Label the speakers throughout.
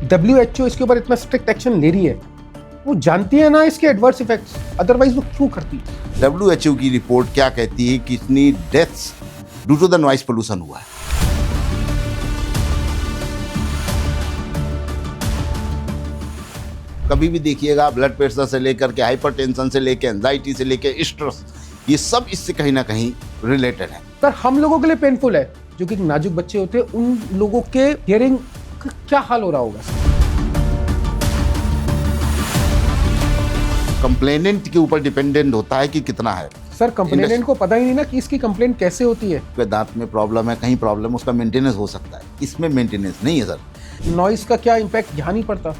Speaker 1: WHO इसके ऊपर इतना स्ट्रिक्ट एक्शन ले रही है, वो जानती है ना इसके एडवर्स इफेक्ट्स, अदरवाइज वो क्यों करती?
Speaker 2: WHO की रिपोर्ट क्या कहती है कि इतनी deaths due to the noise pollution हुआ है। कभी भी देखिएगा, ब्लड प्रेशर से लेकर के हाइपरटेंशन से लेकर एंजाइटी से लेकर स्ट्रेस, ये सब इससे कहीं ना कहीं रिलेटेड है।
Speaker 1: पर हम लोगों के लिए पेनफुल है, जो कि नाजुक बच्चे होते हैं, उन लोगों के हियरिंग का क्या हाल हो रहा होगा?
Speaker 2: कंप्लेनेंट के ऊपर डिपेंडेंट होता है कि कितना है।
Speaker 1: सर, कंप्लेनेंट को पता ही नहीं ना कि इसकी कंप्लेंट कैसे होती है।
Speaker 2: दांत में प्रॉब्लम है, कहीं प्रॉब्लम, उसका मेंटेनेंस हो सकता है, इसमें मेंटेनेंस नहीं है सर।
Speaker 1: नॉइस का क्या इम्पैक्ट यहाँ नहीं पड़ता?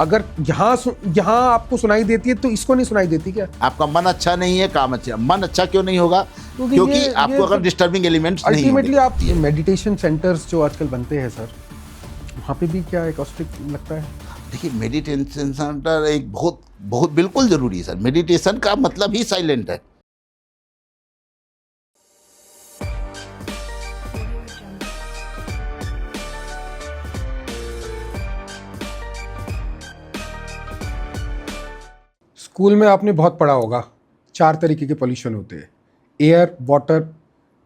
Speaker 1: अगर यहाँ आपको सुनाई देती है तो इसको नहीं सुनाई देती क्या?
Speaker 2: आपका मन अच्छा नहीं है, काम अच्छा। मन अच्छा क्यों नहीं होगा? क्योंकि आपको अगर डिस्टर्बिंग एलिमेंट्स नहीं होंगे।
Speaker 1: अल्टीमेटली आप मेडिटेशन सेंटर्स जो आजकल बनते हैं सर, वहाँ पे भी क्या एकॉस्टिक लगता है?
Speaker 2: देखिए, मेडिटेशन सेंटर एक बहुत बहुत बिल्कुल जरूरी है सर। मेडिटेशन का मतलब ही साइलेंट है।
Speaker 1: स्कूल में आपने बहुत पढ़ा होगा, 4 तरीके के पोल्यूशन होते हैं: एयर, वाटर,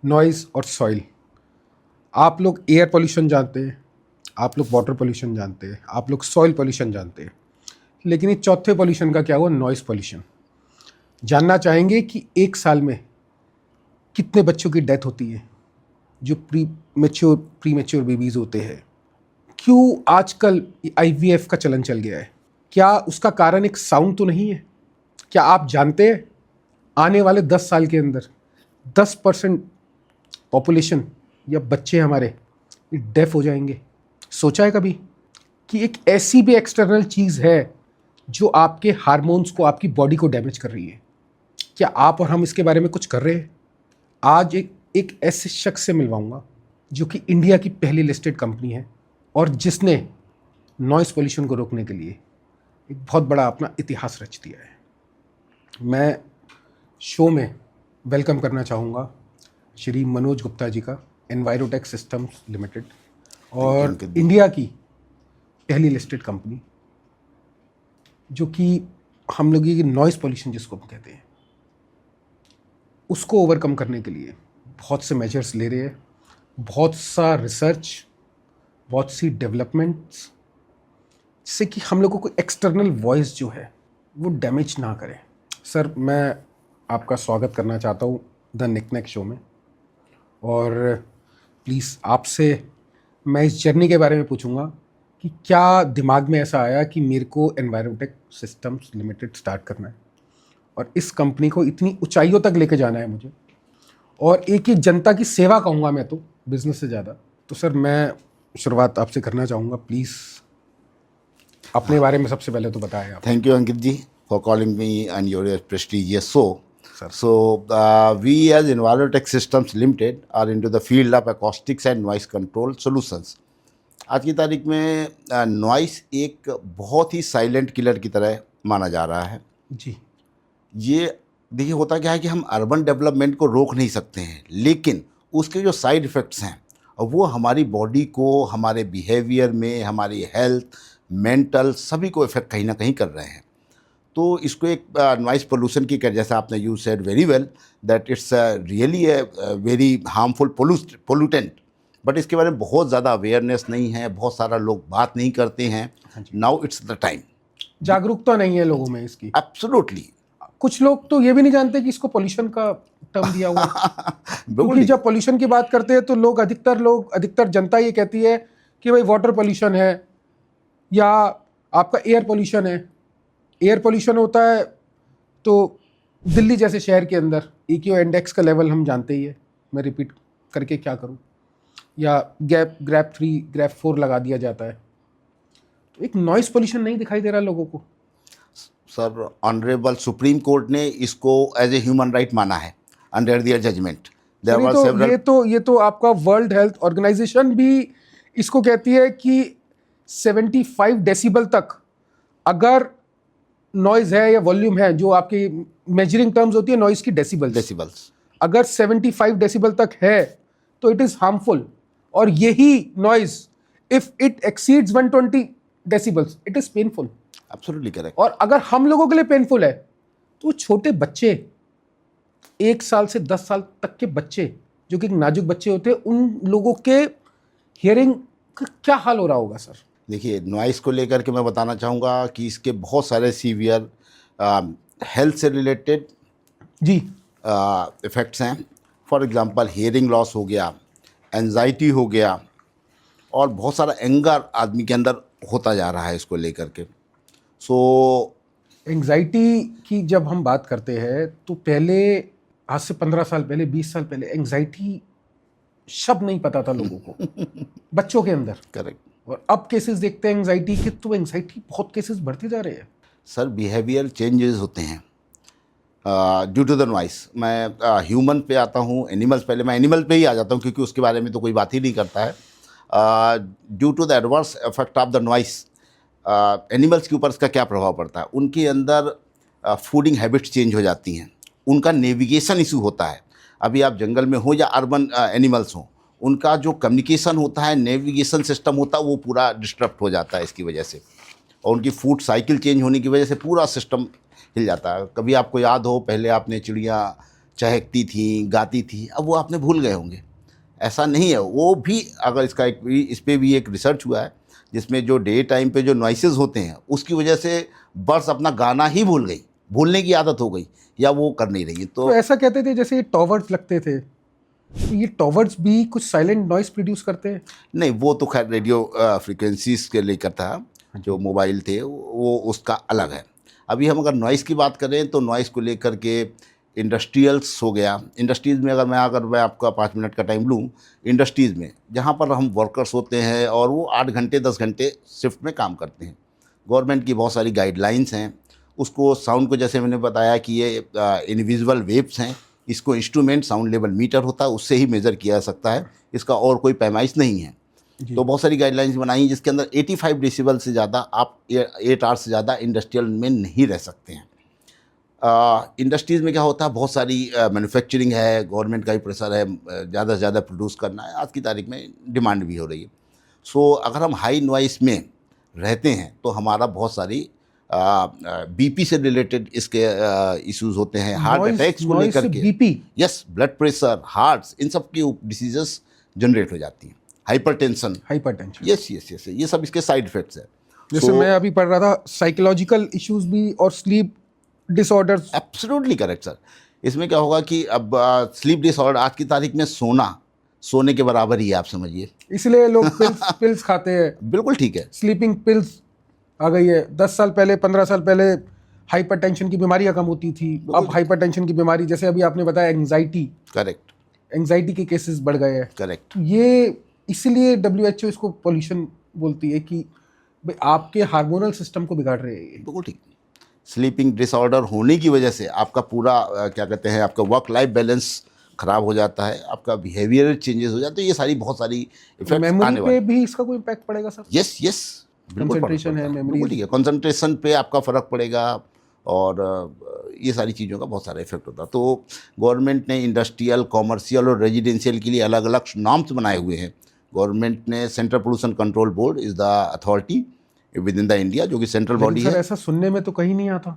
Speaker 1: नॉइज और सॉइल। आप लोग एयर पोल्यूशन जानते हैं, आप लोग वाटर पोल्यूशन जानते हैं, आप लोग सॉइल पोल्यूशन जानते हैं, लेकिन ये चौथे पोल्यूशन का क्या हुआ? Noise pollution. जानना चाहेंगे कि एक साल में कितने बच्चों की डेथ होती है जो प्री मैच्योर बेबीज़ होते हैं? क्यों आजकल IVF का चलन चल गया है? क्या उसका कारण एक साउंड तो नहीं है? क्या आप जानते हैं आने वाले 10 साल के अंदर 10% पॉपुलेशन या बच्चे हमारे डेफ हो जाएंगे? सोचा है कभी कि एक ऐसी भी एक्सटर्नल चीज़ है जो आपके हार्मोन्स को, आपकी बॉडी को डैमेज कर रही है? क्या आप और हम इसके बारे में कुछ कर रहे हैं? आज एक ऐसे शख्स से मिलवाऊंगा जो कि इंडिया की पहली लिस्टेड कंपनी है और जिसने नॉइस पोल्यूशन को रोकने के लिए एक बहुत बड़ा अपना इतिहास रच दिया है। मैं शो में वेलकम करना चाहूँगा श्री मनोज गुप्ता जी का, एनवायरोटेक सिस्टम्स लिमिटेड, और इंडिया की पहली लिस्टेड कंपनी, जो कि हम लोग ये नॉइस पोल्यूशन जिसको हम कहते हैं, उसको ओवरकम करने के लिए बहुत से मेजर्स ले रहे हैं, बहुत सा रिसर्च, बहुत सी डेवलपमेंट्स, जिससे कि हम लोगों को एक्सटर्नल वॉइस जो है वो डैमेज ना करे। सर, मैं आपका स्वागत करना चाहता हूँ द निकनेक शो में, और प्लीज़ आपसे मैं इस जर्नी के बारे में पूछूंगा कि क्या दिमाग में ऐसा आया कि मेरे को एनवायरोटेक सिस्टम्स लिमिटेड स्टार्ट करना है और इस कंपनी को इतनी ऊंचाइयों तक लेके जाना है मुझे, और एक जनता की सेवा कहूँगा मैं तो, बिजनेस से ज़्यादा। तो सर, मैं शुरुआत आपसे करना चाहूँगा, प्लीज़ अपने बारे में सबसे पहले तो बताएं आप।
Speaker 2: Thank you Ankit ji for calling me and your prestigious show. So we as Envirotech Systems Limited are into the field of acoustics and noise control solutions. आज की तारीख में नॉइस एक बहुत ही साइलेंट किलर की तरह माना जा रहा है
Speaker 1: जी।
Speaker 2: ये देखिए, होता क्या है कि हम अर्बन डेवलपमेंट को रोक नहीं सकते हैं, लेकिन उसके जो साइड इफ़ेक्ट्स हैं वो हमारी बॉडी को, हमारे बिहेवियर में, हमारी हेल्थ, मेंटल, सभी को इफ़ेक्ट कहीं ना कहीं कर रहे हैं। तो इसको एक नॉइस पोल्यूशन की, जैसा आपने you said very well that it's really a very harmful pollutant, but इसके बारे में बहुत ज़्यादा अवेयरनेस नहीं है, बहुत सारा लोग बात नहीं करते हैं। Now it's the time.
Speaker 1: जागरूकता नहीं है लोगों में इसकी।
Speaker 2: एब्सोल्युटली।
Speaker 1: कुछ लोग तो ये भी नहीं जानते कि इसको पोल्यूशन का टर्म दिया हुआ है। क्योंकि जब पोल्यूशन की बात करते हैं तो अधिकतर जनता ये कहती है कि भाई वाटर पोल्यूशन है या आपका एयर पोल्यूशन है। एयर पोल्यूशन होता है तो दिल्ली जैसे शहर के अंदर EQ इंडेक्स का लेवल हम जानते ही है, मैं रिपीट करके क्या करूं, या ग्रैप 3 ग्रैप 4 लगा दिया जाता है। तो एक नॉइस पोल्यूशन नहीं दिखाई दे रहा लोगों को।
Speaker 2: सर, ऑनरेबल सुप्रीम कोर्ट ने इसको एज ए ह्यूमन राइट माना है अंडर देयर जजमेंट।
Speaker 1: ये तो आपका वर्ल्ड हेल्थ ऑर्गेनाइजेशन भी इसको कहती है कि 75 डेसिबल तक अगर नॉइज है या वॉल्यूम है, जो आपकी मेजरिंग टर्म्स होती है नॉइज की, डेसिबल्स, अगर 75 डेसिबल तक है तो इट इज हार्मफुल। और यही noise if it exceeds 120 decibels, it is painful.
Speaker 2: Absolutely correct.
Speaker 1: और अगर हम लोगों के लिए पेनफुल है तो छोटे बच्चे, 1 साल से 10 साल तक के बच्चे जो कि नाजुक बच्चे होते हैं, उन लोगों के हियरिंग का क्या हाल हो रहा होगा सर?
Speaker 2: देखिए, नॉइस को लेकर के मैं बताना चाहूँगा कि इसके बहुत सारे सीवियर हेल्थ से रिलेटेड
Speaker 1: जी।
Speaker 2: इफ़ेक्ट्स हैं। फॉर एग्जांपल हियरिंग लॉस हो गया, एंजाइटी हो गया, और बहुत सारा एंगर आदमी के अंदर होता जा रहा है इसको लेकर के। सो
Speaker 1: एंजाइटी की जब हम बात करते हैं तो पहले, आज से 15 साल पहले, 20 साल पहले एंजाइटी शब्द नहीं पता था लोगों को बच्चों के अंदर।
Speaker 2: करेक्ट
Speaker 1: और अब केसेस देखते हैं एंजाइटी के, तो एंजाइटी बहुत केसेस बढ़ते जा रहे हैं।
Speaker 2: सर, बिहेवियर चेंजेस होते हैं ड्यू टू द नॉइस। मैं ह्यूमन पे आता हूँ, एनिमल्स, पहले मैं एनिमल पे ही आ जाता हूँ क्योंकि उसके बारे में तो कोई बात ही नहीं करता है। Due to the adverse effect of the noise, animals के ऊपर इसका क्या प्रभाव पड़ता है? उनके अंदर फूडिंग हैबिट्स चेंज हो जाती हैं, उनका नेविगेशन इशू होता है। अभी आप जंगल में हो या अर्बन एनिमल्स हों, उनका जो कम्युनिकेशन होता है, नेविगेशन सिस्टम होता है, वो पूरा डिस्टर्ब हो जाता है इसकी वजह से। और उनकी फूड साइकिल चेंज होने की वजह से पूरा सिस्टम हिल जाता है। कभी आपको याद हो, पहले आपने चिड़िया चहकती थी, गाती थी, अब वो आपने भूल गए होंगे। ऐसा नहीं है, वो भी अगर इसका इस पे भी एक रिसर्च हुआ है जिसमें जो डे टाइम पे जो नॉइसेस होते हैं उसकी वजह से बर्ड्स अपना गाना ही भूल गई, भूलने की आदत हो गई, या वो कर नहीं रही।
Speaker 1: तो ऐसा कहते थे जैसे ये टॉवर्स लगते थे, तो ये टॉवर्स भी कुछ साइलेंट नॉइस प्रोड्यूस करते हैं?
Speaker 2: नहीं, वो तो खैर रेडियो फ्रिक्वेंसीज के लेकर था, जो मोबाइल थे वो उसका अलग है। अभी हम अगर नॉइस की बात करें तो नॉइस को लेकर के इंडस्ट्रियल्स हो गया। इंडस्ट्रीज़ में अगर मैं आपका 5 मिनट का टाइम लूँ, इंडस्ट्रीज़ में जहाँ पर हम वर्कर्स होते हैं और वो 8 घंटे 10 घंटे शिफ्ट में काम करते हैं, गवर्नमेंट की बहुत सारी गाइडलाइंस हैं। उसको साउंड को, जैसे मैंने बताया कि ये इनविजिबल वेव्स हैं, इसको इंस्ट्रूमेंट साउंड लेवल मीटर होता है, उससे ही मेज़र किया जा सकता है, इसका और कोई पैमाइश नहीं है। तो बहुत सारी गाइडलाइंस बनाई हैं जिसके अंदर 85 डेसिबल से ज़्यादा आप 8 आवर्स से ज़्यादा इंडस्ट्रियल में नहीं रह सकते हैं। इंडस्ट्रीज़ में क्या होता है, बहुत सारी मैन्युफैक्चरिंग है, गवर्नमेंट का ही प्रेशर है, ज़्यादा से ज़्यादा प्रोड्यूस करना है, आज की तारीख में डिमांड भी हो रही है। सो अगर हम हाई नॉइस में रहते हैं तो हमारा बहुत सारी बीपी से रिलेटेड इसके इश्यूज होते हैं, हार्ट अटैक्स को लेकर के,
Speaker 1: BP,
Speaker 2: yes, blood pressure, hearts, इन सब की डिसीजेस जनरेट हो जाती हैं, हाइपरटेंशन, यस यस यस, ये सब इसके साइड इफेक्ट्स हैं।
Speaker 1: जैसे मैं अभी पढ़ रहा था, साइकोलॉजिकल इश्यूज भी और sleep disorders.
Speaker 2: Absolutely correct sir. इसमें क्या होगा कि अब स्लीप डिसऑर्डर आज की तारीख में सोने के बराबर ही है, आप समझिए।
Speaker 1: इसलिए लोग पिल्स खाते हैं।
Speaker 2: बिल्कुल ठीक है,
Speaker 1: स्लीपिंग पिल्स आ गई है। 10 साल पहले, 15 साल पहले हाइपरटेंशन की बीमारियां कम होती थी, अब हाइपरटेंशन की बीमारी, जैसे अभी आपने बताया एंजाइटी,
Speaker 2: करेक्ट,
Speaker 1: एंजाइटी के केसेस बढ़ गए हैं।
Speaker 2: करेक्ट।
Speaker 1: ये इसीलिए WHO इसको पॉल्यूशन बोलती है कि भाई आपके हार्मोनल सिस्टम को बिगाड़ रहे हैं ये।
Speaker 2: बिल्कुल ठीक। स्लीपिंग डिसऑर्डर होने की वजह से आपका पूरा क्या कहते हैं, आपका वर्क लाइफ बैलेंस खराब हो जाता है, आपका बिहेवियर चेंजेस हो जाते हैं, ये सारी बहुत सारी इफेक्ट्स आने
Speaker 1: मेमोरी
Speaker 2: वाले।
Speaker 1: पे भी इसका कोई इम्पैक्ट पड़ेगा सर?
Speaker 2: यस यस,
Speaker 1: कंसंट्रेशन है, मेमोरी,
Speaker 2: बिल्कुल ठीक है, कंसंट्रेशन पे आपका फ़र्क पड़ेगा, और ये सारी चीज़ों का बहुत सारा इफेक्ट होता है। तो गवर्नमेंट ने इंडस्ट्रियल, कॉमर्शियल और रेजिडेंशियल के लिए अलग अलग नॉर्म्स बनाए हुए हैं। गवर्नमेंट ने central pollution control board is the authority with in the India, जो कि सेंट्रल बॉडी है।
Speaker 1: ऐसा सुनने में तो कहीं नहीं आता।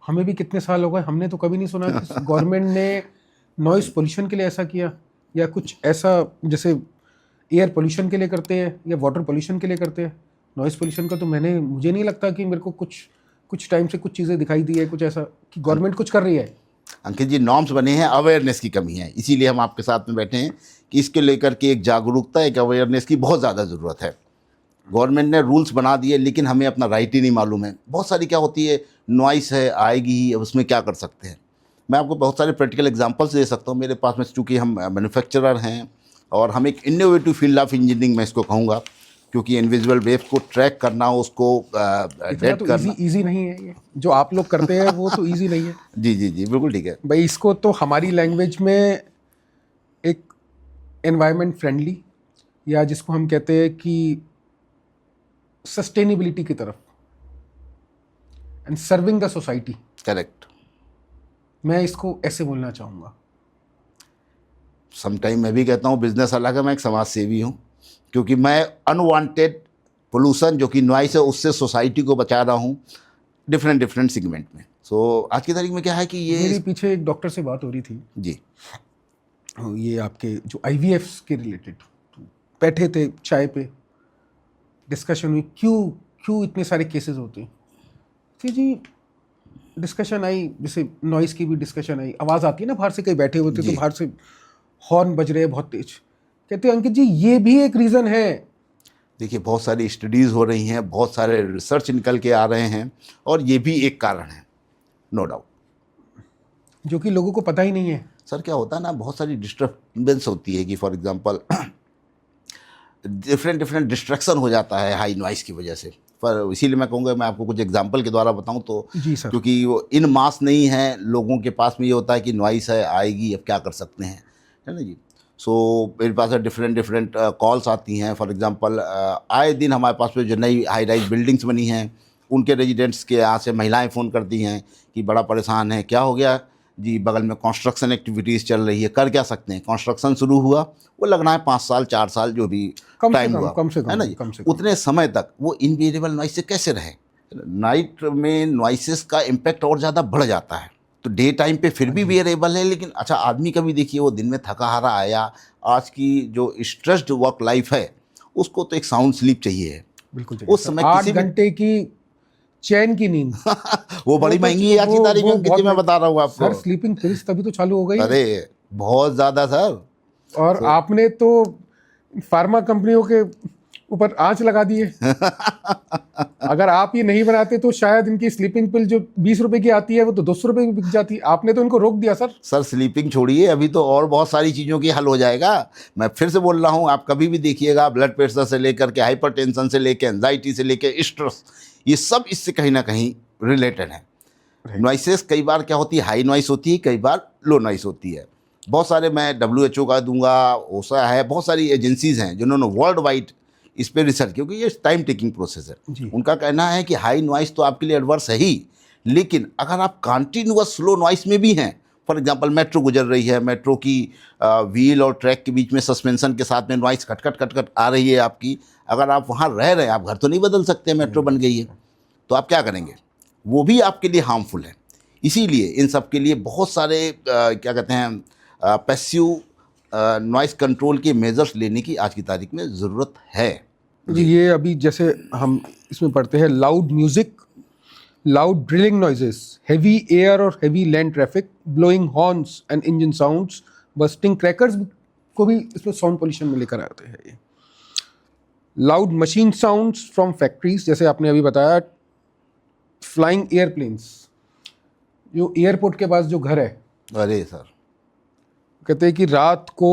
Speaker 1: हमें भी कितने साल हो गए, हमने तो कभी नहीं सुना कि गवर्नमेंट ने नॉइस पोल्यूशन के लिए ऐसा किया, या कुछ ऐसा जैसे एयर पोल्यूशन के लिए करते हैं या वाटर पोल्यूशन के लिए करते हैं। नॉइस पोल्यूशन का तो मुझे नहीं लगता कि मेरे को कुछ टाइम से कुछ चीज़ें दिखाई दी है, कुछ ऐसा कि गवर्नमेंट कुछ कर रही है।
Speaker 2: अंकित जी, नॉर्म्स बने हैं, अवेयरनेस की कमी है, इसीलिए हम आपके साथ में बैठे हैं कि इसके लेकर के एक जागरूकता, एक अवेयरनेस की बहुत ज़्यादा ज़रूरत है। गवर्नमेंट ने रूल्स बना दिए लेकिन हमें अपना राइट ही नहीं मालूम है। बहुत सारी क्या होती है, नॉइस है, आएगी ही, अब उसमें क्या कर सकते हैं। मैं आपको बहुत सारे प्रैक्टिकल एग्जांपल्स दे सकता हूँ। मेरे पास में, चूँकि हम मैन्युफैक्चरर हैं और हम एक इनोवेटिव फील्ड ऑफ इंजीनियरिंग में इसको कहूँगा, क्योंकि इनविजिबल वेव्स को ट्रैक करना, उसको डेट
Speaker 1: तो
Speaker 2: करना
Speaker 1: ईजी नहीं है। ये जो आप लोग करते हैं वो तो ईजी नहीं है।
Speaker 2: जी जी जी, बिल्कुल ठीक है
Speaker 1: भाई, इसको तो हमारी लैंग्वेज में एक एनवायरनमेंट फ्रेंडली, या जिसको हम कहते हैं कि सस्टेनेबिलिटी की तरफ and serving the society,
Speaker 2: correct.
Speaker 1: मैं इसको ऐसे बोलना चाहूँगा।
Speaker 2: समटाइम मैं भी कहता हूँ बिजनेस अलग है, मैं एक समाज सेवी हूँ, क्योंकि मैं अनवांटेड पोल्यूशन जो कि नॉइस है उससे सोसाइटी को बचा रहा हूँ डिफरेंट डिफरेंट सेगमेंट में। सो आज की तारीख में क्या है कि
Speaker 1: मेरी
Speaker 2: ये
Speaker 1: पीछे एक डॉक्टर से बात हो रही थी,
Speaker 2: जी
Speaker 1: ये आपके जो IVF के रिलेटेड, बैठे थे चाय पे, डिस्कशन हुई, क्यों इतने सारे केसेस होते हैं। फिर जी डिस्कशन आई, जैसे नॉइस की भी डिस्कशन आई, आवाज़ आती है ना बाहर से, कहीं बैठे होते तो
Speaker 2: जी।
Speaker 1: बाहर से हॉर्न बज रहे हैं बहुत तेज। कहते हैं अंकित जी ये भी एक रीज़न है।
Speaker 2: देखिए बहुत सारी स्टडीज़ हो रही हैं, बहुत सारे रिसर्च निकल के आ रहे हैं और ये भी एक कारण है, नो डाउट।
Speaker 1: जो कि लोगों को पता ही नहीं है।
Speaker 2: सर क्या होता है ना, बहुत सारी डिस्टर्बेंस होती है कि for example different different distraction हो जाता है हाई नॉइस की वजह से। पर इसीलिए मैं कहूँगा, मैं आपको कुछ एग्जांपल के द्वारा बताऊँ तो,
Speaker 1: जी सर।
Speaker 2: क्योंकि वो इन मास नहीं है लोगों के पास में, ये होता है कि नॉइस है आएगी, अब क्या कर सकते हैं, है ना जी। सो मेरे पास डिफरेंट डिफरेंट कॉल्स आती हैं। फॉर एग्जांपल आए दिन हमारे पास में जो नई हाई राइज बिल्डिंग्स बनी हैं उनके रेजिडेंट्स के यहाँ से महिलाएं फ़ोन करती हैं कि बड़ा परेशान है, क्या हो गया जी, बगल में कंस्ट्रक्शन एक्टिविटीज़ चल रही है, कर क्या सकते हैं। कंस्ट्रक्शन शुरू हुआ, वो लगना है 5 साल 4 साल जो भी टाइम हुआ,
Speaker 1: कम से
Speaker 2: है ना जी,
Speaker 1: कम से कम।
Speaker 2: उतने समय तक वो इनवेरिएबल नॉइस से कैसे रहें। नाइट में नॉइसेस का इम्पैक्ट और ज़्यादा बढ़ जाता है। तो डे टाइम पे फिर भी वेरिएबल है, लेकिन अच्छा आदमी का भी देखिए, वो दिन में थका हारा आया, आज की जो स्ट्रेस्ड वर्क लाइफ है उसको तो एक साउंड स्लीप चाहिए है।
Speaker 1: बिल्कुल
Speaker 2: उस समय
Speaker 1: 8
Speaker 2: किसी भी
Speaker 1: घंटे की चैन की नींद
Speaker 2: वो बड़ी महंगी है आज की तारीख में, अंकित जी मैं बता रहा हूँ आपको।
Speaker 1: सर स्लीपिंग पिल्स तभी तो चालू हो गई।
Speaker 2: अरे बहुत ज़्यादा सर।
Speaker 1: और आपने तो फार्मा कंपनियों के ऊपर आंच लगा दी है। अगर आप ये नहीं बनाते तो शायद इनकी स्लीपिंग पिल जो 20 रुपए की आती है वो तो 200 रुपए की बिक जाती। आपने तो इनको रोक दिया सर।
Speaker 2: सर स्लीपिंग छोड़िए, अभी तो और बहुत सारी चीज़ों की हल हो जाएगा। मैं फिर से बोल रहा हूँ, आप कभी भी देखिएगा, ब्लड प्रेशर से लेकर के हाइपरटेंशन से लेकर एंजाइटी से लेकर स्ट्रेस, ये सब इससे कहीं ना कहीं रिलेटेड है। नॉइसेस कई बार क्या होती है, हाई नॉइस होती है, कई बार लो नॉइस होती है। बहुत सारे मैं WHO का दूंगा, ओसा है, बहुत सारी एजेंसीज हैं जिन्होंने वर्ल्ड वाइड इस पर रिसर्च, क्योंकि ये टाइम टेकिंग प्रोसेस है। उनका कहना है कि हाई नॉइस तो आपके लिए एडवर्स है ही, लेकिन अगर आप कंटिन्यूअस स्लो नॉइस में भी हैं, फॉर एग्जांपल मेट्रो गुजर रही है, मेट्रो की व्हील और ट्रैक के बीच में सस्पेंशन के साथ में नॉइस खटखट खटखट आ रही है आपकी, अगर आप वहाँ रह रहे हैं, आप घर तो नहीं बदल सकते, मेट्रो बन गई है, तो आप क्या करेंगे, वो भी आपके लिए हार्मफुल है। इसीलिए इन सब के लिए बहुत सारे क्या कहते हैं पैसिव नॉइस कंट्रोल के मेजर्स लेने की आज की तारीख में ज़रूरत है
Speaker 1: जी। ये अभी जैसे हम इसमें पढ़ते हैं, loud music, loud drilling noises, heavy air और heavy land traffic, blowing horns and engine sounds, bursting crackers को भी इसमें साउंड पोल्यूशन में लेकर आते हैं। ये loud machine sounds from factories, जैसे आपने अभी बताया, फ्लाइंग एयरप्लेन्स, जो एयरपोर्ट के पास जो घर है,
Speaker 2: अरे सर
Speaker 1: कहते हैं कि रात को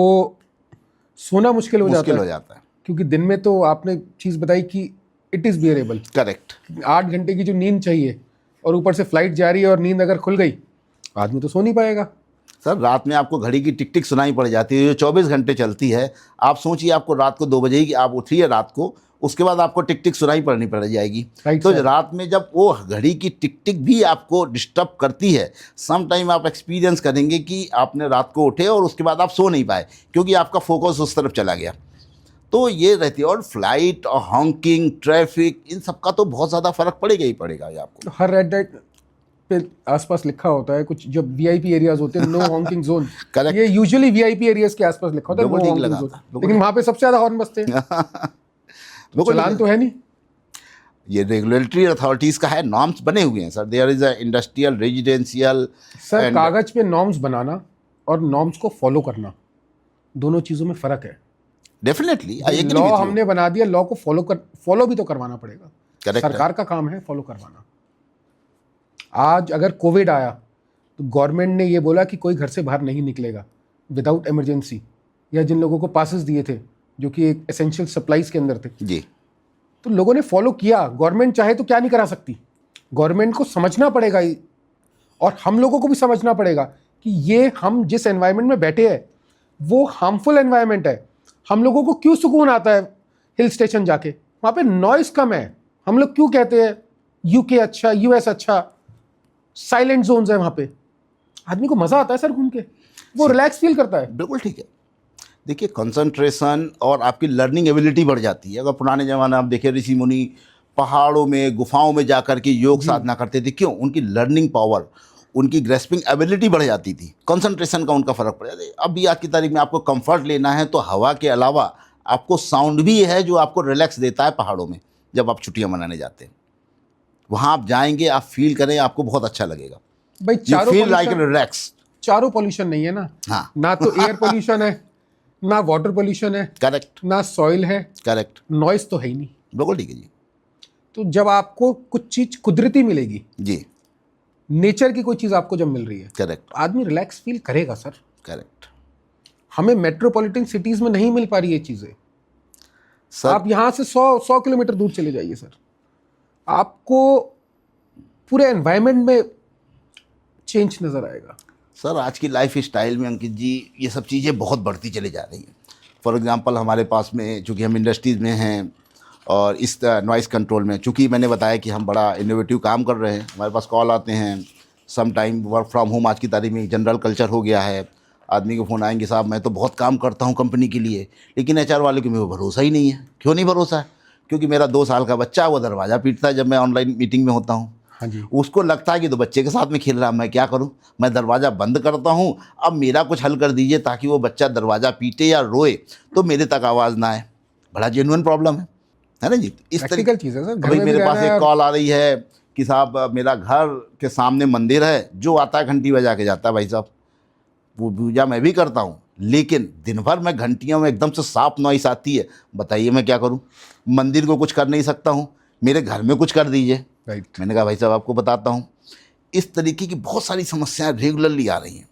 Speaker 1: सोना मुश्किल हो
Speaker 2: मुश्किल
Speaker 1: जाता है, क्योंकि दिन में तो आपने चीज़ बताई कि इट इज़ बियरेबल,
Speaker 2: करेक्ट।
Speaker 1: 8 घंटे की जो नींद चाहिए और ऊपर से फ्लाइट जा रही है और नींद अगर खुल गई, आदमी तो सो नहीं पाएगा।
Speaker 2: सर रात में आपको घड़ी की टिक टिक सुनाई पड़ जाती है, जो 24 घंटे चलती है। आप सोचिए, आपको रात को 2 बजे ही आप उठिए रात को, उसके बाद आपको टिक टिक सुनाई पड़नी पड़ जाएगी। तो रात में जब वो घड़ी की टिक टिक भी आपको डिस्टर्ब करती है, सम टाइम आप एक्सपीरियंस करेंगे कि आपने रात को उठे और उसके बाद आप सो नहीं पाए, क्योंकि आपका फोकस उस तरफ चला गया। तो ये रहती है। और फ्लाइट और हॉन्किंग, ट्रैफिक, इन सब का तो बहुत ज़्यादा फर्क पड़ेगा ही पड़ेगा ये आपको।
Speaker 1: हर रेड लाइट पे आसपास लिखा होता है, कुछ जो VIP एरियाज होते हैं, नो हॉन्किंग जोन।
Speaker 2: करेक्ट।
Speaker 1: ये यूजुअली VIP एरियाज के आसपास लिखा होता है, नो हॉन्किंग जोन, लेकिन वहाँ पे सबसे ज़्यादा हॉर्न बजते हैं। तो चलान तो है नहीं।
Speaker 2: ये रेगुलेटरी अथॉरिटीज़ का है, नॉर्म्स बने हुए हैं sir. There is a industrial, residential.
Speaker 1: Sir कागज पे नॉर्म्स बनाना और नॉर्म्स को फॉलो करना, दोनों चीज़ों में फ़र्क है।
Speaker 2: डेफिनेटली
Speaker 1: लॉ हमने बना दिया, लॉ को फॉलो भी तो करवाना पड़ेगा।
Speaker 2: करेक्ट।
Speaker 1: सरकार का काम है फॉलो करवाना। आज अगर कोविड आया तो गवर्नमेंट ने ये बोला कि कोई घर से बाहर नहीं निकलेगा विदाउट इमरजेंसी, या जिन लोगों को पासेस दिए थे जो कि एक एसेंशियल सप्लाईज के अंदर थे
Speaker 2: जी,
Speaker 1: तो लोगों ने फॉलो किया। गवर्नमेंट चाहे तो क्या नहीं करा सकती, गवर्नमेंट को समझना पड़ेगा और हम लोगों को भी समझना पड़ेगा कि ये हम जिस एनवायरनमेंट में बैठे हैं वो हार्मफुल एनवायरनमेंट है। हम लोगों को क्यों सुकून आता है हिल स्टेशन जाके, वहाँ पे नॉइस कम है। हम लोग क्यों कहते हैं UK अच्छा, US अच्छा, साइलेंट जोन्स है वहाँ पे, आदमी को मज़ा आता है सर घूम के, वो रिलैक्स फील करता है।
Speaker 2: बिल्कुल ठीक है। देखिए कंसंट्रेशन और आपकी लर्निंग एबिलिटी बढ़ जाती है। अगर पुराने ज़माने आप देखें ऋषि मुनि पहाड़ों में गुफाओं में जा कर के योग साधना करते थे, क्यों? उनकी लर्निंग पावर, उनकी ग्रेस्पिंग एबिलिटी बढ़ जाती थी, कंसंट्रेशन का उनका फ़र्क पड़ जाता है। अभी आज की तारीख में आपको कंफर्ट लेना है तो हवा के अलावा आपको साउंड भी है जो आपको रिलैक्स देता है। पहाड़ों में जब आप छुट्टियां मनाने जाते हैं, वहाँ आप जाएंगे, आप फील करें, आपको बहुत अच्छा लगेगा।
Speaker 1: भाई
Speaker 2: you feel like
Speaker 1: pollution-
Speaker 2: relax.
Speaker 1: चारों पोल्यूशन नहीं है ना।
Speaker 2: हाँ,
Speaker 1: ना तो एयर पोल्यूशन है, ना वाटर पोल्यूशन है,
Speaker 2: करेक्ट
Speaker 1: ना सॉइल है,
Speaker 2: करेक्ट,
Speaker 1: नॉइस तो है ही नहीं।
Speaker 2: बिल्कुल ठीक है जी।
Speaker 1: तो जब आपको कुछ चीज कुदरती मिलेगी,
Speaker 2: जी
Speaker 1: नेचर की कोई चीज आपको जब मिल रही है,
Speaker 2: करेक्ट
Speaker 1: तो आदमी रिलैक्स फील करेगा सर।
Speaker 2: करेक्ट
Speaker 1: हमें मेट्रोपॉलिटन सिटीज में नहीं मिल पा रही ये चीजें।
Speaker 2: सर।
Speaker 1: आप यहां से 100 किलोमीटर दूर चले जाइए सर, आपको पूरे एनवायरनमेंट में चेंज नजर आएगा।
Speaker 2: सर आज की लाइफ स्टाइल में अंकित जी ये सब चीज़ें बहुत बढ़ती चली जा रही हैं। फॉर एग्जांपल हमारे पास में, चूँकि हम इंडस्ट्रीज़ में हैं और इस नॉइस कंट्रोल में, चूँकि मैंने बताया कि हम बड़ा इनोवेटिव काम कर रहे हैं, हमारे पास कॉल आते हैं। Some time work from home आज की तारीख में एक जनरल कल्चर हो गया है। आदमी को फ़ोन आएंगे, साहब मैं तो बहुत काम करता हूँ कंपनी के लिए, लेकिन एचआर वाले को मेरे को भरोसा ही नहीं है। क्यों नहीं भरोसा है? क्योंकि मेरा 2 साल का बच्चा वो दरवाज़ा पीटता है जब मैं ऑनलाइन मीटिंग में होता हूँ।
Speaker 1: हाँ जी।
Speaker 2: उसको लगता है कि तो बच्चे के साथ में खेल रहा, मैं क्या करूं? मैं दरवाज़ा बंद करता हूं, अब मेरा कुछ हल कर दीजिए ताकि वो बच्चा दरवाज़ा पीटे या रोए तो मेरे तक आवाज़ ना आए। बड़ा जेन्युइन प्रॉब्लम है ना जी? इस
Speaker 1: प्रैक्टिकल चीज है सर। घर
Speaker 2: अभी
Speaker 1: में भी
Speaker 2: मेरे पास
Speaker 1: रहना
Speaker 2: एक
Speaker 1: है।
Speaker 2: कॉल आ रही है कि साहब मेरा घर के सामने मंदिर है, जो आता है घंटी बजा के जाता है। भाई साहब वो पूजा मैं भी करता हूँ, लेकिन दिन भर में घंटियों में एकदम से साफ नॉइस आती है। बताइए मैं क्या करूँ? मंदिर को कुछ कर नहीं सकता हूँ, मेरे घर में कुछ कर दीजिए।
Speaker 1: राइट।
Speaker 2: मैंने कहा भाई साहब आपको बताता हूँ। इस तरीके की बहुत सारी समस्याएं रेगुलरली आ रही हैं।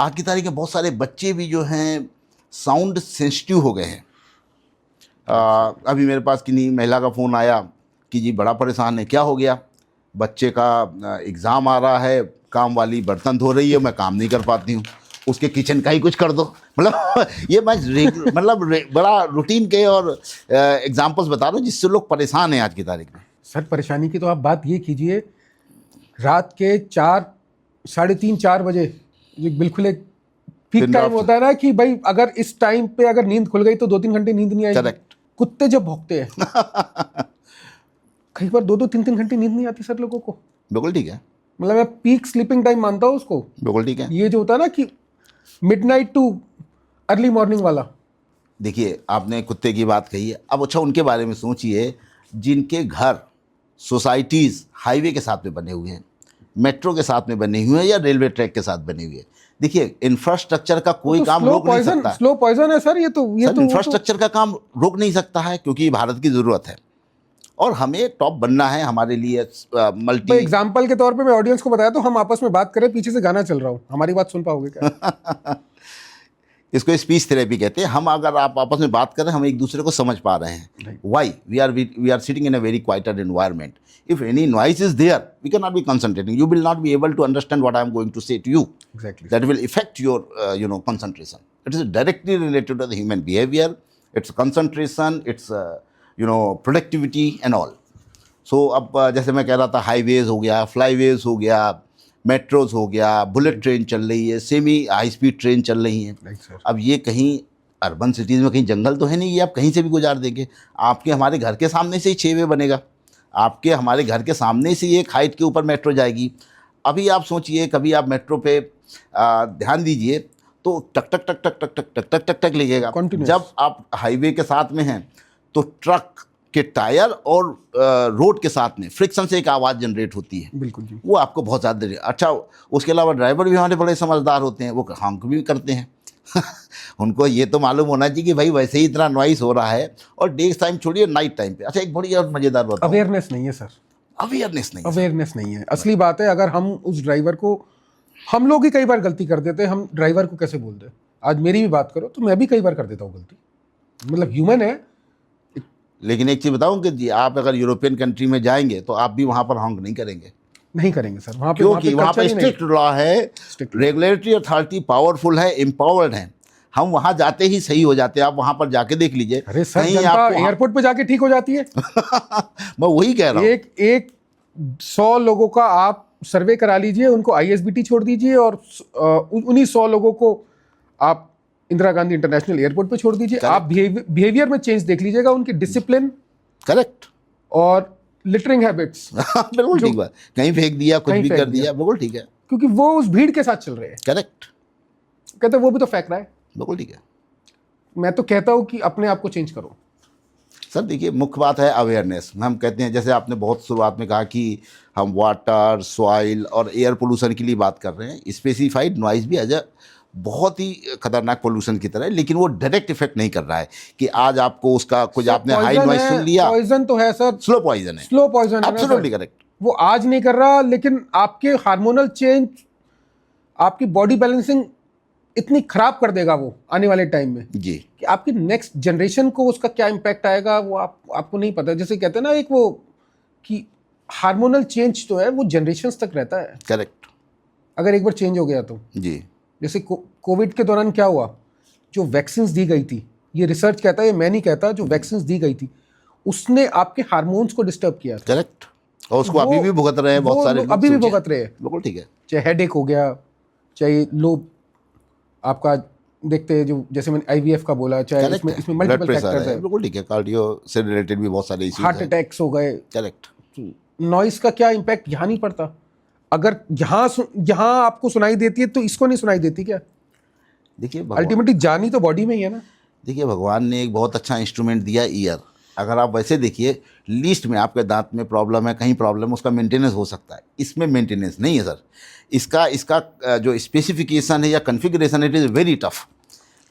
Speaker 2: आज की तारीख में बहुत सारे बच्चे भी जो हैं साउंड सेंसिटिव हो गए हैं। अभी मेरे पास किन्हीं महिला का फ़ोन आया कि जी बड़ा परेशान है। क्या हो गया? बच्चे का एग्ज़ाम आ रहा है, काम वाली बर्तन धो रही है, मैं काम नहीं कर पाती हूँ, उसके किचन का ही कुछ कर दो। मतलब ये मैं बड़ा रूटीन के और एग्जांपल्स बता रहा हूँ जिससे लोग परेशान हैं आज की तारीख में।
Speaker 1: सर परेशानी की तो आप बात ये कीजिए, रात के 4, 3:30, 4 बजे ये बिल्कुल एक पीक
Speaker 2: दिन
Speaker 1: टाइम
Speaker 2: रात
Speaker 1: होता है ना कि भाई अगर इस टाइम पे अगर नींद खुल गई तो 2-3 घंटे नींद नहीं आएगी।
Speaker 2: Correct.
Speaker 1: कुत्ते जब भौंकते हैं कई बार 2-2, 3-3 घंटे नींद नहीं आती सर लोगों को।
Speaker 2: बिल्कुल ठीक है,
Speaker 1: मतलब मैं पीक स्लीपिंग टाइम मानता हूँ उसको।
Speaker 2: बिल्कुल ठीक है।
Speaker 1: ये जो होता है ना कि मिडनाइट टू अर्ली मॉर्निंग वाला।
Speaker 2: देखिए आपने कुत्ते की बात कही है, अब अच्छा उनके बारे में सोचिए जिनके घर सोसाइटीज़ हाईवे के साथ में बने हुए हैं, मेट्रो के साथ में बने हुए हैं या रेलवे ट्रैक के साथ बने हुए हैं। देखिए इंफ्रास्ट्रक्चर का कोई काम रोक नहीं सकता।
Speaker 1: स्लो पॉइजन है सर ये तो।
Speaker 2: इंफ्रास्ट्रक्चर का काम रोक नहीं सकता है क्योंकि ये भारत की ज़रूरत है और हमें टॉप बनना है। हमारे लिए मल्टी
Speaker 1: एग्जाम्पल के तौर पे मैं ऑडियंस को बताया तो हम आपस में बात करें, पीछे से गाना चल रहा हूँ, हमारी बात सुन पाओगे क्या?
Speaker 2: इसको स्पीच थेरेपी कहते हैं। हम अगर आप आपस में बात करें, हम एक दूसरे को समझ पा रहे हैं। Why we are sitting in a very quieted environment. If any noise is there we can not be concentrating, you will not be able to understand what I am going to say to you.
Speaker 1: Exactly.
Speaker 2: That will affect your concentration. It is directly related to the human behavior, its concentration, its productivity and all. So अब जैसे मैं कह रहा था, highways हो गया, फ्लाईवेज हो गया, मेट्रोज हो गया, बुलेट ट्रेन चल रही है, सेमी हाई स्पीड ट्रेन चल रही हैं।
Speaker 1: Right, sir.
Speaker 2: अब ये कहीं अर्बन सिटीज़ में कहीं जंगल तो है नहीं, ये आप कहीं से भी गुजार देंगे। आपके हमारे घर के सामने से ही 6 वे बनेगा, आपके हमारे घर के सामने से ही एक हाइट के ऊपर मेट्रो जाएगी। अभी आप सोचिए, कभी आप मेट्रो पे ध्यान दीजिए तो टक टक टक टक टक टक टक टक टक टक लगेगा।
Speaker 1: Continuous.
Speaker 2: जब आप हाईवे के साथ में हैं तो ट्रक के टायर और रोड के साथ में फ्रिक्शन से एक आवाज़ जनरेट होती है।
Speaker 1: बिल्कुल जी।
Speaker 2: वो आपको बहुत ज़्यादा अच्छा, उसके अलावा ड्राइवर भी हमारे बड़े समझदार होते हैं, वो हॉन्क भी करते हैं। उनको ये तो मालूम होना चाहिए कि भाई वैसे ही इतना नॉइस हो रहा है, और डे टाइम छोड़िए नाइट टाइम पे। अच्छा एक बड़ी और मज़ेदार बात,
Speaker 1: अवेयरनेस नहीं है सर।
Speaker 2: अवेयरनेस नहीं है।
Speaker 1: अवेयरनेस नहीं है, असली बात है। अगर हम उस ड्राइवर को, हम लोग ही कई बार गलती कर देते हैं, हम ड्राइवर को कैसे बोल दे। आज मेरी भी बात करो तो मैं भी कई बार कर देता हूँ गलती, मतलब ह्यूमन है।
Speaker 2: लेकिन एक चीज़ बताऊं कि जी आप अगर यूरोपियन कंट्री में जाएंगे तो आप भी वहाँ पर हॉन्क नहीं करेंगे।
Speaker 1: नहीं करेंगे सर वहाँ पे,
Speaker 2: क्योंकि वहाँ पर
Speaker 1: culture ही नहीं।
Speaker 2: स्ट्रिक्ट लॉ है,
Speaker 1: Strict
Speaker 2: रेगुलेटरी अथॉरिटी पावरफुल है, एम्पावर्ड है। हम वहाँ जाते ही सही हो जाते हैं। आप वहाँ पर जाके देख लीजिए।
Speaker 1: अरे सर
Speaker 2: कहीं
Speaker 1: जनता
Speaker 2: आपको
Speaker 1: एयरपोर्ट पे जाके ठीक हो जाती है।
Speaker 2: मैं वही कह रहा हूँ।
Speaker 1: एक 100 लोगों का आप सर्वे करा लीजिए, उनको ISBT छोड़ दीजिए और उन्हीं 100 लोगों को आप इंदिरा गांधी इंटरनेशनल एयरपोर्ट पे छोड़ दीजिए।
Speaker 2: Correct.
Speaker 1: आप बिहेवियर में चेंज देख लीजिएगा, उनकी डिसिप्लिन
Speaker 2: करेक्ट।
Speaker 1: और लिटरिंग हैबिट्स,
Speaker 2: बिल्कुल ठीक बात, कहीं फेंक दिया, कुछ
Speaker 1: कहीं
Speaker 2: भी
Speaker 1: फेंक
Speaker 2: कर दिया, बिल्कुल ठीक है।
Speaker 1: क्योंकि वो उस भीड़ के साथ चल रहे हैं।
Speaker 2: करेक्ट,
Speaker 1: कहते हैं वो भी तो फेंक रहा है।
Speaker 2: बिल्कुल ठीक है।
Speaker 1: मैं तो कहता हूं कि अपने आप को चेंज करो।
Speaker 2: सर देखिए, मुख्य बात है अवेयरनेस। हम कहते हैं, जैसे आपने बहुत शुरुआत में कहा कि हम वाटर, सॉइल और एयर पोल्यूशन के लिए बात कर रहे हैं। स्पेसिफाइड नॉइज़ भी एज बहुत ही खतरनाक पोल्यूशन की तरह है, लेकिन वो डायरेक्ट इफेक्ट नहीं कर रहा है कि आज आपको उसका कुछ आपने हाई नॉइज सुन लिया।
Speaker 1: पॉइजन तो है सर,
Speaker 2: स्लो पॉइजन है,
Speaker 1: स्लो पॉइजन है।
Speaker 2: Absolutely correct.
Speaker 1: वो आज नहीं कर रहा, लेकिन आपके हार्मोनल चेंज, आपकी बॉडी बैलेंसिंग इतनी खराब कर देगा वो आने वाले टाइम में
Speaker 2: जी,
Speaker 1: कि आपकी नेक्स्ट जनरेशन को उसका क्या इम्पैक्ट आएगा वो आपको नहीं पता। जैसे कहते हैं ना एक वो कि हार्मोनल चेंज तो है वो जनरेशन्स तक रहता है।
Speaker 2: करेक्ट,
Speaker 1: अगर एक बार चेंज हो गया तो।
Speaker 2: जी,
Speaker 1: जैसे कोविड के दौरान क्या हुआ, जो वैक्सीन दी गई थी, ये रिसर्च कहता है, ये मैं नहीं कहता, जो वैक्सीन दी गई थी उसने आपके हार्मोन्स को डिस्टर्ब किया था।
Speaker 2: करेक्ट। और उसको अभी भी भुगत रहे हैं बहुत सारे लोग,
Speaker 1: अभी भी
Speaker 2: सोचिए।
Speaker 1: भुगत रहे हैं।
Speaker 2: बिल्कुल ठीक है।
Speaker 1: चाहे हेडेक हो गया, चाहे लो आपका देखते हैं जो जैसे मैंने आईवीएफ का बोला, चाहे
Speaker 2: करेक्ट
Speaker 1: इसमें
Speaker 2: है,
Speaker 1: इसमें
Speaker 2: ब्लड
Speaker 1: मल्टीपल
Speaker 2: प्रेशर
Speaker 1: फैक्टर्स
Speaker 2: है,
Speaker 1: है,
Speaker 2: बिल्कुल ठीक है। कार्डियो से रिलेटेड भी बहुत सारे इश्यूज
Speaker 1: हार्ट
Speaker 2: हैं।
Speaker 1: अटैक्स हो गए।
Speaker 2: करेक्ट,
Speaker 1: नॉइस का क्या इम्पैक्ट यहाँ नहीं पड़ता। अगर यहाँ आपको सुनाई देती है तो इसको नहीं सुनाई देती क्या?
Speaker 2: देखिए भगवान,
Speaker 1: अल्टीमेटली जानी तो बॉडी में ही है ना।
Speaker 2: देखिए भगवान ने एक बहुत अच्छा इंस्ट्रूमेंट दिया, ईयर। अगर आप वैसे देखिए, लीस्ट में आपके दांत में प्रॉब्लम है, कहीं प्रॉब्लम है, उसका मेंटेनेंस हो सकता है। इसमें मेंटेनेंस नहीं है सर। इसका जो स्पेसिफिकेशन है या configuration, it is very tough.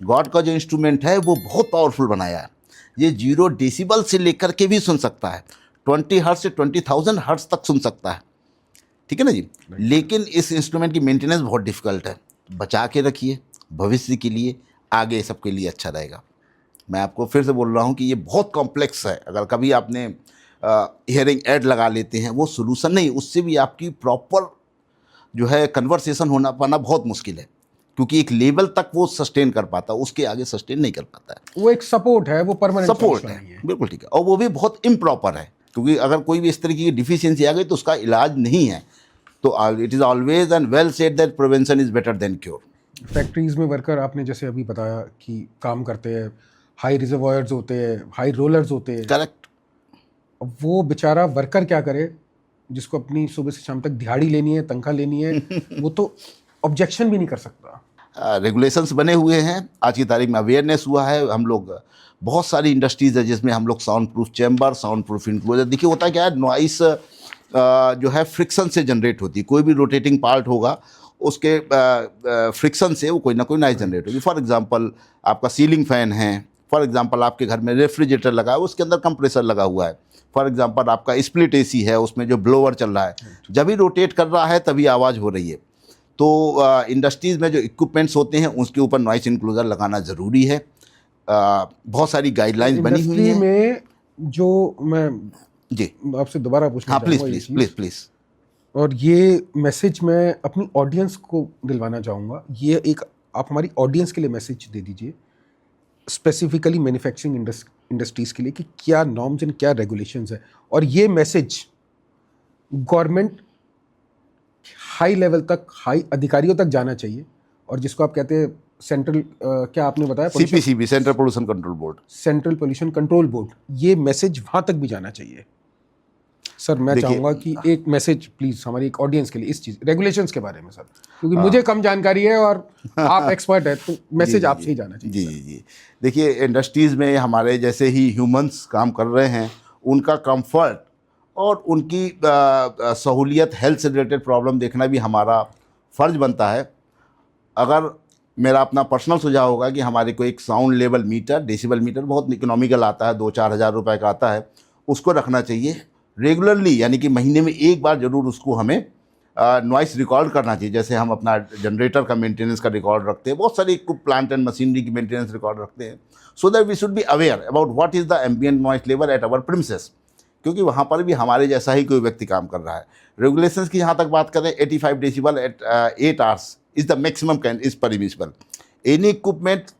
Speaker 2: God का जो इंस्ट्रूमेंट है वो बहुत पावरफुल बनाया है। ये 0 डेसिबल से लेकर के भी सुन सकता है, 20 हर्ट्ज से 20,000 हर्ट्ज तक सुन सकता है, ठीक है ना जी। लेकिन इस इंस्ट्रूमेंट की मेंटेनेंस बहुत डिफिकल्ट है। बचा के रखिए, भविष्य के लिए, आगे सबके लिए अच्छा रहेगा। मैं आपको फिर से बोल रहा हूँ कि ये बहुत कॉम्प्लेक्स है। अगर कभी आपने हियरिंग एड लगा लेते हैं, वो सोल्यूशन नहीं, उससे भी आपकी प्रॉपर जो है कन्वर्सेशन होना पाना बहुत मुश्किल है, क्योंकि एक लेवल तक वो सस्टेन कर पाता है, उसके आगे सस्टेन नहीं कर पाता है।
Speaker 1: वो एक सपोर्ट है, वो परमानेंट
Speaker 2: सपोर्ट है, बिल्कुल ठीक है। और वो भी बहुत इम्प्रॉपर है, क्योंकि अगर कोई भी इस तरीके की डिफिशियंसी आ गई तो उसका इलाज नहीं है। तो it is always and well said that prevention is better than cure.
Speaker 1: Factories में वर्कर आपने जैसे अभी बताया कि काम करते हैं, हाई रिजर्वायर्स होते हैं, हाई रोलर्स होते हैं।
Speaker 2: करेक्ट।
Speaker 1: अब वो बेचारा वर्कर क्या करे, जिसको अपनी सुबह से शाम तक दिहाड़ी लेनी है, तनख्वाह लेनी है, वो तो ऑब्जेक्शन भी नहीं कर सकता।
Speaker 2: रेगुलेशंस बने हुए हैं, आज की तारीख में अवेयरनेस हुआ है। हम लोग बहुत सारी इंडस्ट्रीज़ है जिसमें हम लोग sound proof chamber, sound proof enclosure, देखिए होता क्या है, नॉइस जो है फ्रिक्शन से जनरेट होती है। कोई भी रोटेटिंग पार्ट होगा, उसके फ्रिक्शन से वो कोई ना कोई नॉइस जनरेट होगी। फॉर एग्जांपल आपका सीलिंग फैन है, फॉर एग्जांपल आपके घर में रेफ्रिजरेटर लगा है, उसके अंदर कंप्रेसर लगा हुआ है, फॉर एग्जांपल आपका स्प्लिट एसी है, उसमें जो ब्लोअर चल रहा है, जब भी रोटेट कर रहा है तभी आवाज़ हो रही है। तो इंडस्ट्रीज़ में जो इक्विपमेंट्स होते हैं उसके ऊपर नॉइस इंक्लूजर लगाना ज़रूरी है। बहुत सारी गाइडलाइंस बनी हुई
Speaker 1: इंडस्ट्री
Speaker 2: हैं।
Speaker 1: में जो मैं
Speaker 2: जी,
Speaker 1: आपसे दोबारा पूछना
Speaker 2: हाँ, प्लीज़
Speaker 1: चाहूँगा ये
Speaker 2: प्लीज़
Speaker 1: चीज़,
Speaker 2: प्लीज़ प्लीज़।
Speaker 1: और ये मैसेज मैं अपनी ऑडियंस को दिलवाना चाहूँगा। ये एक आप हमारी ऑडियंस के लिए मैसेज दे दीजिए, स्पेसिफिकली मैन्युफैक्चरिंग इंडस्ट्रीज़ के लिए, कि क्या नॉर्म्स एंड क्या रेगुलेशंस है। और ये मैसेज गवर्नमेंट हाई लेवल तक, हाई अधिकारियों तक जाना चाहिए। और जिसको आप कहते हैं सेंट्रल क्या आपने बताया,
Speaker 2: CPCB, central pollution control board,
Speaker 1: central pollution control board, ये मैसेज वहाँ तक भी जाना चाहिए। सर मैं
Speaker 2: देखिए,
Speaker 1: चाहूँगा कि एक मैसेज प्लीज़ हमारी एक ऑडियंस के लिए इस चीज़ रेगुलेशंस के बारे में सर, क्योंकि मुझे कम जानकारी है और आप एक्सपर्ट है, तो मैसेज आपसे ही जाना चाहिए।
Speaker 2: जी जी जी। देखिए, इंडस्ट्रीज़ में हमारे जैसे ही ह्यूमंस काम कर रहे हैं, उनका कंफर्ट और उनकी सहूलियत, हेल्थ से रिलेटेड प्रॉब्लम देखना भी हमारा फ़र्ज बनता है। अगर मेरा अपना पर्सनल सुझाव होगा कि हमारे को एक sound level meter, decibel meter बहुत इकोनॉमिकल आता है, 2-4 हज़ार रुपए का आता है, उसको रखना चाहिए रेगुलरली, यानी कि महीने में एक बार ज़रूर उसको हमें नॉइस रिकॉर्ड करना चाहिए। जैसे हम अपना जनरेटर का मेंटेनेंस का रिकॉर्ड रखते हैं, बहुत सारी प्लांट एंड मशीनरी की मेंटेनेंस रिकॉर्ड रखते हैं, so that we should be aware about what is the ambient noise level at our premises, क्योंकि वहाँ पर भी हमारे जैसा ही कोई व्यक्ति काम कर रहा है। रेगुलेशंस की जहाँ तक बात करें, 85 decibel at 8 hours is the maximum can is permissible. Any equipment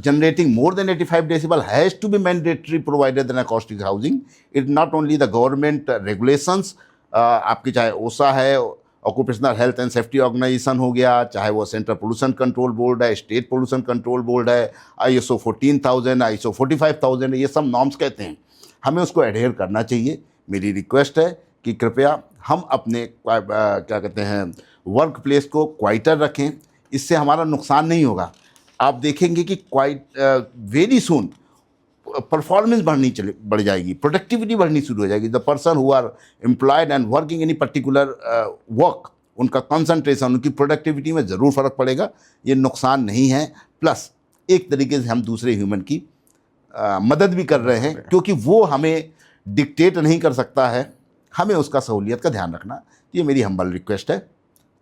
Speaker 2: generating more than 85 decibel has to be mandatory provided in acoustic housing. It not only the government regulations, आपकी चाहे ओसा है, occupational health and safety organisation हो गया, चाहे वो central pollution control board है, state pollution control board है, ISO 14000, ISO 45000, ये सब नॉर्म्स कहते हैं, हमें उसको एडहेयर करना चाहिए। मेरी रिक्वेस्ट है कि कृपया हम अपने क्या कहते हैं वर्क प्लेस को क्वाइटर रखें, इससे हमारा नुकसान नहीं होगा। आप देखेंगे कि वेरी सून परफॉर्मेंस बढ़ जाएगी, प्रोडक्टिविटी बढ़नी शुरू हो जाएगी। The person who are employed and working any particular work, उनका कंसंट्रेशन, उनकी प्रोडक्टिविटी में ज़रूर फ़र्क पड़ेगा। ये नुकसान नहीं है, प्लस एक तरीके से हम दूसरे ह्यूमन की मदद भी कर रहे हैं, क्योंकि वो हमें डिक्टेट नहीं कर सकता है, हमें उसका सहूलियत का ध्यान रखना। ये मेरी हम्बल रिक्वेस्ट है,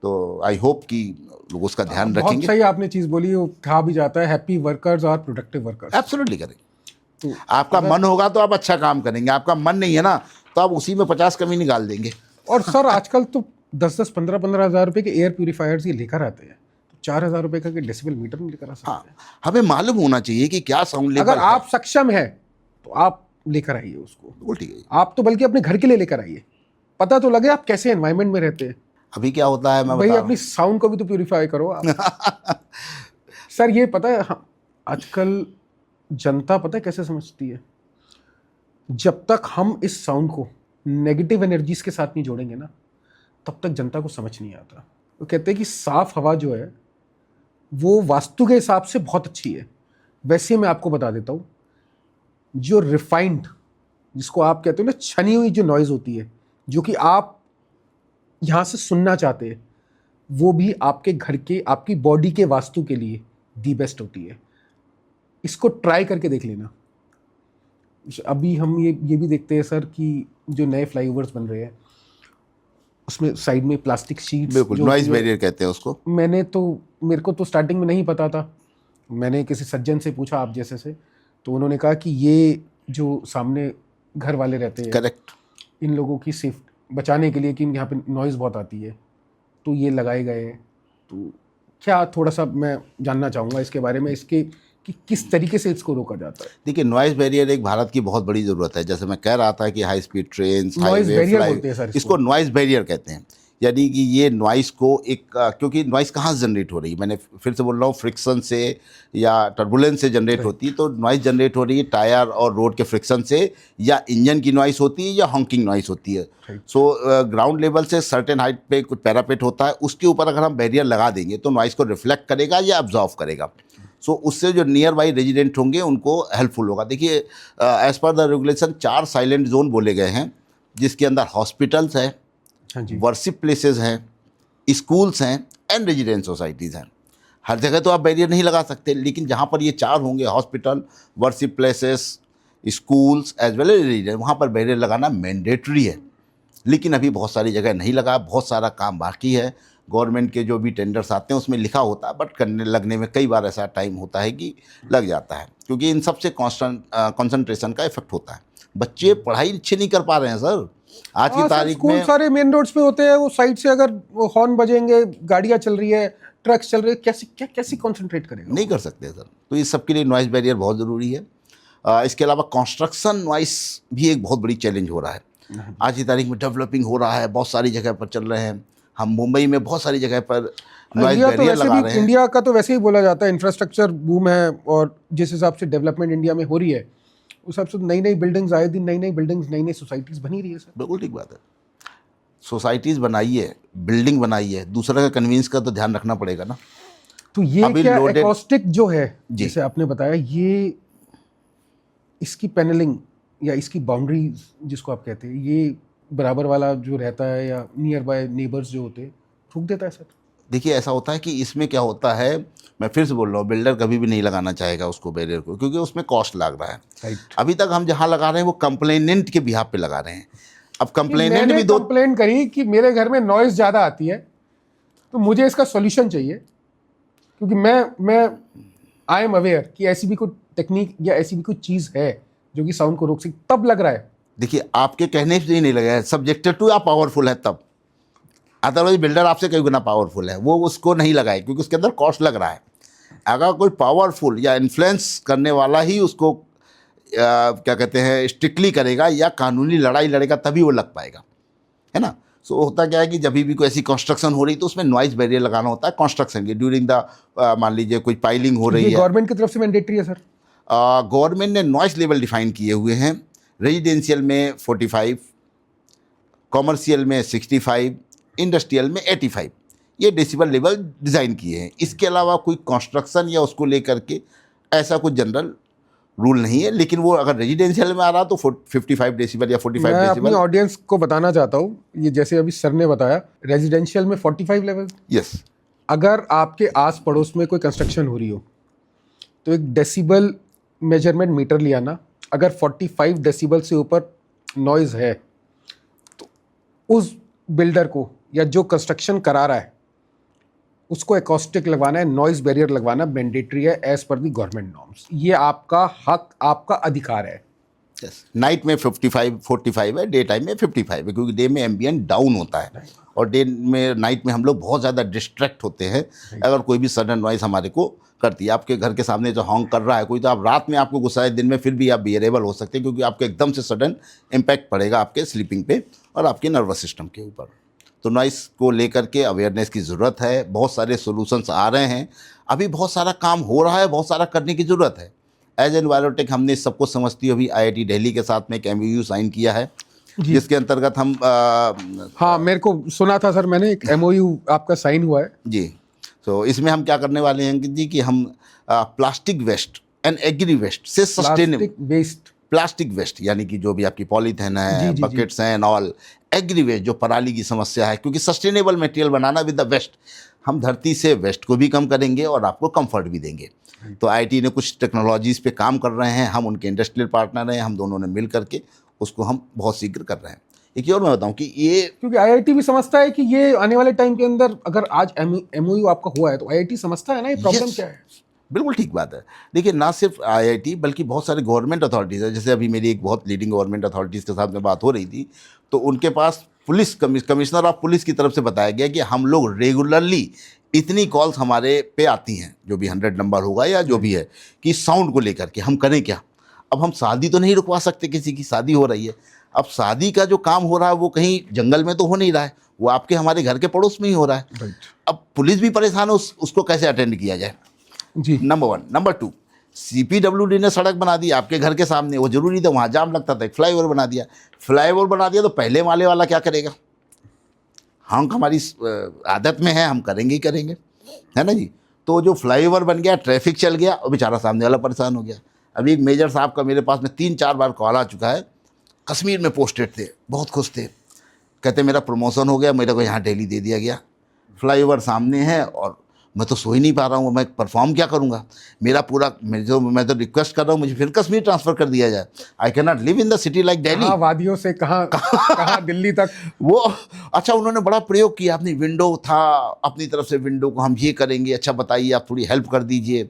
Speaker 2: तो आई होप कि लोग उसका ध्यान
Speaker 1: बहुत
Speaker 2: रखेंगे।
Speaker 1: सही आपने चीज़ बोली, वो कहा भी जाता है हैप्पी वर्कर्स और प्रोडक्टिव वर्कर्स।
Speaker 2: एब्सोल्युटली करेंगे। आपका मन होगा तो आप अच्छा काम करेंगे, आपका मन नहीं है ना तो आप उसी में 50 कमी निकाल देंगे।
Speaker 1: और सर आजकल तो 10-10, 15-15 हज़ार रुपए के एयर प्यूरीफायर्स ये लेकर आते हैं, तो 4,000 रुपए का डेसिबल मीटर नहीं लेकर आ सकते।
Speaker 2: हाँ, हमें मालूम होना चाहिए कि क्या साउंड लेवल
Speaker 1: अगर आप सक्षम है तो आप लेकर आइए उसको।
Speaker 2: बिल्कुल ठीक है।
Speaker 1: आप तो बल्कि अपने घर के लिए लेकर आइए, पता तो लगे आप कैसे एनवायरनमेंट में रहते हैं।
Speaker 2: अभी क्या होता है मैं
Speaker 1: भाई
Speaker 2: बता
Speaker 1: अपनी साउंड को भी तो प्यूरीफाई करो आप। सर ये पता है, हाँ, आजकल जनता पता है कैसे समझती है, जब तक हम इस साउंड को नेगेटिव एनर्जीज के साथ नहीं जोड़ेंगे ना, तब तक जनता को समझ नहीं आता। वो कहते हैं कि साफ हवा जो है वो वास्तु के हिसाब से बहुत अच्छी है। वैसे मैं आपको बता देता हूँ, जो रिफाइंड, जिसको आप कहते हो ना छनी हुई जो नॉइज़ होती है, जो कि आप यहाँ से सुनना चाहते हैं, वो भी आपके घर के, आपकी बॉडी के वास्तु के लिए दी बेस्ट होती है। इसको ट्राई करके देख लेना। अभी हम ये भी देखते हैं सर कि जो नए फ्लाईओवर्स बन रहे हैं उसमें साइड में प्लास्टिक शीट्स,
Speaker 2: बिल्कुल नॉइज बैरियर कहते हैं उसको।
Speaker 1: मेरे को तो स्टार्टिंग में नहीं पता था, मैंने किसी सज्जन से पूछा आप जैसे से, तो उन्होंने कहा कि ये जो सामने घर वाले रहते हैं,
Speaker 2: करेक्ट,
Speaker 1: इन लोगों की सेफ बचाने के लिए कि यहाँ पे नॉइज़ बहुत आती है, तो ये लगाए गए हैं। तो क्या थोड़ा सा मैं जानना चाहूँगा इसके बारे में, इसके कि किस तरीके से इसको रोका जाता है।
Speaker 2: देखिए नॉइज बैरियर एक भारत की बहुत बड़ी ज़रूरत है। जैसे मैं कह रहा था कि high speed train,
Speaker 1: noise barrier बोलते हैं सर
Speaker 2: इसको नॉइज बैरियर कहते हैं। यानी कि ये नॉइज़ को एक क्योंकि नॉइज़ कहाँ से जनरेट हो रही है, मैंने फिर से बोल रहा हूँ, फ्रिक्शन से या टर्बुलेंस से जनरेट होती है। तो नॉइज़ जनरेट हो रही है टायर और रोड के फ्रिक्शन से, या इंजन की नॉइज़ होती है, या हॉकिंग नॉइज़ होती है। सो ग्राउंड लेवल से सर्टेन हाइट पे कुछ पैरापेट होता है, उसके ऊपर अगर हम बैरियर लगा देंगे तो नॉइज़ को रिफ्लेक्ट करेगा या अब्जॉर्व करेगा। सो उससे जो नियर बाई रेजिडेंट होंगे उनको हेल्पफुल होगा। देखिए as per the regulation 4 silent zone बोले गए हैं, जिसके अंदर हॉस्पिटल्स हैं,
Speaker 1: हाँ जी,
Speaker 2: वर्शिप प्लेसेस हैं, स्कूल्स हैं एंड रेजिडेंट सोसाइटीज़ हैं। हर जगह तो आप बैरियर नहीं लगा सकते, लेकिन जहाँ पर ये 4 होंगे, hospital, worship places, schools as well as resident, वहाँ पर बैरियर लगाना मैंडेटरी है। लेकिन अभी बहुत सारी जगह नहीं लगा, बहुत सारा काम बाकी है। गवर्नमेंट के जो भी टेंडर्स आते हैं उसमें लिखा होता है, बट करने लगने में कई बार ऐसा टाइम होता है कि लग जाता है, क्योंकि इन सबसे कंसंट्रेशन का इफेक्ट होता है। बच्चे पढ़ाई अच्छी नहीं कर पा रहे हैं सर आज की तारीख
Speaker 1: स्कूल
Speaker 2: में।
Speaker 1: सारे मेन रोड्स पे होते हैं, वो साइड से अगर वो हॉर्न बजेंगे, गाड़ियाँ चल रही है, ट्रक्स चल रहे हैं, कैसे कंसंट्रेट करेगा?
Speaker 2: नहीं कर सकते सर। तो इस सब के लिए नॉइज़ बैरियर बहुत ज़रूरी है। इसके अलावा कंस्ट्रक्शन नॉइस भी एक बहुत बड़ी चैलेंज हो रहा है। आज की तारीख में डेवलपिंग हो रहा है, बहुत सारी जगह पर चल रहे हैं। हम मुंबई में बहुत सारी जगह पर नॉइज़ बैरियर लगा रहे हैं।
Speaker 1: इंडिया का तो वैसे ही बोला जाता है, इंफ्रास्ट्रक्चर बूम है, और जिस हिसाब से डेवलपमेंट इंडिया में हो रही है उस हिसाब से नई नई बिल्डिंग्स आए दिन, नई नई बिल्डिंग्स, नई नई सोसाइटीज़ बनी रही है सर।
Speaker 2: बिल्कुल ठीक बात है। सोसाइटीज़ बनाइए, बिल्डिंग बनाइए, दूसरा का कन्वींस का तो ध्यान रखना पड़ेगा ना।
Speaker 1: तो ये
Speaker 2: अभी
Speaker 1: क्या
Speaker 2: loaded-
Speaker 1: एकॉस्टिक जो है,
Speaker 2: जी।
Speaker 1: जैसे आपने बताया, ये इसकी पैनलिंग या इसकी बाउंड्रीज जिसको आप कहते हैं, ये बराबर वाला जो रहता है या नियर बाय नेबर्स जो होते हैं, रोक देता है सर?
Speaker 2: देखिए ऐसा होता है कि इसमें क्या होता है, मैं फिर से बोल रहा हूँ, बिल्डर कभी भी नहीं लगाना चाहेगा उसको बैरियर को, क्योंकि उसमें कॉस्ट लग रहा है।
Speaker 1: राइट।
Speaker 2: अभी तक हम जहाँ लगा रहे हैं वो कंप्लेनेंट के बिहाफ पे लगा रहे हैं। अब कंप्लेनेंट भी दो
Speaker 1: कंप्लेंट करी कि मेरे घर में नॉइज ज़्यादा आती है, तो मुझे इसका सॉल्यूशन चाहिए, क्योंकि मैं आई एम अवेयर कि ऐसी भी कोई टेक्निक या ऐसी भी कोई चीज़ है जो कि साउंड को रोक सकती, तब लग रहा है।
Speaker 2: देखिए आपके कहने से ही नहीं लगा है, सब्जेक्टेड टू आप पावरफुल है तब। अदरवाइज बिल्डर आपसे कई गुना पावरफुल है, वो उसको नहीं लगाए क्योंकि उसके अंदर कॉस्ट लग रहा है। अगर कोई पावरफुल या इन्फ्लुएंस करने वाला ही उसको क्या कहते हैं स्ट्रिक्टली करेगा या कानूनी लड़ाई लड़ेगा, तभी वो लग पाएगा, है ना। सो होता क्या है कि जब भी कोई ऐसी कंस्ट्रक्शन हो रही तो उसमें नॉइज बैरियर लगाना होता है कंस्ट्रक्शन के ड्यूरिंग द मान लीजिए कोई पाइलिंग हो रही
Speaker 1: ये
Speaker 2: है।
Speaker 1: गवर्नमेंट की तरफ से मैंडेटरी है सर?
Speaker 2: गवर्नमेंट ने नॉइज लेवल डिफाइन किए हुए हैं। रेजिडेंशियल में 45, कॉमर्शियल में 65, इंडस्ट्रियल में 85 ये डेसिबल लेवल डिज़ाइन किए हैं। इसके अलावा कोई कंस्ट्रक्शन या उसको लेकर के ऐसा कुछ जनरल रूल नहीं है, लेकिन वो अगर रेजिडेंशियल में आ रहा तो 55 डेसिबल या 45
Speaker 1: मैं अपनी
Speaker 2: डेसिबल।
Speaker 1: ऑडियंस को बताना चाहता हूँ, ये जैसे अभी सर ने बताया रेजिडेंशियल में 45 लेवल।
Speaker 2: यस,
Speaker 1: अगर आपके आस पड़ोस में कोई कंस्ट्रक्शन हो रही हो तो एक डेसिबल मेजरमेंट मीटर ले आना। अगर 45 डेसिबल से ऊपर नॉइज़ है तो उस बिल्डर को या जो कंस्ट्रक्शन करा रहा है उसको एकॉस्टिक लगवाना है, नॉइज़ बैरियर लगवाना मैंडेटरी है एज पर दी गवर्नमेंट नॉर्म्स। ये आपका हक, आपका अधिकार है।
Speaker 2: यस। नाइट में 45 है, डे टाइम में 55 है, क्योंकि डे में एम्बियंट डाउन होता है और डे में नाइट में हम लोग बहुत ज़्यादा डिस्ट्रैक्ट होते हैं अगर कोई भी सडन नॉइज़ हमारे को करती है। आपके घर के सामने जो हॉन्क कर रहा है कोई, तो आप रात में आपको गुस्सा है, दिन में फिर भी आप बियरेबल हो सकते हैं, क्योंकि आपको एकदम से सडन इम्पैक्ट पड़ेगा आपके स्लीपिंग पे और आपके नर्वस सिस्टम के ऊपर। तो नॉइस को लेकर के अवेयरनेस की ज़रूरत है। बहुत सारे सॉल्यूशंस आ रहे हैं, अभी बहुत सारा काम हो रहा है, बहुत सारा करने की ज़रूरत है। एज एनवायरोटेक हमने सबको समझती हुई IIT दिल्ली के साथ में एक MOU साइन किया है, जिसके अंतर्गत हम
Speaker 1: हाँ, मेरे को सुना था सर, मैंने एक MOU आपका साइन हुआ है
Speaker 2: जी। तो इसमें हम क्या करने वाले हैं अंकित जी कि हम plastic waste and agri waste से सस्टेनेबल प्लास्टिक वेस्ट, यानी कि जो भी आपकी पॉलीथीन है, बकेट्स हैं एंड ऑल, एग्री वेस्ट जो पराली की समस्या है, क्योंकि सस्टेनेबल मटेरियल बनाना विद द वेस्ट, हम धरती से वेस्ट को भी कम करेंगे और आपको कंफर्ट भी देंगे। तो IIT ने कुछ टेक्नोलॉजीज़ पे काम कर रहे हैं, हम उनके इंडस्ट्रियल पार्टनर हैं, हम दोनों ने मिल करके उसको हम बहुत शीघ्र कर रहे हैं। एक और मैं बताऊं कि ये,
Speaker 1: क्योंकि IIT भी समझता है कि ये आने वाले टाइम के अंदर अगर आज MOU आपका हुआ है तो IIT समझता है ना ये प्रॉब्लम क्या है।
Speaker 2: बिल्कुल ठीक बात है। देखिए, ना सिर्फ IIT बल्कि बहुत सारे गवर्नमेंट अथॉरिटीज़ है। जैसे अभी मेरी एक बहुत लीडिंग गवर्नमेंट अथॉरिटीज़ के साथ में बात हो रही थी, तो उनके पास पुलिस कमिश्नर ऑफ पुलिस की तरफ से बताया गया कि हम लोग रेगुलरली इतनी कॉल्स हमारे पे आती हैं, जो भी 100 नंबर होगा या जो भी है, कि साउंड को लेकर के हम करें क्या। अब हम शादी तो नहीं रुकवा सकते, किसी की शादी हो रही है, अब शादी का जो काम हो रहा है वो कहीं जंगल में तो हो नहीं रहा है, वो आपके हमारे घर के पड़ोस में ही हो रहा है। अब पुलिस भी परेशान है, उसको कैसे अटेंड किया जाए
Speaker 1: जी।
Speaker 2: नंबर 1। नंबर 2, CPWD ने सड़क बना दी आपके घर के सामने, वो जरूरी था, वहाँ जाम लगता था, एक फ्लाईओवर बना दिया। फ्लाईओवर बना दिया तो पहले माले वाला क्या करेगा। हाँ, हमारी आदत में है, हम करेंगे ही करेंगे, है ना जी। तो जो फ्लाईओवर बन गया, ट्रैफिक चल गया और बेचारा सामने वाला परेशान हो गया। अभी एक मेजर साहब का मेरे पास में 3-4 बार कॉल आ चुका है, कश्मीर में पोस्टेड थे, बहुत खुश थे, कहते मेरा प्रमोशन हो गया, मेरे को यहाँ दिल्ली दे दिया गया, फ्लाईओवर सामने है और मैं तो सो ही नहीं पा रहा हूँ, मैं परफॉर्म क्या करूँगा। मेरा पूरा मैं तो रिक्वेस्ट कर रहा हूँ मुझे फिर कश्मीर ट्रांसफ़र कर दिया जाए। I can not live in the city like Delhi.
Speaker 1: वादियों से कहाँ दिल्ली तक।
Speaker 2: वो अच्छा, उन्होंने बड़ा प्रयोग किया, अपनी विंडो था, अपनी तरफ से विंडो को हम ये करेंगे, अच्छा बताइए आप थोड़ी हेल्प कर दीजिए।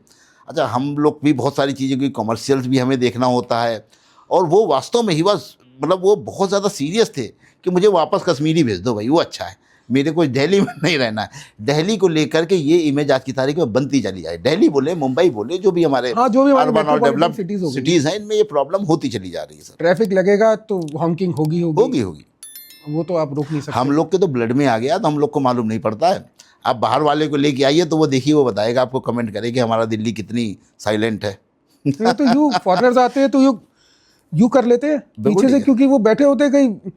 Speaker 2: अच्छा, हम लोग भी बहुत सारी चीज़ें की कमर्शियल्स भी हमें देखना होता है, और वो वास्तव में ही बस मतलब वो बहुत ज़्यादा सीरियस थे कि मुझे वापस कश्मीर ही भेज दो भाई, वो अच्छा है, मेरे को दिल्ली में नहीं रहना है। दिल्ली को लेकर के ये इमेज आज की तारीख में बनती चली जाए, दिल्ली बोले, मुंबई बोले, जो भी हमारे अर्बन और डेवलप्ड सिटीज़ हैं, इनमें ये प्रॉब्लम होती चली जा रही है सर।
Speaker 1: ट्रैफिक लगेगा तो हॉकिंग होगी, वो तो आप रोक नहीं सकते।
Speaker 2: हम लोग के तो ब्लड में आ गया, तो हम लोग को मालूम नहीं पड़ता है। आप बाहर वाले को लेके आइए तो वो देखिए, वो बताएगा आपको, कमेंट करेगा कि हमारा दिल्ली कितनी साइलेंट है।
Speaker 1: तो यू फॉरेनर्स आते हैं तो यू कर लेते हैं पीछे से, क्योंकि वो बैठे होते हैं कहीं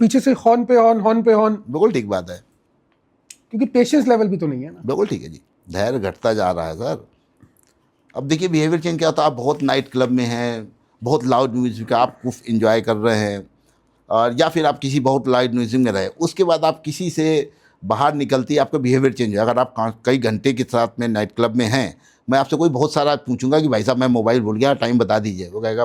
Speaker 1: पीछे से, हॉर्न पे हॉर्न।
Speaker 2: बिल्कुल ठीक बात है,
Speaker 1: क्योंकि पेशेंस लेवल भी तो नहीं है ना।
Speaker 2: बिल्कुल ठीक है जी, धैर्य घटता जा रहा है सर। अब देखिए बिहेवियर चेंज क्या होता है, आप बहुत नाइट क्लब में हैं, बहुत लाउड म्यूजिक आप इंजॉय कर रहे हैं, और या फिर आप किसी बहुत लाउड म्यूजिक में रहे, उसके बाद आप किसी से बाहर निकलती है, आपका बिहेवियर चेंज हो। अगर आप कई घंटे के साथ में नाइट क्लब में हैं, मैं आपसे कोई बहुत सारा पूछूंगा कि भाई साहब मैं मोबाइल भूल गया, टाइम बता दीजिए, वो कहेगा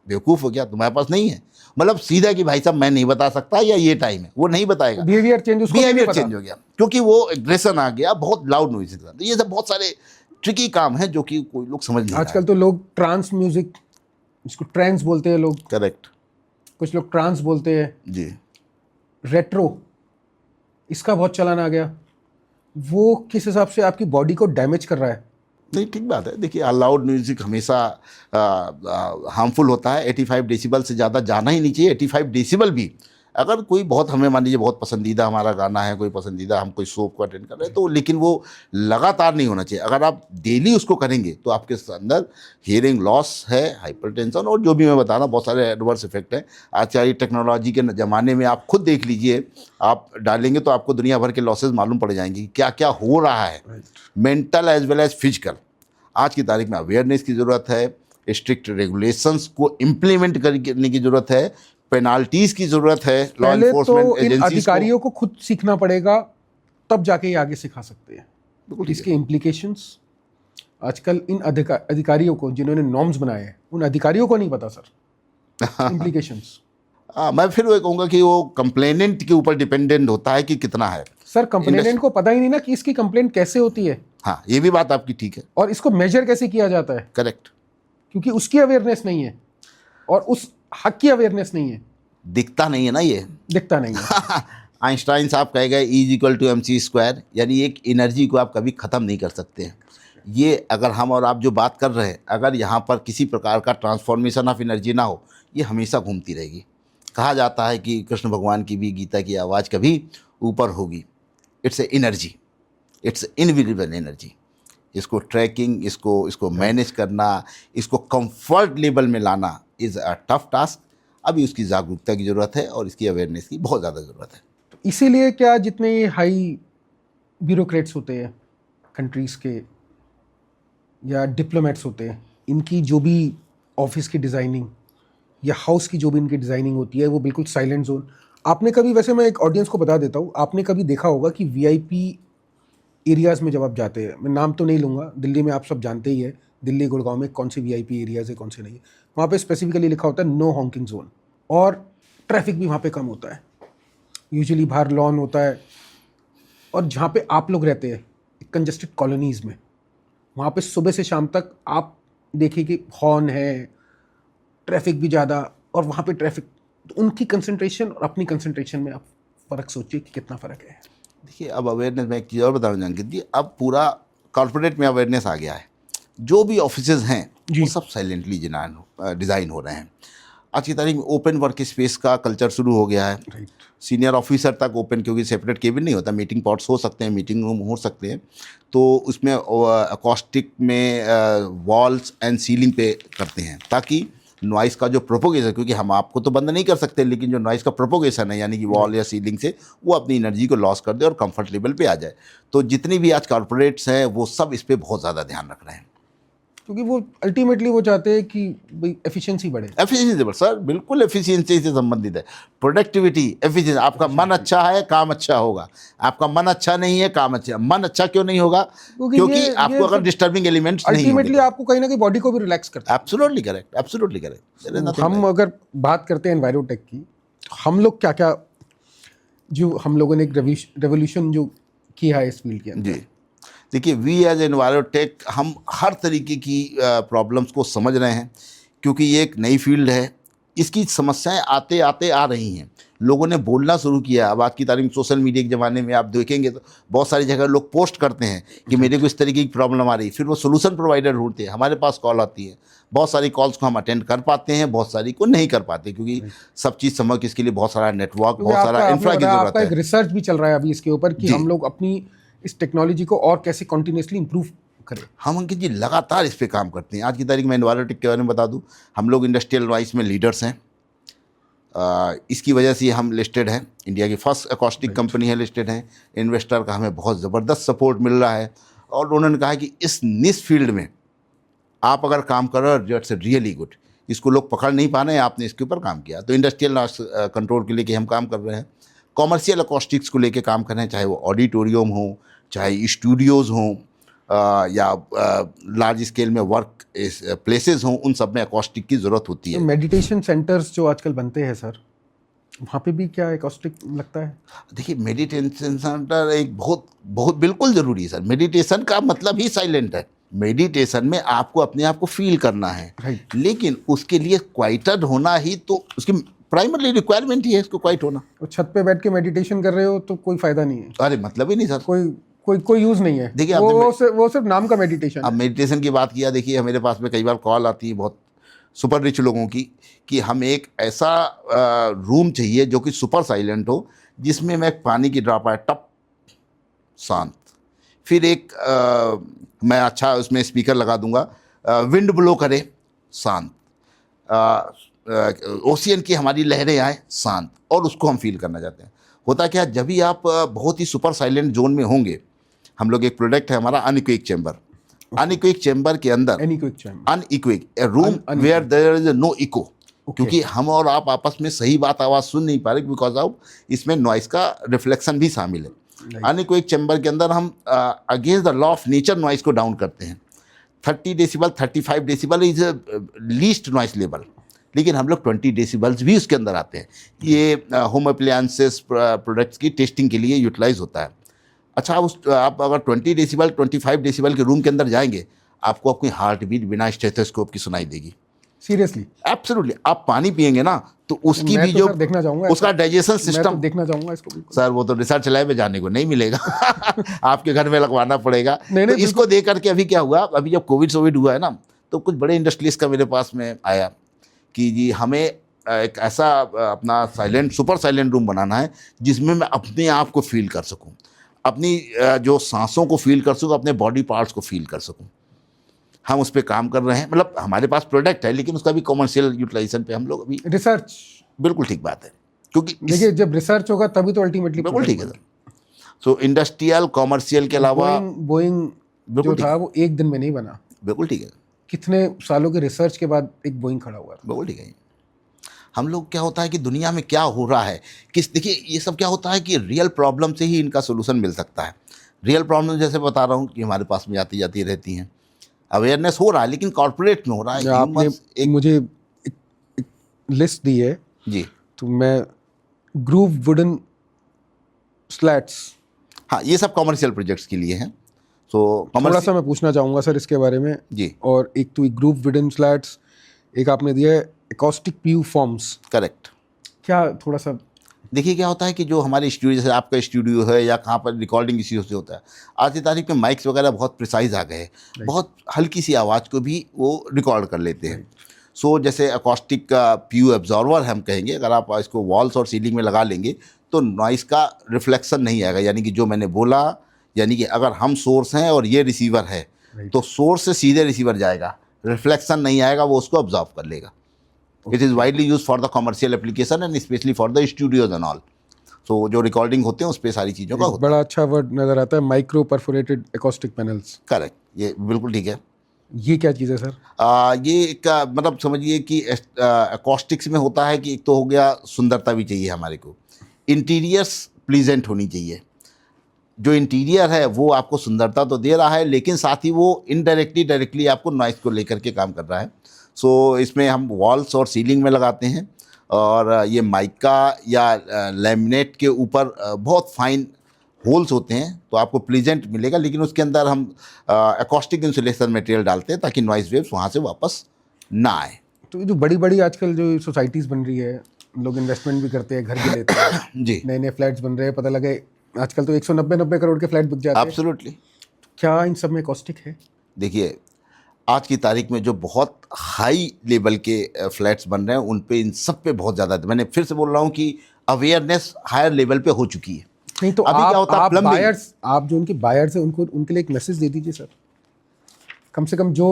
Speaker 2: बेवकूफ़ हो गया, तुम्हारे पास नहीं है। मतलब सीधा कि भाई साहब मैं नहीं बता सकता या ये टाइम है, वो नहीं बताएगा।
Speaker 1: बिहेवियर चेंज
Speaker 2: हो गया, क्योंकि वो एग्रेशन आ गया, बहुत लाउड नॉइज़। तो ये सब बहुत सारे ट्रिकी काम है जो कि कोई लोग समझ नहीं रहा है।
Speaker 1: आजकल तो लोग ट्रांस म्यूजिक, इसको ट्रेंस बोलते हैं लोग,
Speaker 2: करेक्ट,
Speaker 1: कुछ लोग ट्रांस बोलते हैं
Speaker 2: जी।
Speaker 1: रेट्रो, इसका बहुत चलन आ गया। वो किस हिसाब से आपकी बॉडी को डैमेज कर रहा है।
Speaker 2: नहीं, ठीक बात है। देखिए, लाउड म्यूजिक हमेशा हार्मफुल होता है। 85 डेसिबल से ज़्यादा जाना ही नहीं चाहिए। 85 डेसिबल भी अगर कोई बहुत हमें मान लीजिए बहुत पसंदीदा हमारा गाना है, कोई पसंदीदा हम कोई शो को अटेंड कर रहे हैं तो लेकिन वो लगातार नहीं होना चाहिए। अगर आप डेली उसको करेंगे तो आपके अंदर हियरिंग लॉस है, हाइपरटेंशन और जो भी मैं बता रहा हूँ बहुत सारे एडवर्स इफेक्ट हैं। आज की टेक्नोलॉजी के ज़माने में आप खुद देख लीजिए, आप डालेंगे तो आपको दुनिया भर के लॉसेज मालूम पड़ जाएंगे, क्या क्या हो रहा है mental as well as physical. आज की तारीख में अवेयरनेस की ज़रूरत है, स्ट्रिक्ट रेगुलेशंस को इम्प्लीमेंट करने की ज़रूरत है, पेनाल्टीज की ज़रूरत है, लॉ
Speaker 1: पहले तो
Speaker 2: इन्फोर्समेंट
Speaker 1: इन
Speaker 2: एजेंसीज
Speaker 1: अधिकारियों को खुद सीखना पड़ेगा, तब जाके ये आगे सिखा सकते हैं।
Speaker 2: बिल्कुल ठीक
Speaker 1: इसके इम्प्लीकेशंस आजकल इन अधिकारियों को जिन्होंने नॉर्म्स बनाए हैं उन अधिकारियों को नहीं पता सर इम्प्लीकेशंस।
Speaker 2: मैं फिर वो कहूँगा कि वो कंप्लेनेंट के ऊपर डिपेंडेंट होता है कि कितना है।
Speaker 1: सर कंप्लेनेंट को पता ही नहीं ना कि इसकी कंप्लेंट कैसे होती है
Speaker 2: हाँ, ये भी बात आपकी ठीक है,
Speaker 1: और इसको मेजर कैसे किया जाता है,
Speaker 2: करेक्ट।
Speaker 1: क्योंकि उसकी अवेयरनेस नहीं है और उस हक की अवेयरनेस नहीं है,
Speaker 2: दिखता नहीं है ना ये
Speaker 1: दिखता नहीं है।
Speaker 2: आइंस्टाइन साहब कहे गए E=mc², यानी एक एनर्जी को आप कभी ख़त्म नहीं कर सकते हैं। ये अगर हम और आप जो बात कर रहे हैं, अगर यहाँ पर किसी प्रकार का ट्रांसफॉर्मेशन ऑफ एनर्जी ना हो, ये हमेशा घूमती रहेगी। कहा जाता है कि कृष्ण भगवान की भी गीता की आवाज़ कभी ऊपर होगी। It's a energy, it's invisible energy. इसको ट्रैकिंग, इसको मैनेज करना, इसको कंफर्ट लेवल में लाना इज़ अ टफ टास्क। अभी उसकी जागरूकता की ज़रूरत है और इसकी अवेयरनेस की बहुत ज़्यादा ज़रूरत है।
Speaker 1: इसीलिए क्या जितने हाई ब्यूरोक्रेट्स होते हैं कंट्रीज़ के या डिप्लोमेट्स होते हैं, इनकी जो भी ऑफिस की डिज़ाइनिंग या हाउस की जो भी इनकी डिज़ाइनिंग होती है वो बिल्कुल साइलेंट जोन। आपने कभी, वैसे मैं एक ऑडियंस को बता देता हूँ, आपने कभी देखा होगा कि वीआईपी एरियाज़ में जब आप जाते हैं, मैं नाम तो नहीं लूँगा, दिल्ली में आप सब जानते ही है, दिल्ली गुड़गांव में कौन से वीआईपी एरियाज़ है कौन से नहीं है, वहाँ पे स्पेसिफिकली लिखा होता है नो हॉकिंग जोन, और ट्रैफिक भी वहाँ पे कम होता है। यूजुअली बाहर लॉन होता है, और जहाँ पे आप लोग रहते हैं कंजस्टेड कॉलोनीज़ में, वहाँ पे सुबह से शाम तक आप देखिए कि हॉर्न है, ट्रैफिक भी ज़्यादा, और वहाँ पे ट्रैफिक, तो उनकी कंसंट्रेशन और अपनी कंसंट्रेशन में आप फ़र्क सोचिए कि कितना फ़र्क है।
Speaker 2: देखिए, अब अवेयरनेस में एक चीज़ और बताना अंकित जी, अब पूरा कॉर्पोरेट में अवेयरनेस आ गया है। जो भी ऑफिसेज हैं वो सब साइलेंटली डिज़ाइन हो रहे हैं। आज की तारीख में ओपन वर्क स्पेस का कल्चर शुरू हो गया है। सीनियर ऑफिसर तक ओपन, क्योंकि सेपरेट केबिन नहीं होता, मीटिंग पॉट्स हो सकते हैं, मीटिंग रूम हो सकते हैं, तो उसमें अकॉस्टिक में वॉल्स एंड सीलिंग पे करते हैं ताकि नॉइज़ का जो प्रोपोगेशन, क्योंकि हम आपको तो बंद नहीं कर सकते, लेकिन जो नॉइज़ का प्रोपोगेशन है यानी कि वॉल या सीलिंग से, वो अपनी एनर्जी को लॉस कर दे और कंफर्ट लेवल पे आ जाए। तो जितनी भी आज कॉर्पोरेट्स हैं वो सब इस पे बहुत ज़्यादा ध्यान रख रहे हैं,
Speaker 1: क्योंकि वो अल्टीमेटली वो चाहते हैं कि भाई एफिशिएंसी बढ़े।
Speaker 2: एफिशिएंसी सर, बिल्कुल एफिशिएंसी से संबंधित है। Productivity, efficiency. आपका मन अच्छा है, काम अच्छा होगा। आपका मन अच्छा नहीं है, काम अच्छा। मन अच्छा क्यों नहीं होगा? क्योंकि आपको अगर डिस्टर्बिंग एलिमेंट्स नहीं होंगे,
Speaker 1: अल्टीमेटली आपको कहीं ना कहीं बॉडी को भी रिलैक्स करता है।
Speaker 2: Absolutely correct, absolutely correct.
Speaker 1: हम अगर बात करते हैं एनवायरोटेक की, तो हम लोग क्या क्या, जो हम लोगों ने एक रेवोल्यूशन जो किया है इस फील्ड के अंदर।
Speaker 2: जी, देखिए, वी एज एनवायरोटेक हम हर तरीके की प्रॉब्लम्स को समझ रहे हैं, क्योंकि ये एक नई फील्ड है। इसकी समस्याएं आते आते आ रही हैं, लोगों ने बोलना शुरू किया। अब आज की तारीख में सोशल मीडिया के ज़माने में आप देखेंगे तो बहुत सारी जगह लोग पोस्ट करते हैं कि मेरे को इस तरीके की प्रॉब्लम आ रही, फिर वो सोल्यूशन प्रोवाइडर ढूंढते हैं, हमारे पास कॉल आती है। बहुत सारी कॉल्स को हम अटेंड कर पाते हैं, बहुत सारी को नहीं कर पाते, क्योंकि सब चीज़ समझ के इसके लिए बहुत सारा नेटवर्क, बहुत सारा इंफ्रा की ज़रूरत है।
Speaker 1: एक रिसर्च भी चल रहा है अभी इसके ऊपर कि हम लोग अपनी इस टेक्नोलॉजी को और कैसे कंटिन्यूसली इंप्रूव करें।
Speaker 2: हम अंकित जी लगातार इस पे काम करते हैं। आज की तारीख में एनवायरोटेक के बारे में बता दूं, हम लोग इंडस्ट्रियल नॉइस में लीडर्स हैं। इसकी वजह से हम लिस्टेड हैं, इंडिया की फर्स्ट अकॉस्टिक कंपनी है, लिस्टेड हैं। इन्वेस्टर का हमें बहुत ज़बरदस्त सपोर्ट मिल रहा है, और उन्होंने कहा कि इस निश फील्ड में आप अगर काम कर रहे हो, दैट्स रियली गुड। इसको लोग पकड़ नहीं पा रहे हैं, आपने इसके ऊपर काम किया। तो इंडस्ट्रियल नॉइस कंट्रोल के लेके हम काम कर रहे हैं, कॉमर्शियल अकॉस्टिक्स को लेके काम कर रहे हैं, चाहे वो ऑडिटोरियम हो, चाहे स्टूडियोज़ हों, या लार्ज स्केल में वर्क प्लेसेस हों, उन सब में अकॉस्टिक की ज़रूरत होती है।
Speaker 1: मेडिटेशन सेंटर्स जो आजकल बनते हैं सर, वहाँ पे भी क्या अकॉस्टिक लगता है?
Speaker 2: देखिए, मेडिटेशन सेंटर एक बहुत बहुत बिल्कुल ज़रूरी है सर। मेडिटेशन का मतलब ही साइलेंट है। मेडिटेशन में आपको अपने आप को फील करना है, लेकिन उसके लिए क्वाइटेड होना ही तो उसकी प्राइमरी रिक्वायरमेंट ही है, इसको क्वाइट होना।
Speaker 1: तो छत पे बैठ के मेडिटेशन कर रहे हो तो कोई फ़ायदा नहीं है।
Speaker 2: अरे मतलब ही नहीं सर,
Speaker 1: कोई यूज़ नहीं है।
Speaker 2: देखिए,
Speaker 1: वो सिर्फ नाम का मेडिटेशन।
Speaker 2: अब मेडिटेशन की बात किया, देखिए मेरे पास में कई बार कॉल आती है बहुत सुपर रिच लोगों की, कि हमें एक ऐसा रूम चाहिए जो कि सुपर साइलेंट हो, जिसमें मैं एक पानी की ड्रॉप आए टप, शांत। फिर एक मैं अच्छा उसमें स्पीकर लगा दूंगा, विंड ब्लो करे, शांत। ओशियन की हमारी लहरें आए, शांत, और उसको हम फील करना चाहते हैं। होता क्या है, जब भी आप बहुत ही सुपर साइलेंट जोन में होंगे, हम लोग एक प्रोडक्ट है हमारा अनइक्विक चैम्बर। अनइक्विक चैम्बर के अंदर,
Speaker 1: anechoic chamber,
Speaker 2: anechoic a room where there is no echo, क्योंकि हम और आप आपस में सही बात आवाज़ सुन नहीं पा रहे, बिकॉज ऑफ इसमें नॉइस का रिफ्लेक्शन भी शामिल है। अनइक्विक चैम्बर के अंदर हम against the law of nature noise को डाउन करते हैं। 30 decibel 35 decibel is least noise level, लेकिन हम लोग 20 डेसिबल्स भी उसके अंदर आते हैं। ये होम अप्लायंसेस प्रोडक्ट्स की टेस्टिंग के लिए यूटिलाइज होता है। अच्छा, आप अगर 20 डेसिबल 25 डेसिबल के रूम के अंदर जाएंगे, आपको अपनी हार्ट बीट बिना स्टेथोस्कोप की सुनाई देगी।
Speaker 1: सीरियसली?
Speaker 2: एब्सोल्युटली। आप पानी पिएंगे ना, तो उसकी
Speaker 1: मैं
Speaker 2: भी
Speaker 1: तो
Speaker 2: जो
Speaker 1: सर देखना चाहूंगा,
Speaker 2: उसका डाइजेशन
Speaker 1: मैं तो
Speaker 2: सिस्टम,
Speaker 1: देखना चाहूंगा इसको बिल्कुल।
Speaker 2: सर वो तो रिसर्च लैब में जाने को नहीं मिलेगा आपके घर में लगवाना पड़ेगा।
Speaker 1: नहीं,
Speaker 2: तो
Speaker 1: नहीं,
Speaker 2: इसको देख करके अभी क्या हुआ, अभी जब कोविड हुआ है ना, तो कुछ बड़े इंडस्ट्रीज का मेरे पास में आया कि जी हमें एक ऐसा अपना साइलेंट सुपर साइलेंट रूम बनाना है जिसमें मैं अपने आप को फील कर सकूं, अपनी जो सांसों को फील कर सकूं, अपने बॉडी पार्ट्स को फील कर सकूं। हम उस पर काम कर रहे हैं, मतलब हमारे पास प्रोडक्ट है, लेकिन उसका भी कॉमर्शियल यूटिलाइजेशन पे हम लोग अभी।
Speaker 1: रिसर्च?
Speaker 2: बिल्कुल ठीक बात है, क्योंकि
Speaker 1: देखिए जब रिसर्च होगा तभी तो अल्टीमेटली
Speaker 2: बिल्कुल ठीक है सर। सो इंडस्ट्रियल कॉमर्शियल के अलावा
Speaker 1: बोइंग जो
Speaker 2: बिल्कुल
Speaker 1: था वो एक दिन में नहीं बना,
Speaker 2: बिल्कुल ठीक है,
Speaker 1: कितने सालों के रिसर्च के बाद एक बोइंग खड़ा हुआ था।
Speaker 2: बिल्कुल ठीक है। हम लोग क्या होता है कि दुनिया में क्या हो रहा है, देखिए ये सब क्या होता है कि रियल प्रॉब्लम से ही इनका सोल्यूशन मिल सकता है। रियल प्रॉब्लम जैसे बता रहा हूँ कि हमारे पास में आती जाती रहती हैं, अवेयरनेस हो रहा है, लेकिन कॉर्पोरेट में हो रहा है।
Speaker 1: आपने
Speaker 2: एक
Speaker 1: मुझे एक लिस्ट दी है
Speaker 2: जी,
Speaker 1: तो मैं ग्रूव वुडन स्लैट्स,
Speaker 2: हाँ, ये सब कॉमर्शियल प्रोजेक्ट्स के लिए हैं। सो
Speaker 1: थोड़ा सा मैं पूछना चाहूँगा सर इसके बारे में
Speaker 2: जी।
Speaker 1: और एक तो ग्रूव वुडन स्लैट्स, एक आपने दिया है एकॉस्टिक पीयू फॉर्म्स,
Speaker 2: करेक्ट।
Speaker 1: क्या थोड़ा सा
Speaker 2: देखिए क्या होता है कि जो हमारे स्टूडियो, जैसे आपका स्टूडियो है या कहाँ पर रिकॉर्डिंग इश्यूज से होता है, आज की तारीख में माइक्स वगैरह बहुत प्रिसाइज आ गए हैं, बहुत हल्की सी आवाज़ को भी वो रिकॉर्ड कर लेते हैं। सो जैसे अकॉस्टिक का पीयू एब्जॉर्वर हम कहेंगे, अगर आप इसको वॉल्स और सीलिंग में लगा लेंगे तो नॉइस का रिफ्लेक्शन नहीं आएगा, यानी कि जो मैंने बोला, यानी कि अगर हम सोर्स हैं और ये रिसीवर है, तो सोर्स से सीधे रिसीवर जाएगा, रिफ्लेक्शन नहीं आएगा, वो उसको ऑब्जॉर्व कर लेगा। It is widely use for the commercial application and specially for the studios and all. So जो रिकॉर्डिंग होते हैं उस पर सारी चीज़ों का होता है।
Speaker 1: बड़ा अच्छा वर्ड नज़र आता है, micro perforated acoustic panels.
Speaker 2: Correct, ये बिल्कुल ठीक है।
Speaker 1: ये क्या चीज़ है सर?
Speaker 2: ये एक मतलब समझिए कि एकॉस्टिक्स में होता है कि एक तो हो गया सुंदरता भी चाहिए हमारे को, इंटीरियर्स प्लीजेंट होनी चाहिए। जो इंटीरियर है वो आपको सुंदरता तो दे रहा है, लेकिन साथ ही वो इनडायरेक्टली डायरेक्टली आपको नॉइस को लेकर के काम कर रहा है। सो इसमें हम वॉल्स और सीलिंग में लगाते हैं, और ये माइका या लैमिनेट के ऊपर बहुत फाइन होल्स होते हैं, तो आपको प्लीजेंट मिलेगा, लेकिन उसके अंदर हम एकॉस्टिक इंसुलेशन मटेरियल डालते हैं ताकि नॉइस वेव्स वहाँ से वापस ना आए।
Speaker 1: तो ये जो बड़ी बड़ी आजकल जो सोसाइटीज़ बन रही है, लोग इन्वेस्टमेंट भी करते हैं, घर भी लेते हैं
Speaker 2: जी,
Speaker 1: नए नए फ्लैट्स बन रहे हैं, पता लगे आजकल तो 190 करोड़ के फ्लैट बिक जाते हैं।
Speaker 2: एब्सोल्युटली।
Speaker 1: क्या इन सब में एकॉस्टिक है?
Speaker 2: देखिए आज की तारीख में जो बहुत हाई लेवल के फ्लैट्स बन रहे हैं, उन पे इन सब पे बहुत ज़्यादा, मैंने फिर से बोल रहा हूँ कि अवेयरनेस हायर लेवल पे हो चुकी है।
Speaker 1: नहीं तो
Speaker 2: अभी क्या होता है,
Speaker 1: आप
Speaker 2: plumbing-
Speaker 1: बायर्स, आप जो उनके बायर्स हैं उनको, उनके लिए एक मैसेज दे दीजिए सर, कम से कम जो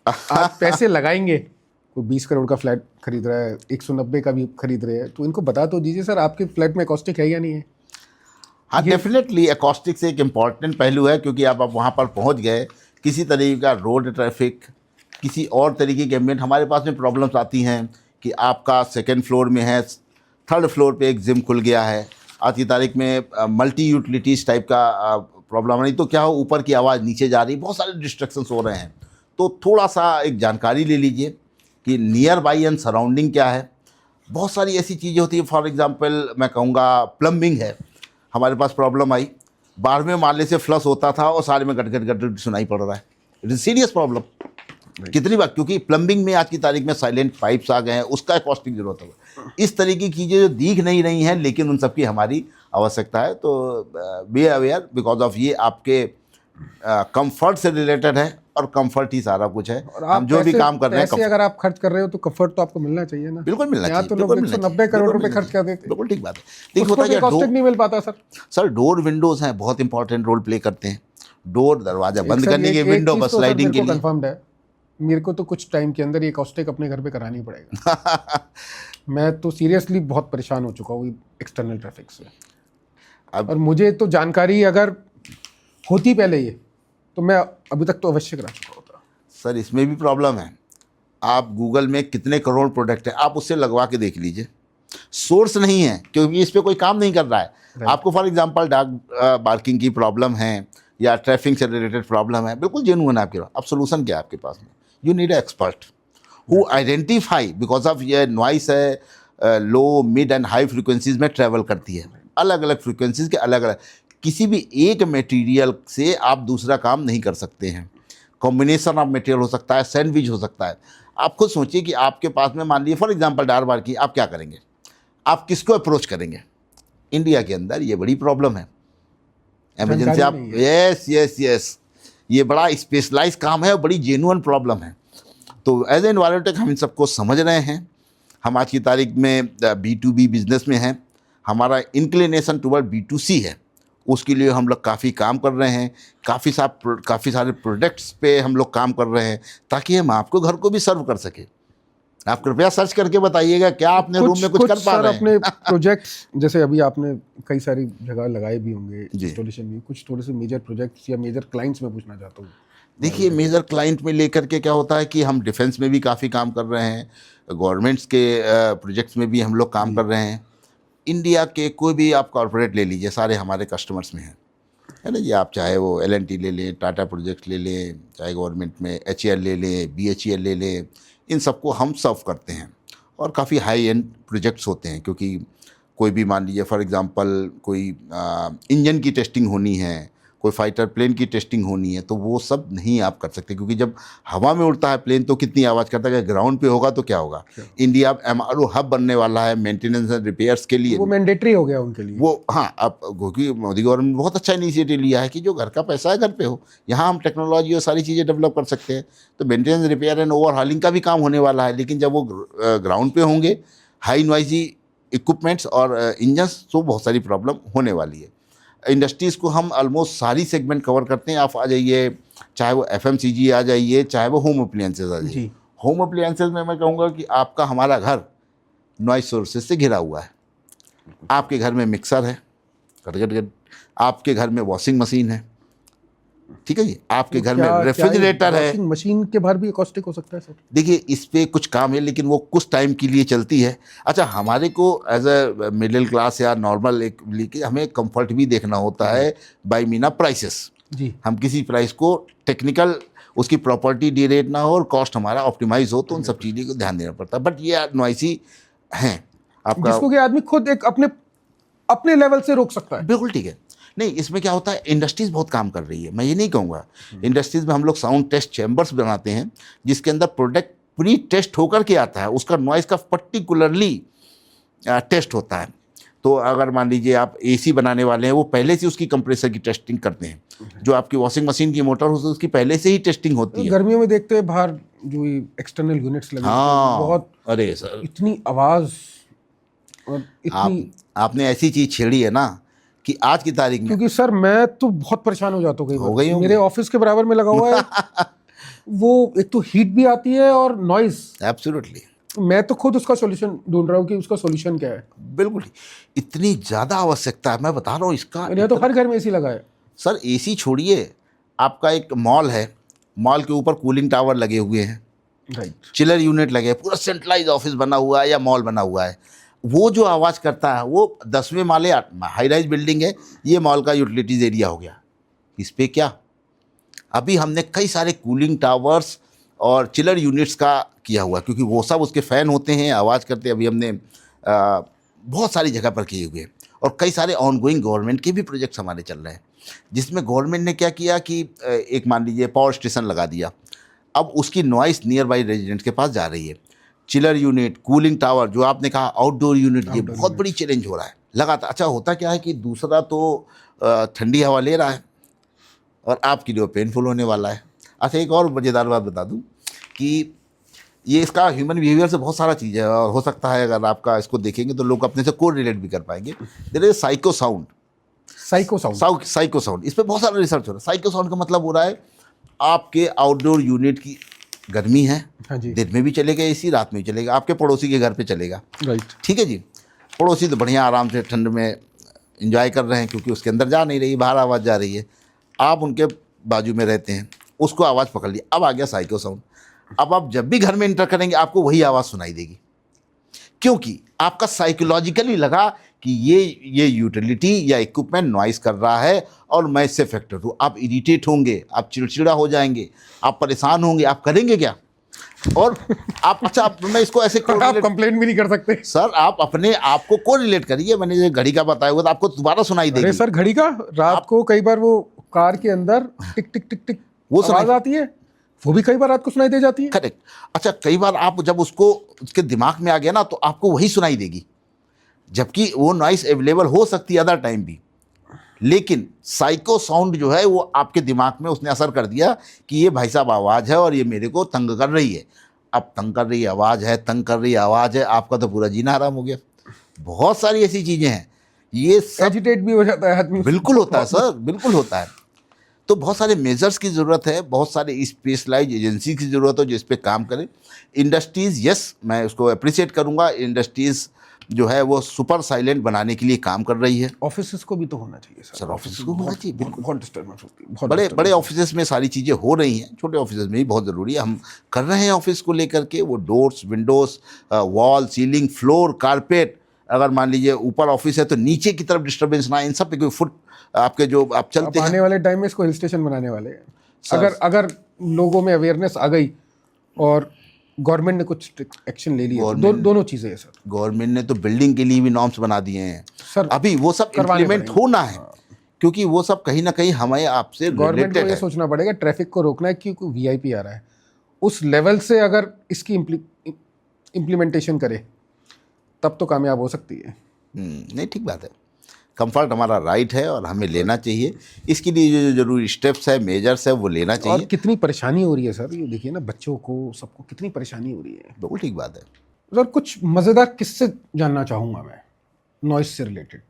Speaker 1: आप पैसे लगाएंगे, कोई 20 करोड़ का फ्लैट खरीद रहा है, 190 का भी खरीद रहे हैं, तो इनको बता तो दीजिए सर आपके फ्लैट में एकॉस्टिक है या नहीं है।
Speaker 2: हाँ, डेफिनेटली एकॉस्टिक से एक इम्पॉर्टेंट पहलू है, क्योंकि आप वहाँ पर पहुँच गए, किसी तरीके का रोड ट्रैफिक, किसी और तरीके के एम्बिएंट, हमारे पास में प्रॉब्लम्स आती हैं कि आपका सेकंड फ्लोर में है, थर्ड फ्लोर पे एक जिम खुल गया है, आज की तारीख में मल्टी यूटिलिटीज़ टाइप का प्रॉब्लम, नहीं तो क्या हो, ऊपर की आवाज़ नीचे जा रही, बहुत सारे डिस्ट्रक्शंस हो रहे हैं। तो थोड़ा सा एक जानकारी ले लीजिए कि नियर बाई एंड सराउंडिंग क्या है। बहुत सारी ऐसी चीज़ें होती हैं, फॉर एग्जांपल मैं कहूँगा प्लम्बिंग है, हमारे पास प्रॉब्लम आई, 12वें माले से फ्लश होता था और सारे में गट गट गट सुनाई पड़ रहा है। It is serious problem. कितनी बार, क्योंकि प्लम्बिंग में आज की तारीख में साइलेंट पाइप्स आ गए हैं, उसका एकॉस्टिक जरूरत है। इस तरीके की चीज़ें जो दिख नहीं रही हैं, लेकिन उन सब की हमारी आवश्यकता है। तो बी अवेयर, बिकॉज ऑफ ये आपके कंफर्ट से रिलेटेड है और कंफर्ट ही सारा कुछ है।
Speaker 1: और
Speaker 2: हम जो भी काम कर रहे हैं
Speaker 1: पैसे अगर आप खर्च कर रहे हो तो कंफर्ट तो आपको मिलना चाहिए ना।
Speaker 2: बिल्कुल मिलना
Speaker 1: यहाँ
Speaker 2: चाहिए,
Speaker 1: तो लोग
Speaker 2: बिल्कुल मिलना
Speaker 1: 190 करोड़ रुपए
Speaker 2: बिल्कुल
Speaker 1: खर्च कर देते हैं,
Speaker 2: बिल्कुल ठीक बात है। देखिए
Speaker 1: उसको
Speaker 2: होता
Speaker 1: भी
Speaker 2: क्या,
Speaker 1: कॉस्टिंग नहीं मिल पाता सर।
Speaker 2: सर डोर विंडोज हैं, बहुत इंपॉर्टेंट रोल प्ले करते हैं। डोर दरवाजा बंद
Speaker 1: सर,
Speaker 2: करने के,
Speaker 1: एक
Speaker 2: विंडो
Speaker 1: चीज़
Speaker 2: बस
Speaker 1: तो सर
Speaker 2: स्लाइडिंग
Speaker 1: मेरे
Speaker 2: के
Speaker 1: को
Speaker 2: लिए।
Speaker 1: कंफर्म्ड है, मेरे को तो कुछ टाइम के अंदर ये कॉस्टिक अपने घर पे करानी पड़ेगा। मैं तो सीरियसली बहुत परेशान हो चुका हूँ एक्सटर्नल ट्रैफिक से।
Speaker 2: अब
Speaker 1: और मुझे तो जानकारी अगर होती पहले ये, तो मैं अभी तक तो अवश्य करा चुका होता।
Speaker 2: सर इसमें भी प्रॉब्लम है। आप गूगल में कितने करोड़ प्रोडक्ट हैं, आप उससे लगवा के देख लीजिए, सोर्स नहीं है क्योंकि इस पे कोई काम नहीं कर रहा है। आपको फॉर एग्जांपल डॉग बार्किंग की प्रॉब्लम है या ट्रैफिक से रिलेटेड प्रॉब्लम है, बिल्कुल जेन्युइन है आपके पास। अब सोल्यूशन क्या है आपके पास में? You need expert who identify, because of ये नॉइस है लो मिड एंड हाई फ्रिक्वेंसीज में ट्रैवल करती है, अलग अलग फ्रिक्वेंसीज के अलग अलग। किसी भी एक मटेरियल से आप दूसरा काम नहीं कर सकते हैं। कॉम्बिनेशन ऑफ मटेरियल हो सकता है, सैंडविच हो सकता है। आप खुद सोचिए कि आपके पास में मान लीजिए फॉर एग्जांपल डार बार की, आप क्या करेंगे? आप किसको अप्रोच करेंगे? इंडिया के अंदर ये बड़ी प्रॉब्लम है। इमरजेंसी आप, यस यस यस, ये बड़ा स्पेशलाइज काम है और बड़ी जेन्युइन प्रॉब्लम है। तो एज ए एनवायरमेंटक हम इन सबको समझ रहे हैं। हम आज की तारीख में B2B बिजनेस में हैं, हमारा इंक्लिनेशन टुवर्ड B2C है, उसके लिए हम लोग काफ़ी काम कर रहे हैं। काफ़ी सारे प्रोडक्ट्स पे हम लोग काम कर रहे हैं ताकि हम आपको घर को भी सर्व कर सकें। आप कृपया सर्च करके बताइएगा क्या आपने रूम में कुछ कर पा रहे हैं।
Speaker 1: अपने प्रोजेक्ट्स जैसे अभी आपने कई सारी जगह लगाए भी होंगे,
Speaker 2: जी।
Speaker 1: इंस्टॉलेशन भी, कुछ थोड़े से मेजर प्रोजेक्ट्स या मेजर क्लाइंट्स में पूछना चाहता हूँ।
Speaker 2: देखिए मेजर क्लाइंट में लेकर के क्या होता है कि हम डिफेंस में भी काफ़ी काम कर रहे हैं, गवर्नमेंट्स के प्रोजेक्ट्स में भी हम लोग काम कर रहे हैं। इंडिया के कोई भी आप कॉरपोरेट ले लीजिए, सारे हमारे कस्टमर्स में हैं, है ना जी। आप चाहे वो L&T ले लें, टाटा प्रोजेक्ट ले लें, चाहे गवर्नमेंट में HAL ले लें, BHEL ले लें, इन सबको हम सर्व करते हैं। और काफ़ी हाई एंड प्रोजेक्ट्स होते हैं क्योंकि कोई भी मान लीजिए फॉर एग्जांपल कोई इंजन की टेस्टिंग होनी है, कोई फाइटर प्लेन की टेस्टिंग होनी है, तो वो सब नहीं आप कर सकते क्योंकि जब हवा में उड़ता है प्लेन तो कितनी आवाज़ करता है, ग्राउंड पे होगा तो क्या होगा। इंडिया MRO हब बनने वाला है मेंटेनेंस एंड रिपेयर्स के लिए,
Speaker 1: वो मैंडेटरी हो गया उनके लिए।
Speaker 2: वो हाँ, अब क्योंकि मोदी गवर्नमेंट ने बहुत अच्छा इनिशिएटिव लिया है कि जो घर का पैसा है घर पे हो, यहाँ हम टेक्नोलॉजी और सारी चीज़ें डेवलप कर सकते हैं। तो मेंटेनेंस रिपेयर एंड ओवरहॉलिंग का भी काम होने वाला है, लेकिन जब वो ग्राउंड पे होंगे, हाई नॉइजी इक्विपमेंट्स और इंजन्स, तो बहुत सारी प्रॉब्लम होने वाली है। इंडस्ट्रीज़ को हम ऑलमोस्ट सारी सेगमेंट कवर करते हैं। आप आ जाइए, चाहे वो FMCG आ जाइए, चाहे वो होम अप्लायंसेज आ जाइए। होम अप्लायंसेज में मैं कहूँगा कि आपका हमारा घर नॉइस सोर्सेज से घिरा हुआ है। आपके घर में मिक्सर है, गट, आपके घर में वॉशिंग मशीन है, ठीक है जी, आपके घर में रेफ्रिजरेटर है।
Speaker 1: वॉशिंग मशीन के बाहर भी कॉस्टिक हो सकता है सर?
Speaker 2: देखिए इस पे कुछ काम है लेकिन वो कुछ टाइम के लिए चलती है। अच्छा, हमारे को एज अ मिडिल क्लास या नॉर्मल एक लेके हमें कंफर्ट भी देखना होता है बाय मीन ऑफ प्राइसेस जी। हम किसी प्राइस को टेक्निकल उसकी प्रॉपर्टी डिरेट ना हो और कॉस्ट हमारा ऑप्टिमाइज हो, तो उन सब चीज़ों को ध्यान देना पड़ता है। बट ये नॉइसी हैं आपका,
Speaker 1: जिसको कि आदमी खुद एक अपने लेवल से रोक सकता है।
Speaker 2: बिल्कुल ठीक है। नहीं, इसमें क्या होता है, इंडस्ट्रीज़ बहुत काम कर रही है, मैं ये नहीं कहूँगा। इंडस्ट्रीज़ में हम लोग साउंड टेस्ट चैम्बर्स बनाते हैं जिसके अंदर प्रोडक्ट प्री टेस्ट होकर के आता है, उसका नॉइस का पर्टिकुलरली टेस्ट होता है। तो अगर मान लीजिए आप AC बनाने वाले हैं, वो पहले से उसकी कंप्रेसर की टेस्टिंग करते हैं। जो आपकी वॉशिंग मशीन की मोटर होती है उसकी पहले से ही टेस्टिंग होती है।
Speaker 1: गर्मियों में देखते हैं बाहर जो एक्सटर्नल यूनिट्स लगे,
Speaker 2: हाँ,
Speaker 1: बहुत,
Speaker 2: अरे सर
Speaker 1: इतनी आवाज़ और इतनी
Speaker 2: आपने ऐसी चीज़ छेड़ी है ना कि आज की तारीख में,
Speaker 1: क्योंकि सर मैं तो बहुत परेशान हो जाता हूँ कई बार। मेरे ऑफिस के बराबर में लगा हुआ है वो एक तो हीट भी आती है और नॉइज।
Speaker 2: एब्सोल्युटली,
Speaker 1: मैं तो खुद उसका सॉल्यूशन ढूंढ रहा हूँ कि उसका सॉल्यूशन क्या है।
Speaker 2: बिल्कुल, इतनी ज़्यादा आवश्यकता है, मैं बता रहा हूँ इसका।
Speaker 1: यहाँ तो हर घर में AC लगा है
Speaker 2: सर। AC छोड़िए, आपका एक मॉल है, मॉल के ऊपर कूलिंग टावर लगे हुए हैं,
Speaker 1: राइट,
Speaker 2: चिलर यूनिट लगे, पूरा सेंट्रलाइज ऑफिस बना हुआ है या मॉल बना हुआ है। वो जो आवाज़ करता है वो 10वें माले, हाई राइज बिल्डिंग है, ये मॉल का यूटिलिटीज़ एरिया हो गया। इस पे क्या, अभी हमने कई सारे कूलिंग टावर्स और चिलर यूनिट्स का किया हुआ, क्योंकि वो सब उसके फ़ैन होते हैं, आवाज़ करते हैं। अभी हमने बहुत सारी जगह पर किए हुए हैं और कई सारे ऑनगोइंग गवर्नमेंट के भी प्रोजेक्ट्स हमारे चल रहे हैं, जिसमें गवर्नमेंट ने क्या किया कि एक मान लीजिए पावर स्टेशन लगा दिया। अब उसकी नॉइस नियर बाई रेजिडेंट्स के पास जा रही है। चिलर यूनिट, कूलिंग टावर, जो आपने कहा आउटडोर यूनिट, ये बहुत बड़ी चैलेंज हो रहा है लगातार। अच्छा, होता क्या है कि दूसरा तो ठंडी हवा ले रहा है और आपके लिए पेनफुल होने वाला है। अच्छा, एक और मज़ेदार बात बता दूं कि ये इसका ह्यूमन बिहेवियर से बहुत सारा चीज़ है, और हो सकता है अगर आपका इसको देखेंगे तो लोग अपने से को रिलेट भी कर पाएंगे। There is psycho sound.
Speaker 1: Psycho sound.
Speaker 2: Psycho sound, इस पर बहुत सारा रिसर्च हो रहा है। साइको साउंड का मतलब हो रहा है आपके आउटडोर यूनिट की गर्मी है,
Speaker 1: हाँ जी।
Speaker 2: दिन में भी चलेगा एसी, रात में भी चलेगा, आपके पड़ोसी के घर पे चलेगा,
Speaker 1: राइट।
Speaker 2: ठीक है जी। पड़ोसी तो बढ़िया आराम से ठंड में इंजॉय कर रहे हैं क्योंकि उसके अंदर जा नहीं रही, बाहर आवाज़ जा रही है, आप उनके बाजू में रहते हैं, उसको आवाज़ पकड़ ली। अब आ गया साइको साउंड। अब आप जब भी घर में इंटर करेंगे आपको वही आवाज़ सुनाई देगी, क्योंकि आपका साइकोलॉजिकली लगा कि ये यूटिलिटी या इक्विपमेंट नॉइस कर रहा है और मैं इससे अफेक्टेड हूँ। आप इरिटेट होंगे, आप चिड़चिड़ा हो जाएंगे, आप परेशान होंगे, आप करेंगे क्या? और आप मैं इसको ऐसे
Speaker 1: आप कंप्लेंट भी नहीं कर सकते।
Speaker 2: सर, आप अपने आप को रिलेट करिए। मैंने जो घड़ी का बताया हुआ तो आपको दोबारा सुनाई देगी।
Speaker 1: अरे सर, घड़ी का रात को कई बार वो कार के अंदर टिक टिक टिक टिक
Speaker 2: वो
Speaker 1: आवाज आती है, वो भी कई बार रात को सुनाई दे जाती है।
Speaker 2: करेक्ट। अच्छा, कई बार आप जब उसको उसके दिमाग में आ गया ना तो आपको वही सुनाई देगी, जबकि वो नॉइस अवेलेबल हो सकती है अदर टाइम भी, लेकिन साइको साउंड जो है वो आपके दिमाग में उसने असर कर दिया कि ये भाई साहब आवाज़ है और ये मेरे को तंग कर रही है। अब तंग कर रही आवाज़ है, तंग कर रही आवाज़ है, आपका तो पूरा जीना हराम हो गया। बहुत सारी ऐसी चीज़ें हैं, ये सब
Speaker 1: एजिटेट भी हो जाता है आदमी।
Speaker 2: बिल्कुल होता है सर, बिल्कुल होता है। तो बहुत सारे मेजर्स की ज़रूरत है, बहुत सारे स्पेशलाइज एजेंसी की ज़रूरत है जिस पे काम करें। इंडस्ट्रीज़, यस, मैं उसको अप्रिशिएट करूँगा, इंडस्ट्रीज़ जो है वो सुपर साइलेंट बनाने के लिए काम कर रही है।
Speaker 1: ऑफिस को भी तो होना चाहिए
Speaker 2: सर, ऑफिस को होना चाहिए, बिल्कुल।
Speaker 1: बहुत डिस्टर्बेंस होती है, बहुत
Speaker 2: बड़े
Speaker 1: disturbance
Speaker 2: बड़े ऑफिस में सारी चीज़ें हो रही हैं, छोटे ऑफिस में भी बहुत ज़रूरी है। हम कर रहे हैं ऑफिस को लेकर के, वो doors, Windows, wall, ceiling, floor, carpet, अगर मान लीजिए ऊपर ऑफिस है तो नीचे की तरफ डिस्टर्बेंस ना आए, इन सब पे कोई फुट आपके जो आप चलते
Speaker 1: अब
Speaker 2: हैं।
Speaker 1: आने वाले टाइम में इसको हिल स्टेशन बनाने वाले हैं।
Speaker 2: सर-
Speaker 1: अगर लोगों में अवेयरनेस आ गई और गवर्नमेंट ने कुछ एक्शन ले लिया, दोनों चीजें हैं सर।
Speaker 2: गवर्नमेंट ने तो बिल्डिंग के लिए भी नॉर्म्स बना दिए हैं
Speaker 1: सर,
Speaker 2: अभी वो सब
Speaker 1: करवाने
Speaker 2: इम्प्लीमेंट
Speaker 1: पड़ेंगे।
Speaker 2: होना है, क्योंकि वो सब कहीं ना कहीं हमें आपसे
Speaker 1: गवर्नमेंट को
Speaker 2: रिलेटेड
Speaker 1: ये
Speaker 2: है।
Speaker 1: सोचना पड़ेगा ट्रैफिक को रोकना है, क्योंकि वीआईपी आ रहा है, उस लेवल से अगर इसकी इम्प्लीमेंटेशन करे तब तो कामयाब हो सकती है।
Speaker 2: नहीं, ठीक बात है। कंफर्ट हमारा राइट है और हमें लेना चाहिए। इसके लिए जो जरूरी स्टेप्स है, मेजर्स है, वो लेना
Speaker 1: और
Speaker 2: चाहिए।
Speaker 1: कितनी परेशानी हो रही है सर, ये देखिए ना, बच्चों को, सबको कितनी परेशानी हो रही है।
Speaker 2: बिल्कुल ठीक बात है।
Speaker 1: सर, कुछ मज़ेदार किस्से जानना चाहूँगा मैं नॉइस से रिलेटेड।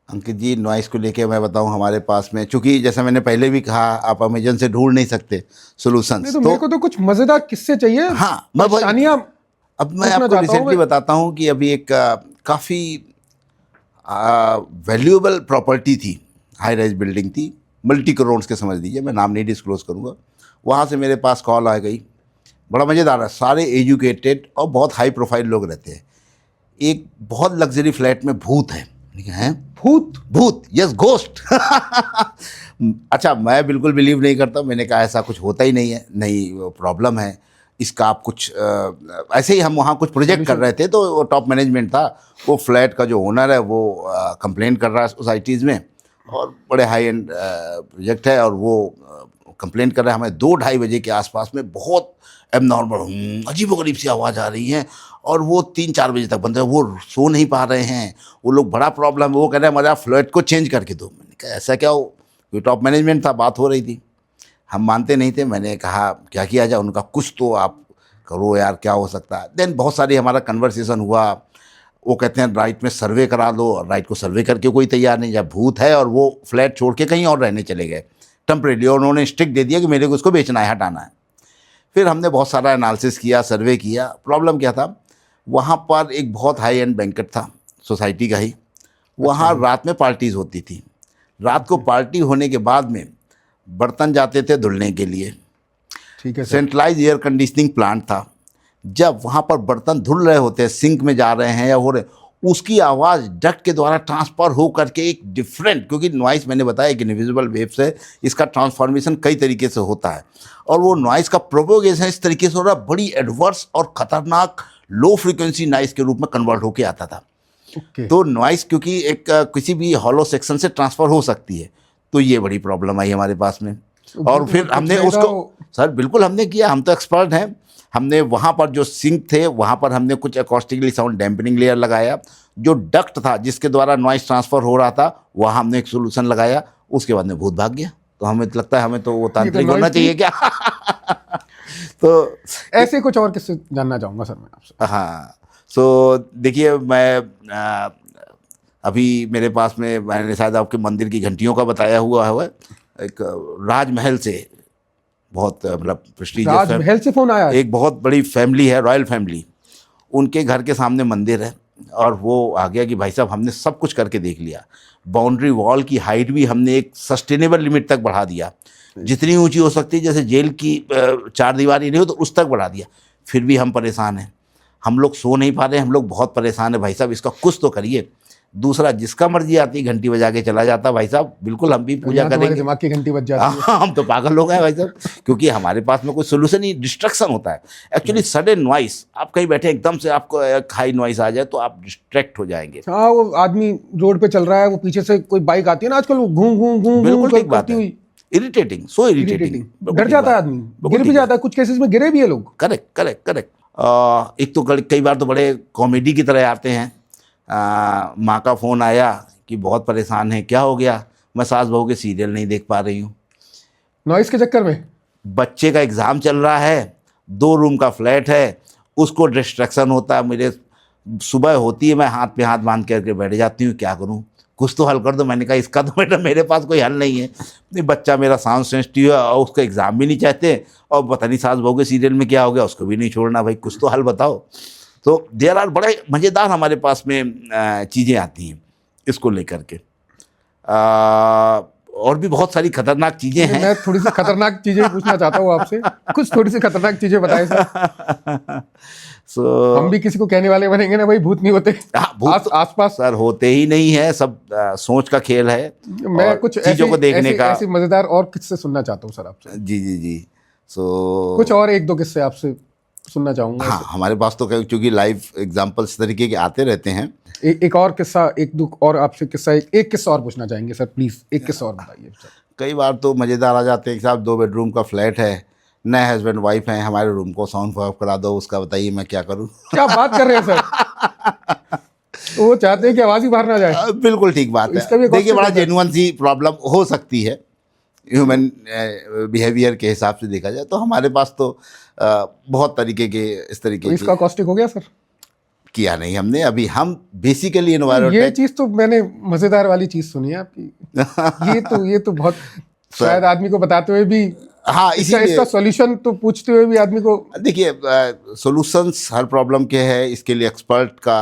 Speaker 2: अंकित जी, नॉइस को लेके मैं बताऊं, हमारे पास में, चूंकि जैसा मैंने पहले भी कहा, आप अमेजन से ढूंढ नहीं सकते सोल्यूशंस।
Speaker 1: तो मेरे को तो कुछ मज़ेदार किस्से चाहिए।
Speaker 2: हाँ, मैं
Speaker 1: परेशानियाँ
Speaker 2: अब मैं
Speaker 1: पूछना
Speaker 2: आपको
Speaker 1: चाहता हूँ
Speaker 2: रिसेंटली
Speaker 1: मैं।
Speaker 2: बताता हूँ कि अभी एक काफ़ी वैल्यूएबल प्रॉपर्टी थी, हाई राइज बिल्डिंग थी, मल्टी करोड्स के समझ लीजिए, मैं नाम नहीं डिस्क्लोज करूँगा। वहाँ से मेरे पास कॉल आ गई, बड़ा मज़ेदार है, सारे एजुकेटेड और बहुत हाई प्रोफाइल लोग रहते हैं। एक बहुत लग्जरी फ्लैट में भूत है। हैं? भूत, यस, घोस्ट। अच्छा, मैं बिल्कुल बिलीव नहीं करता, मैंने कहा ऐसा कुछ होता ही नहीं है, नहीं प्रॉब्लम है इसका, आप कुछ ऐसे ही हम वहाँ कुछ प्रोजेक्ट कर रहे थे, तो वो टॉप मैनेजमेंट था, वो फ्लैट का जो ओनर है वो कंप्लेंट कर रहा है सोसाइटीज़ में, और बड़े हाई एंड प्रोजेक्ट है, और वो कंप्लेंट कर रहा है हमें 2-2:30 बजे के आसपास में बहुत एबनॉर्मल अजीबोगरीब सी आवाज़ आ रही है, और वो 3-4 बजे तक बंद है, वो सो नहीं पा रहे हैं, वो लोग, बड़ा प्रॉब्लम है, वो कह रहे हैं हमारा फ्लैट को चेंज करके दो। मैंने कहा ऐसा क्या हो, कोई टॉप मैनेजमेंट था, बात हो रही थी, हम मानते नहीं थे। मैंने कहा क्या किया जाए, उनका कुछ तो आप करो यार, क्या हो सकता है। देन बहुत सारी हमारा कन्वर्सेशन हुआ, वो कहते हैं राइट में सर्वे करा दो, और राइट को सर्वे करके कोई तैयार नहीं, जब भूत है, और वो फ्लैट छोड़ के कहीं और रहने चले गए टेम्परेरी, और उन्होंने स्ट्रिक्ट दे दिया कि मेरे को उसको बेचना है, हटाना है। फिर हमने बहुत सारा एनालिसिस किया, सर्वे किया। प्रॉब्लम क्या था, वहाँ पर एक बहुत हाई एंड बैंकेट था, सोसाइटी का ही, वहाँ रात में पार्टीज़ होती थी। रात को पार्टी होने के बाद में बर्तन जाते थे धुलने के लिए,
Speaker 1: ठीक है sir.
Speaker 2: Centralised air conditioning plant था। जब वहाँ पर बर्तन धुल रहे होते हैं, सिंक में जा रहे हैं या हो रहे, उसकी आवाज़ डक्ट के द्वारा ट्रांसफ़र हो करके एक डिफरेंट, क्योंकि नॉइस मैंने बताया कि इनविजिबल वेव्स है, इसका ट्रांसफॉर्मेशन कई तरीके से होता है, और वो नॉइस का प्रोपोगेशन इस तरीके से हो रहा, बड़ी एडवर्स और ख़तरनाक लो फ्रीक्वेंसी नॉइस के रूप में कन्वर्ट होके आता था। तो नॉइस क्योंकि एक किसी भी हॉलो सेक्शन से ट्रांसफ़र हो सकती है, तो ये बड़ी प्रॉब्लम आई हमारे पास में। और फिर हमने उसको, सर बिल्कुल हमने किया, हम तो एक्सपर्ट हैं। हमने वहाँ पर जो सिंक थे, वहाँ पर हमने कुछ एकॉस्टिकली साउंड डैम्पनिंग लेयर लगाया, जो डक्ट था जिसके द्वारा नॉइस ट्रांसफ़र हो रहा था, वहाँ हमने एक सोल्यूशन लगाया, उसके बाद में भूत भाग गया। तो हमें लगता है हमें तो वो तांत्रिक होना चाहिए क्या? तो
Speaker 1: ऐसे कुछ और किससे जानना चाहूँगा सर मैं आपसे।
Speaker 2: हाँ, सो देखिए मैं अभी मेरे पास में, मैंने शायद आपके मंदिर की घंटियों का बताया हुआ है, एक राजमहल से बहुत मतलब प्रेस्टीजियस है,
Speaker 1: राजमहल से फोन आया है?
Speaker 2: एक बहुत बड़ी फैमिली है, रॉयल फैमिली, उनके घर के सामने मंदिर है, और वो आ गया कि भाई साहब हमने सब कुछ करके देख लिया, बाउंड्री वॉल की हाइट भी हमने एक सस्टेनेबल लिमिट तक बढ़ा दिया, जितनी ऊंची हो सकती है, जैसे जेल की चार दीवारी नहीं हो तो उस तक बढ़ा दिया, फिर भी हम परेशान हैं, हम लोग सो नहीं पा रहे हैं, हम लोग बहुत परेशान हैं भाई साहब, इसका कुछ तो करिए। दूसरा, जिसका मर्जी आती घंटी बजा के चला जाता, भाई साहब बिल्कुल हम भी पूजा
Speaker 1: यहाँ तुम्हारे
Speaker 2: करेंगे।
Speaker 1: दिमाग की घंटी बज जाती है।
Speaker 2: हाँ, हम तो पागल हो गए भाई साहब, क्योंकि हमारे पास में कोई सोल्यूशन ही, डिस्ट्रक्शन होता है एक्चुअली, सडन नॉइस, आप कहीं बैठे एकदम से आपको एक हाई नॉइस आ जाए तो आप डिस्ट्रैक्ट हो जाएंगे।
Speaker 1: हाँ, वो आदमी रोड पे चल रहा है, वो पीछे से कोई बाइक आती है ना आजकल, वो घूम घूम घूम
Speaker 2: बिल्कुल
Speaker 1: घूम
Speaker 2: ठीक बात
Speaker 1: करती
Speaker 2: है,
Speaker 1: हुई,
Speaker 2: इरिटेटिंग, सो इरिटेटिंग,
Speaker 1: इरिटेटिंग, डर जाता है आदमी, गिर भी जाता है, कुछ केसेस में गिरे भी है लोग।
Speaker 2: Correct correct correct. एक तो कई बार तो बड़े कॉमेडी की तरह आते हैं, माँ का फ़ोन आया कि बहुत परेशान है, क्या हो गया, मैं सास बहू के सीरियल नहीं देख पा रही हूँ,
Speaker 1: नॉइस के चक्कर में।
Speaker 2: बच्चे का एग्ज़ाम चल रहा है, 2 रूम का फ्लैट है, उसको डिस्ट्रैक्शन होता है, मुझे सुबह होती है, मैं हाथ पे हाथ बांध करके बैठ जाती हूँ, क्या करूँ, कुछ तो हल कर दो। मैंने कहा इसका तो मैडम मेरे पास कोई हल नहीं है, नहीं बच्चा मेरा साउंड सेंसिटिव है और उसका एग्ज़ाम भी नहीं चाहते, और पता नहीं सास बहू के सीरियल में क्या हो गया, उसको भी नहीं छोड़ना, भाई कुछ तो हल बताओ। तो देयर आर बड़े मज़ेदार हमारे पास में चीज़ें आती हैं इसको लेकर के, और भी बहुत सारी खतरनाक चीज़ें हैं।
Speaker 1: मैं थोड़ी सी खतरनाक चीजें पूछना चाहता हूँ आपसे, कुछ थोड़ी सी खतरनाक चीजें बताएं सर।
Speaker 2: सो
Speaker 1: हम भी किसी को कहने वाले बनेंगे ना भाई, भूत नहीं होते
Speaker 2: भूत
Speaker 1: आसपास।
Speaker 2: सर होते ही नहीं है, सब सोच का खेल है,
Speaker 1: मैं
Speaker 2: और
Speaker 1: कुछ
Speaker 2: चीज़ों को देखने का।
Speaker 1: ऐसी मजेदार और किस्से सुनना चाहता हूँ सर आपसे।
Speaker 2: जी जी जी। सो
Speaker 1: कुछ और एक दो किस्से आपसे सुनना चाहूंगा।
Speaker 2: हाँ, हमारे पास तो क्योंकि लाइव एग्जांपल्स इस तरीके के आते रहते हैं।
Speaker 1: एक और किस्सा, एक दो और आपसे किस्सा, एक किस्सा और पूछना चाहेंगे सर, प्लीज एक किस्सा और बताइए सर।
Speaker 2: कई बार तो मज़ेदार आ जाते हैं कि साहब 2 बेडरूम का फ्लैट है, नए हस्बैंड वाइफ हैं, हमारे रूम को साउंड ऑफ करा दो, उसका बताइए मैं क्या करूँ।
Speaker 1: क्या बात कर रहे हैं सर? वो चाहते हैं कि आवाज ही बाहर ना जाए।
Speaker 2: बिल्कुल ठीक बात
Speaker 1: तो इसका भी
Speaker 2: है,
Speaker 1: एक
Speaker 2: देखिए
Speaker 1: option
Speaker 2: बड़ा
Speaker 1: होता है।
Speaker 2: जेन्युइन सी प्रॉब्लम हो सकती है ह्यूमन बिहेवियर के हिसाब से देखा जाए, तो हमारे पास तो बहुत तरीके के इस
Speaker 1: तो
Speaker 2: तरीके
Speaker 1: इसका कॉस्टिक हो गया सर?
Speaker 2: किया नहीं हमने अभी, हम बेसिकली
Speaker 1: ये
Speaker 2: एनवायरमेंट।
Speaker 1: चीज तो मैंने मजेदार वाली चीज सुनी है आपकी। ये तो बहुत, शायद आदमी को बताते हुए भी,
Speaker 2: हाँ, इसीलिए
Speaker 1: इसका सॉल्यूशन तो पूछते हुए भी आदमी को।
Speaker 2: देखिए सॉल्यूशंस हर प्रॉब्लम के हैं, इसके लिए एक्सपर्ट का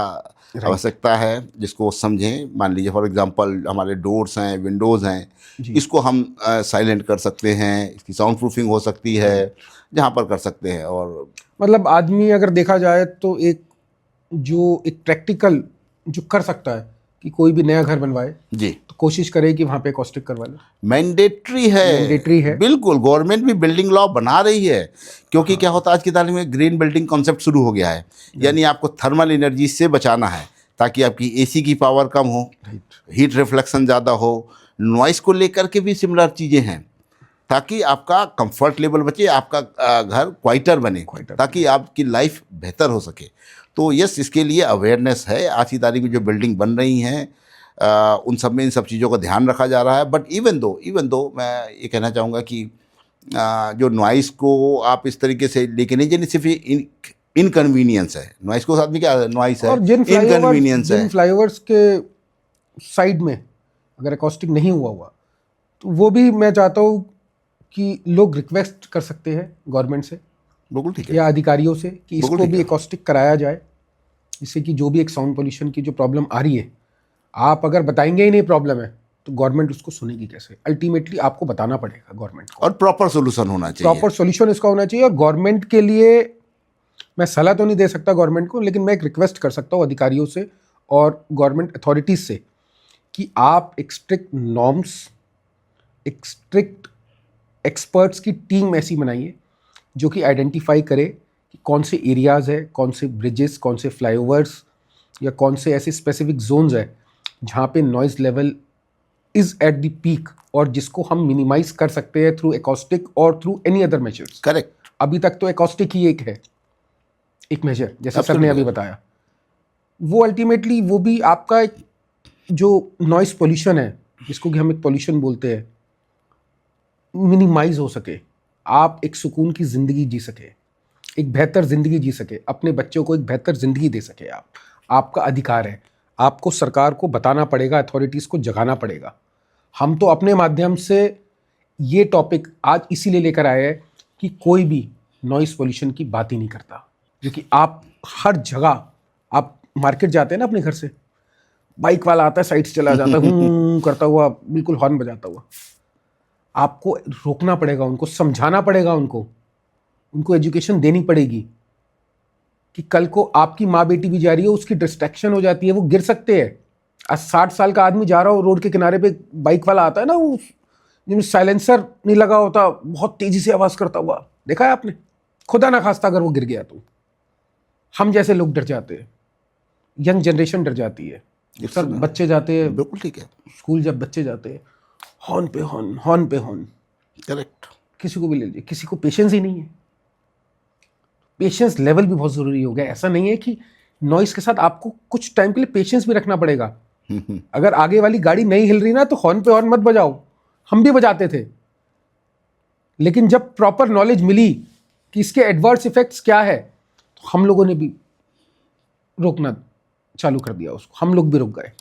Speaker 2: आवश्यकता है जिसको समझें। मान लीजिए फॉर एग्जांपल हमारे डोर्स हैं, विंडोज़ हैं, इसको हम साइलेंट कर सकते हैं, इसकी साउंड प्रूफिंग हो सकती है जहाँ पर कर सकते हैं। और
Speaker 1: मतलब आदमी अगर देखा जाए तो एक प्रैक्टिकल जो कर सकता है कि कोई भी नया घर बनवाए
Speaker 2: जी,
Speaker 1: तो कोशिश करे कि वहाँ पे कॉस्टिक करवा ले।
Speaker 2: मैंडेटरी है, बिल्कुल। गवर्नमेंट भी बिल्डिंग लॉ बना रही है, क्योंकि क्या होता है आज की तारीख में ग्रीन बिल्डिंग कॉन्सेप्ट शुरू हो गया है, यानी आपको थर्मल एनर्जी से बचाना है ताकि आपकी एसी की पावर कम हो, हीट रिफ्लेक्शन ज़्यादा हो। नॉइस को लेकर के भी सिमिलर चीज़ें हैं ताकि आपका कंफर्ट लेवल बचे, आपका घर क्वाइटर बने, ताकि आपकी लाइफ बेहतर हो सके। तो यस, इसके लिए अवेयरनेस है। आज की तारीख में जो बिल्डिंग बन रही हैं उन सब में इन सब चीज़ों का ध्यान रखा जा रहा है। बट इवन दो मैं ये कहना चाहूँगा कि जो नॉइस को आप इस तरीके से लेके नहीं जाइए, सिर्फ इनकन्वीनियंस है। नॉइस को साथ में क्या नॉइस है,
Speaker 1: और
Speaker 2: इनकन्वीनियंस है।
Speaker 1: जिन फ्लाईओवर्स के साइड में अगर एकॉस्टिक नहीं हुआ तो वो भी मैं चाहता हूँ कि लोग रिक्वेस्ट कर सकते हैं गवर्नमेंट से,
Speaker 2: बिल्कुल ठीक है,
Speaker 1: या अधिकारियों से कि इसको भी एकॉस्टिक कराया जाए, जिससे कि जो भी एक साउंड पोल्यूशन की जो प्रॉब्लम आ रही है, आप अगर बताएंगे ही नहीं प्रॉब्लम है तो गवर्नमेंट उसको सुनेगी कैसे? अल्टीमेटली आपको बताना पड़ेगा गवर्नमेंट को,
Speaker 2: और प्रॉपर सोल्यूशन होना चाहिए।
Speaker 1: प्रॉपर सोल्यूशन इसका होना चाहिए। और गवर्नमेंट के लिए मैं सलाह तो नहीं दे सकता गवर्नमेंट को, लेकिन मैं एक रिक्वेस्ट कर सकता हूँ अधिकारियों से और गवर्नमेंट अथॉरिटीज़ से कि आप एक स्ट्रिक्ट नॉर्म्स, एक स्ट्रिक्ट एक्सपर्ट्स की टीम ऐसी बनाइए जो कि आइडेंटिफाई करे कि कौन से एरियाज़ है, कौन से ब्रिजेस, कौन से फ्लाईओवर्स या कौन से ऐसे स्पेसिफिक जोन्स है जहाँ पे noise level is at the peak, और जिसको हम मिनिमाइज कर सकते हैं थ्रू एकॉस्टिक और through any other measures.
Speaker 2: Correct.
Speaker 1: अभी तक तो एकॉस्टिक ही एक मेजर, जैसे सर ने अभी बताया, वो अल्टीमेटली वो भी आपका एक जो नॉइस पोल्यूशन है, जिसको कि हम एक पोल्यूशन बोलते हैं, मिनिमाइज हो सके, आप एक सुकून की ज़िंदगी जी सके। एक बेहतर ज़िंदगी जी सके, अपने बच्चों को एक बेहतर ज़िंदगी दे सके। आप, आपका अधिकार है। आपको सरकार को बताना पड़ेगा, अथॉरिटीज़ को जगाना पड़ेगा। हम तो अपने माध्यम से ये टॉपिक आज इसीलिए लेकर आए हैं कि कोई भी नॉइस पोल्यूशन की बात ही नहीं करता, क्योंकि आप हर जगह, आप मार्केट जाते हैं ना अपने घर से, बाइक वाला आता है, साइड से चला जाता है, करता हुआ, बिल्कुल हॉर्न बजाता हुआ। आपको रोकना पड़ेगा, उनको समझाना पड़ेगा, उनको एजुकेशन देनी पड़ेगी कि कल को आपकी माँ बेटी भी जा रही है, उसकी डिस्ट्रैक्शन हो जाती है, वो गिर सकते हैं। आज 60 साल का आदमी जा रहा हो, रोड के किनारे पे बाइक वाला आता है ना, वो जिसमें साइलेंसर नहीं लगा होता, बहुत तेजी से आवाज़ करता हुआ, देखा है आपने? खुदा ना खास्ता अगर वो गिर गया तो हम जैसे लोग डर जाते हैं, यंग जनरेशन डर जाती है। सर बच्चे जाते हैं,
Speaker 2: बिल्कुल ठीक है,
Speaker 1: स्कूल जब बच्चे जाते हैं, हॉर्न पे हॉर्न, हॉर्न पे हॉर्न।
Speaker 2: करेक्ट।
Speaker 1: किसी को भी ले लीजिए, किसी को पेशेंस ही नहीं है। पेशेंस लेवल भी बहुत ज़रूरी हो गया। ऐसा नहीं है कि नॉइस के साथ आपको कुछ टाइम के लिए पेशेंस भी रखना पड़ेगा। अगर आगे वाली गाड़ी नहीं हिल रही ना, तो हॉर्न पे हॉर्न मत बजाओ। हम भी बजाते थे, लेकिन जब प्रॉपर नॉलेज मिली कि इसके एडवर्स इफेक्ट्स क्या है, तो हम लोगों ने भी रोकना चालू कर दिया उसको। हम लोग भी रुक गए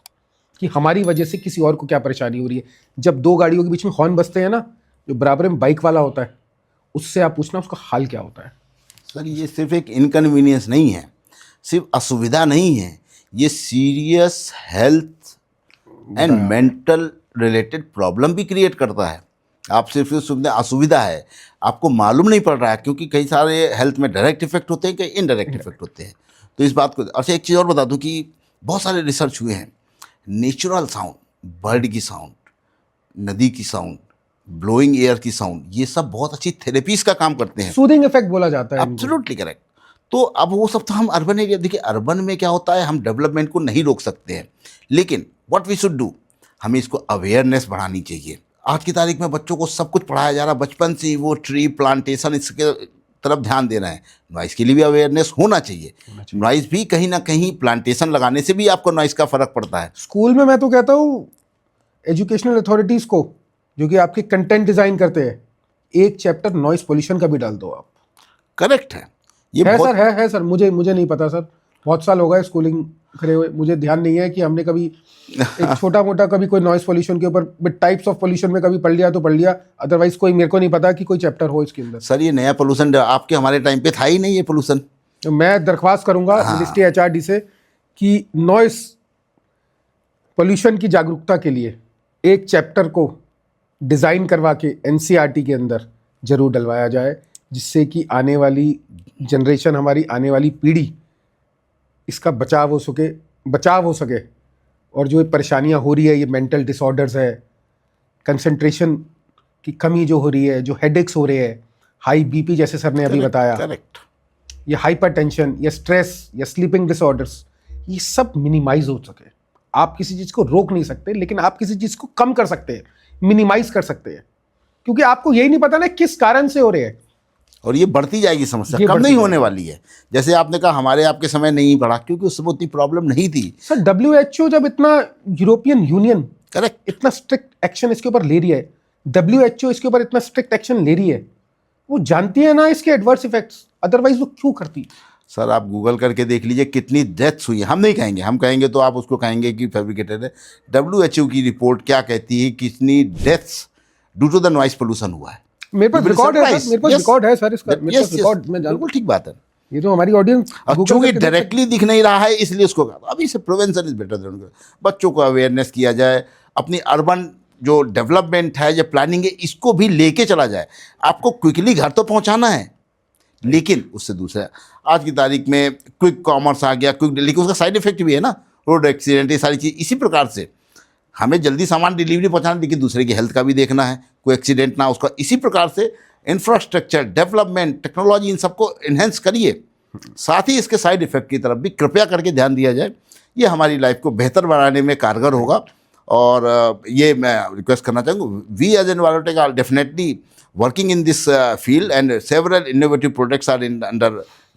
Speaker 1: कि हमारी वजह से किसी और को क्या परेशानी हो रही है। जब दो गाड़ियों के बीच में हॉर्न बजते हैं ना, जो बराबर में बाइक वाला होता है, उससे आप पूछना उसका हाल क्या होता है।
Speaker 2: सर ये सिर्फ एक इनकन्वीनियंस नहीं है, सिर्फ असुविधा नहीं है, ये serious health and mental related problem भी क्रिएट करता है। आप सिर्फ सुविधा असुविधा है, आपको मालूम नहीं पड़ रहा है, क्योंकि कई सारे हेल्थ में डायरेक्ट इफेक्ट होते हैं, कई इनडायरेक्ट इफेक्ट होते हैं। तो इस बात को, अच्छा एक चीज़ और बता दूं कि बहुत सारे रिसर्च हुए हैं, नेचुरल साउंड, बर्ड की साउंड, नदी की साउंड, ब्लोइंग एयर की साउंड, ये सब बहुत अच्छी थेरेपीज का काम करते हैं।
Speaker 1: सूदिंग इफेक्ट बोला जाता है इनको।
Speaker 2: Absolutely correct. तो अब वो सब तो हम अर्बन एरिया, देखिए अर्बन में क्या होता है, हम डेवलपमेंट को नहीं रोक सकते हैं, लेकिन व्हाट वी शुड डू, हमें इसको अवेयरनेस बढ़ानी चाहिए। आज की तारीख में बच्चों को सब कुछ पढ़ाया जा रहा है, बचपन से ही वो ट्री प्लांटेशन इसके तरफ ध्यान दे रहे हैं। नॉइस के लिए भी अवेयरनेस होना चाहिए। नॉइस भी कहीं ना कहीं प्लांटेशन लगाने से भी आपको नॉइस का फर्क पड़ता है।
Speaker 1: स्कूल में मैं तो कहता हूँ एजुकेशनल अथॉरिटीज़ को, जो कि आपके कंटेंट डिज़ाइन करते हैं, एक चैप्टर नॉइस पोल्यूशन का भी डाल दो आप।
Speaker 2: करेक्ट है, ये
Speaker 1: है
Speaker 2: बहुत
Speaker 1: सर, है सर। मुझे नहीं पता सर, बहुत साल हो गए स्कूलिंग करे हुए, मुझे ध्यान नहीं है कि हमने कभी एक छोटा मोटा कभी कोई नॉइस पोल्यूशन के ऊपर टाइप्स ऑफ पोल्यूशन में कभी पढ़ लिया तो पढ़ लिया, अदरवाइज कोई मेरे को नहीं पता कि कोई चैप्टर हो इसके अंदर।
Speaker 2: सर ये नया पोल्यूशन आपके हमारे टाइम पे था ही नहीं ये पोल्यूशन।
Speaker 1: तो मैं दरख्वास्त करूंगा मिनिस्ट्री HRD से कि नॉइस पोल्यूशन की जागरूकता के लिए एक चैप्टर को डिज़ाइन करवा के NCERT के अंदर जरूर डलवाया जाए, जिससे कि आने वाली जनरेशन, हमारी आने वाली पीढ़ी, इसका बचाव हो सके। और जो ये परेशानियां हो रही है, ये मेंटल डिसऑर्डर्स है, कंसंट्रेशन की कमी जो हो रही है, जो हेडेक्स हो रहे हैं, हाई BP जैसे सर ने अभी बताया,
Speaker 2: करेक्ट,
Speaker 1: ये हाइपरटेंशन या स्ट्रेस या स्लीपिंग डिसऑर्डर्स, ये सब मिनिमाइज हो सके। आप किसी चीज़ को रोक नहीं सकते, लेकिन आप किसी चीज़ को कम कर सकते हैं, मिनिमाइज कर सकते हैं, क्योंकि आपको यही नहीं पता ना किस कारण से हो रहे हैं।
Speaker 2: और ये बढ़ती जाएगी समस्या, कम नहीं होने वाली है। जैसे आपने कहा हमारे आपके समय नहीं बढ़ा, क्योंकि उस समय उतनी प्रॉब्लम नहीं थी।
Speaker 1: सर WHO जब इतना, यूरोपियन यूनियन
Speaker 2: करेक्ट,
Speaker 1: इतना स्ट्रिक्ट एक्शन इसके ऊपर ले रही है, WHO इसके ऊपर इतना स्ट्रिक्ट एक्शन ले रही है, वो जानती है ना इसके एडवर्स इफेक्ट्स, अदरवाइज वो क्यों करती।
Speaker 2: सर आप गूगल करके देख लीजिए कितनी डेथ्स हुई है। हम नहीं कहेंगे, हम कहेंगे तो आप उसको कहेंगे कि फैब्रिकेटेड है। WHO की रिपोर्ट क्या कहती है, कितनी deaths due to the noise pollution हुआ है।
Speaker 1: मेरे पास रिकॉर्ड है सर, मेरे पास रिकॉर्ड है सर इसका, मेरे पास रिकॉर्ड, मैं
Speaker 2: बिल्कुल ठीक बात है।
Speaker 1: ये तो हमारी ऑडियंस
Speaker 2: चूंकि डायरेक्टली दिख नहीं रहा है, इसलिए उसको अभी से प्रिवेंशन इज बेटर देन। बच्चों को अवेयरनेस किया जाए, अपनी अर्बन जो डेवलपमेंट है, जो प्लानिंग है, इसको भी लेके चला जाए। आपको क्विकली घर तो पहुंचाना है, लेकिन उससे दूसरा, आज की तारीख में क्विक कॉमर्स आ गया, लेकिन उसका साइड इफेक्ट भी है ना, रोड एक्सीडेंट, ये सारी चीज़। इसी प्रकार से हमें जल्दी सामान डिलीवरी पहुंचाना, लेकिन दूसरे की हेल्थ का भी देखना है, कोई एक्सीडेंट ना उसका। इसी प्रकार से इंफ्रास्ट्रक्चर डेवलपमेंट, टेक्नोलॉजी, इन सबको इन्हेंस करिए, साथ ही इसके साइड इफेक्ट की तरफ भी कृपया करके ध्यान दिया जाए। ये हमारी लाइफ को बेहतर बनाने में कारगर होगा। और ये मैं रिक्वेस्ट करना चाहूँगा, we as environmental are definitely working in this field, and several innovative products are under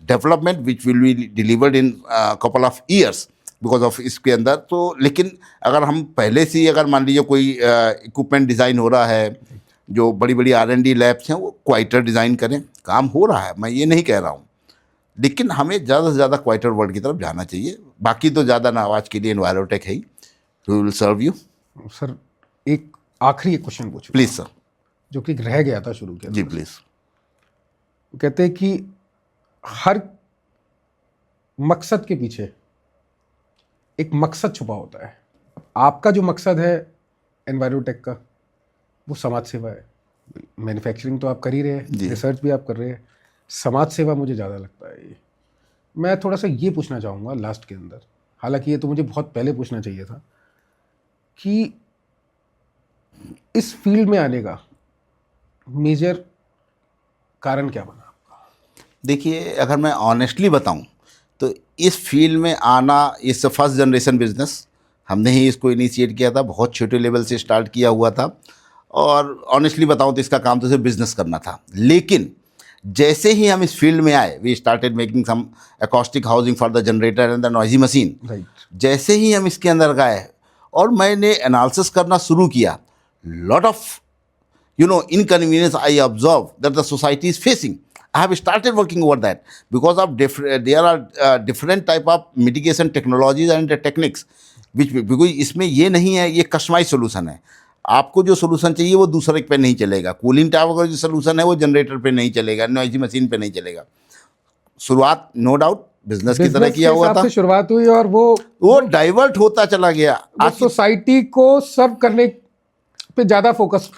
Speaker 2: development which will be delivered in couple of years because of इसके अंदर। तो लेकिन अगर हम पहले से ही अगर मान लीजिए कोई इक्विपमेंट डिज़ाइन हो रहा है, जो बड़ी बड़ी R&D लैब्स हैं वो क्वाइटर डिज़ाइन करें, काम हो रहा है, मैं ये नहीं कह रहा हूँ, लेकिन हमें ज़्यादा से ज़्यादा क्वाइटर वर्ल्ड की तरफ जाना चाहिए। बाकी तो ज़्यादा ना आज के लिए एनवायरोटेक है ही, we will serve you.
Speaker 1: Sir एक आखिरी क्वेश्चन पूछूं
Speaker 2: प्लीज़ सर।
Speaker 1: जो कि रह गया था शुरू के
Speaker 2: जी
Speaker 1: अंदर।
Speaker 2: प्लीज़।
Speaker 1: वो कहते हैं कि हर मकसद के पीछे एक मकसद छुपा होता है। आपका जो मकसद है एनवायरोटेक का वो समाज सेवा है। मैन्युफैक्चरिंग तो आप कर ही रहे हैं,
Speaker 2: जी।
Speaker 1: रिसर्च भी आप कर रहे हैं, समाज सेवा मुझे ज़्यादा लगता है ये। मैं थोड़ा सा ये पूछना चाहूँगा लास्ट के अंदर, हालांकि ये तो मुझे बहुत पहले पूछना चाहिए था, कि इस फील्ड में आने का मेजर कारण क्या बना?
Speaker 2: देखिए, अगर मैं ऑनेस्टली बताऊं तो इस फील्ड में आना, इस फर्स्ट जनरेशन बिजनेस हमने ही इसको इनिशिएट किया था, बहुत छोटे लेवल से स्टार्ट किया हुआ था। और ऑनेस्टली बताऊं तो इसका काम तो सिर्फ बिजनेस करना था। लेकिन जैसे ही हम इस फील्ड में आए, we started making some acoustic housing for the generator and the noisy machine.
Speaker 1: Right.
Speaker 2: जैसे ही हम इसके अंदर गए और मैंने एनालिसिस करना शुरू किया, lot of inconvenience I observe that the society is facing. I have started working over that because of there are different type of mitigation technologies and techniques which, because इसमें ये नहीं है, ये कस्टमाइज सोल्यूशन है। आपको जो solution चाहिए वो दूसरे पे नहीं चलेगा। कूलिंग टावर का जो सोल्यूशन है वो जनरेटर पे नहीं चलेगा, नॉइजी मशीन पे नहीं चलेगा। शुरुआत नो डाउट बिजनेस की तरह किया हुआ था,
Speaker 1: से शुरुआत हुई और
Speaker 2: वो डाइवर्ट होता चला गया।
Speaker 1: आज सोसाइटी को सर्व करने पे ज़्यादा फोकस।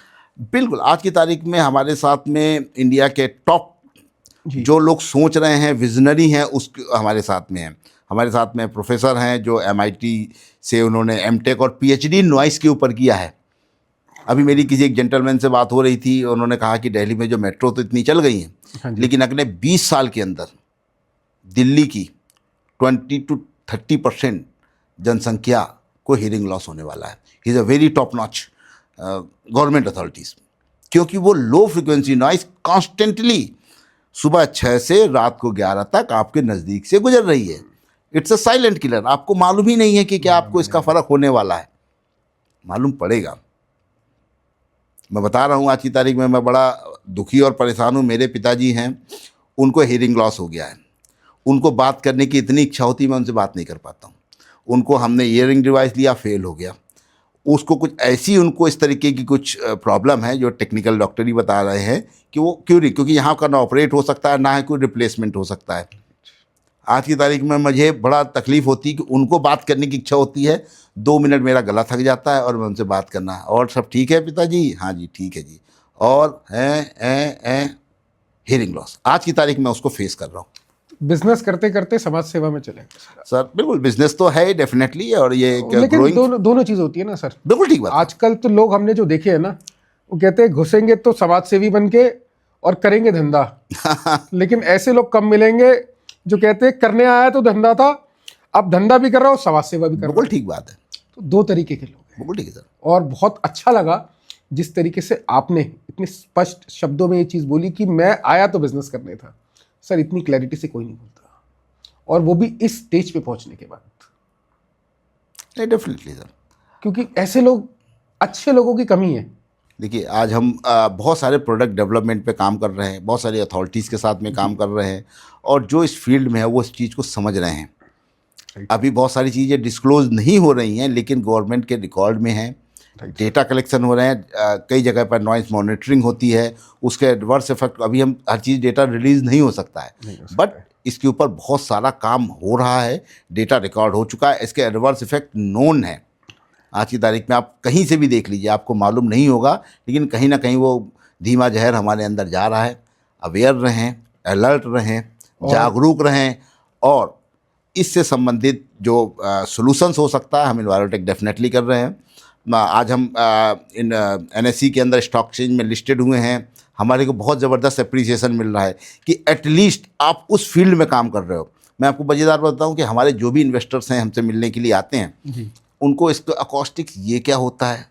Speaker 2: बिल्कुल, आज की तारीख में हमारे साथ में इंडिया के टॉप जो लोग सोच रहे हैं, विजनरी हैं, उस हमारे साथ में हैं। हमारे साथ में प्रोफेसर हैं जो MIT से उन्होंने M.Tech और PhD नॉइस के ऊपर किया है। अभी मेरी किसी एक जेंटलमैन से बात हो रही थी, उन्होंने कहा कि दिल्ली में जो मेट्रो तो इतनी चल गई हैं, लेकिन अगले 20 साल के अंदर दिल्ली की 20 to 30% जनसंख्या को हियरिंग लॉस होने वाला है। He is a very top notch government authorities, क्योंकि वो लो फ्रिक्वेंसी नॉइस कॉन्स्टेंटली सुबह 6 से रात को 11 तक आपके नज़दीक से गुजर रही है। It's a silent killer. आपको मालूम ही नहीं है कि क्या आपको इसका फ़र्क होने वाला है, मालूम पड़ेगा। मैं बता रहा हूँ, आज की तारीख में मैं बड़ा दुखी और परेशान हूँ। मेरे पिताजी हैं, उनको हियरिंग लॉस हो गया है। उनको बात करने की इतनी इच्छा होती है, मैं उनसे बात नहीं कर पाता हूँ। उनको हमने ईयरिंग डिवाइस लिया, फेल हो गया। उसको कुछ ऐसी, उनको इस तरीके की कुछ प्रॉब्लम है जो टेक्निकल डॉक्टर ही बता रहे हैं कि वो क्यों नहीं, क्योंकि यहाँ का ना ऑपरेट हो सकता है, ना ही कोई रिप्लेसमेंट हो सकता है। आज की तारीख में मुझे बड़ा तकलीफ़ होती है कि उनको बात करने की इच्छा होती है, 2 मिनट मेरा गला थक जाता है और मैं उनसे बात करना, और सब ठीक है पिताजी? हाँ जी ठीक है जी। और हियरिंग लॉस आज की तारीख में उसको फेस कर रहा हूँ।
Speaker 1: बिजनेस करते करते समाज सेवा में चले गए
Speaker 2: सर। बिल्कुल, बिजनेस तो है डेफिनेटली, और ये
Speaker 1: लेकिन दोनों चीज़ होती है ना सर।
Speaker 2: बिल्कुल ठीक बात।
Speaker 1: आजकल तो लोग हमने जो देखे हैं ना, वो कहते हैं घुसेंगे तो समाज सेवी बन के और करेंगे धंधा। लेकिन ऐसे लोग कम मिलेंगे जो कहते हैं करने आया तो धंधा था, अब धंधा भी कर रहा हो, समाज सेवा भी कर रहा हो।
Speaker 2: बिल्कुल ठीक बात है।
Speaker 1: तो 2 तरीके के लोग हैं।
Speaker 2: बिल्कुल ठीक है सर।
Speaker 1: और बहुत अच्छा लगा जिस तरीके से आपने इतने स्पष्ट शब्दों में ये चीज़ बोली कि मैं आया तो बिजनेस करने था। सर इतनी क्लैरिटी से कोई नहीं बोलता, और वो भी इस स्टेज पे पहुंचने के बाद।
Speaker 2: डेफिनेटली सर,
Speaker 1: क्योंकि ऐसे लोग, अच्छे लोगों की कमी है।
Speaker 2: देखिए, आज हम बहुत सारे प्रोडक्ट डेवलपमेंट पे काम कर रहे हैं, बहुत सारी अथॉरिटीज़ के साथ में काम कर रहे हैं, और जो इस फील्ड में है वो इस चीज़ को समझ रहे हैं। अभी बहुत सारी चीज़ें डिस्क्लोज नहीं हो रही हैं, लेकिन गवर्नमेंट के रिकॉर्ड में हैं। डेटा कलेक्शन हो रहे हैं, कई जगह पर नॉइस मॉनिटरिंग होती है, उसके एडवर्स इफेक्ट, अभी हम हर चीज़ डेटा रिलीज़ नहीं हो सकता है, बट इसके ऊपर बहुत सारा काम हो रहा है। डेटा रिकॉर्ड हो चुका है, इसके एडवर्स इफेक्ट नोन है। आज की तारीख में आप कहीं से भी देख लीजिए, आपको मालूम नहीं होगा, लेकिन कहीं ना कहीं वो धीमा जहर हमारे अंदर जा रहा है। अवेयर रहें, अलर्ट रहें, जागरूक रहें, और इससे संबंधित जो सॉल्यूशंस हो सकता है हम एनवायरोटेक डेफिनेटली कर रहे हैं। आज हम इन NSE के अंदर स्टॉक एक्सचेंज में लिस्टेड हुए हैं। हमारे को बहुत ज़बरदस्त एप्रिसिएशन मिल रहा है कि एटलीस्ट आप उस फील्ड में काम कर रहे हो। मैं आपको मज़ेदार बताऊं कि हमारे जो भी इन्वेस्टर्स हैं हमसे मिलने के लिए आते हैं, उनको इसको अकॉस्टिक्स ये क्या होता है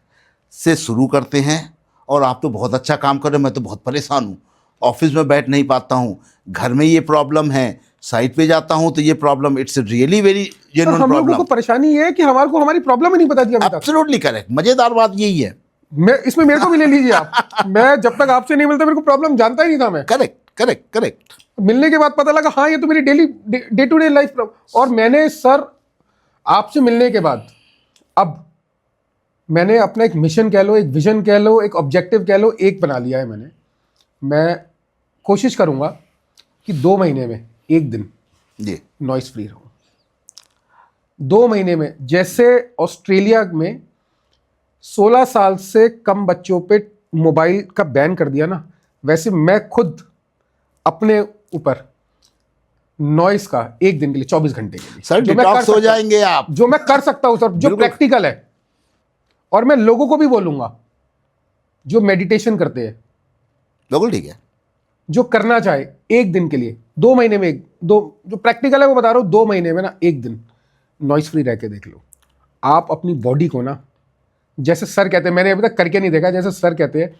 Speaker 2: से शुरू करते हैं, और आप तो बहुत अच्छा काम कर रहे हो, मैं तो बहुत परेशान हूँ, ऑफिस में बैठ नहीं पाता हूँ, घर में ये प्रॉब्लम है, साइट पे जाता हूँ तो ये problem, it's really very genuine
Speaker 1: हम लोगों
Speaker 2: प्रॉब्लम।
Speaker 1: को परेशानी ये है कि हमारे को हमारी प्रॉब्लम ही नहीं पता थी अभी तक।
Speaker 2: एब्सोल्युटली करेक्ट, मज़ेदार बात यही है।
Speaker 1: मैं इसमें मेरे को भी ले लीजिए आप। मैं जब तक आपसे नहीं मिलता मेरे को प्रॉब्लम जानता ही नहीं था मैं।
Speaker 2: Correct correct correct.
Speaker 1: मिलने के बाद पता लगा हाँ ये तो मेरी daily day to day life. और मैंने सर आपसे मिलने के बाद अब मैंने अपना एक मिशन कह लो, एक विजन कह लो, एक ऑब्जेक्टिव कह लो, एक बना लिया है मैंने। मैं कोशिश करूंगा कि 2 महीने में एक दिन
Speaker 2: जी
Speaker 1: नॉइस फ्री रहूं। 2 महीने में, जैसे ऑस्ट्रेलिया में 16 साल से कम बच्चों पे मोबाइल का बैन कर दिया ना, वैसे मैं खुद अपने ऊपर नॉइस का एक दिन के लिए 24 घंटे के लिए
Speaker 2: सर
Speaker 1: जो मैं कर
Speaker 2: डिटॉक्स हो
Speaker 1: सकता-
Speaker 2: जाएंगे आप।
Speaker 1: जो मैं कर सकता हूं सर, जो
Speaker 2: बिल्कुल।
Speaker 1: प्रैक्टिकल है। और मैं लोगों को भी बोलूंगा जो मेडिटेशन करते हैं,
Speaker 2: बिल्कुल ठीक है।
Speaker 1: जो करना चाहे एक दिन के लिए 2 महीने में दो जो प्रैक्टिकल है वो बता रहा हूं, 2 महीने में ना एक दिन नॉइस फ्री रह के देख लो। आप अपनी बॉडी को ना, जैसे सर कहते हैं, मैंने अभी तक करके नहीं देखा, जैसे सर कहते हैं,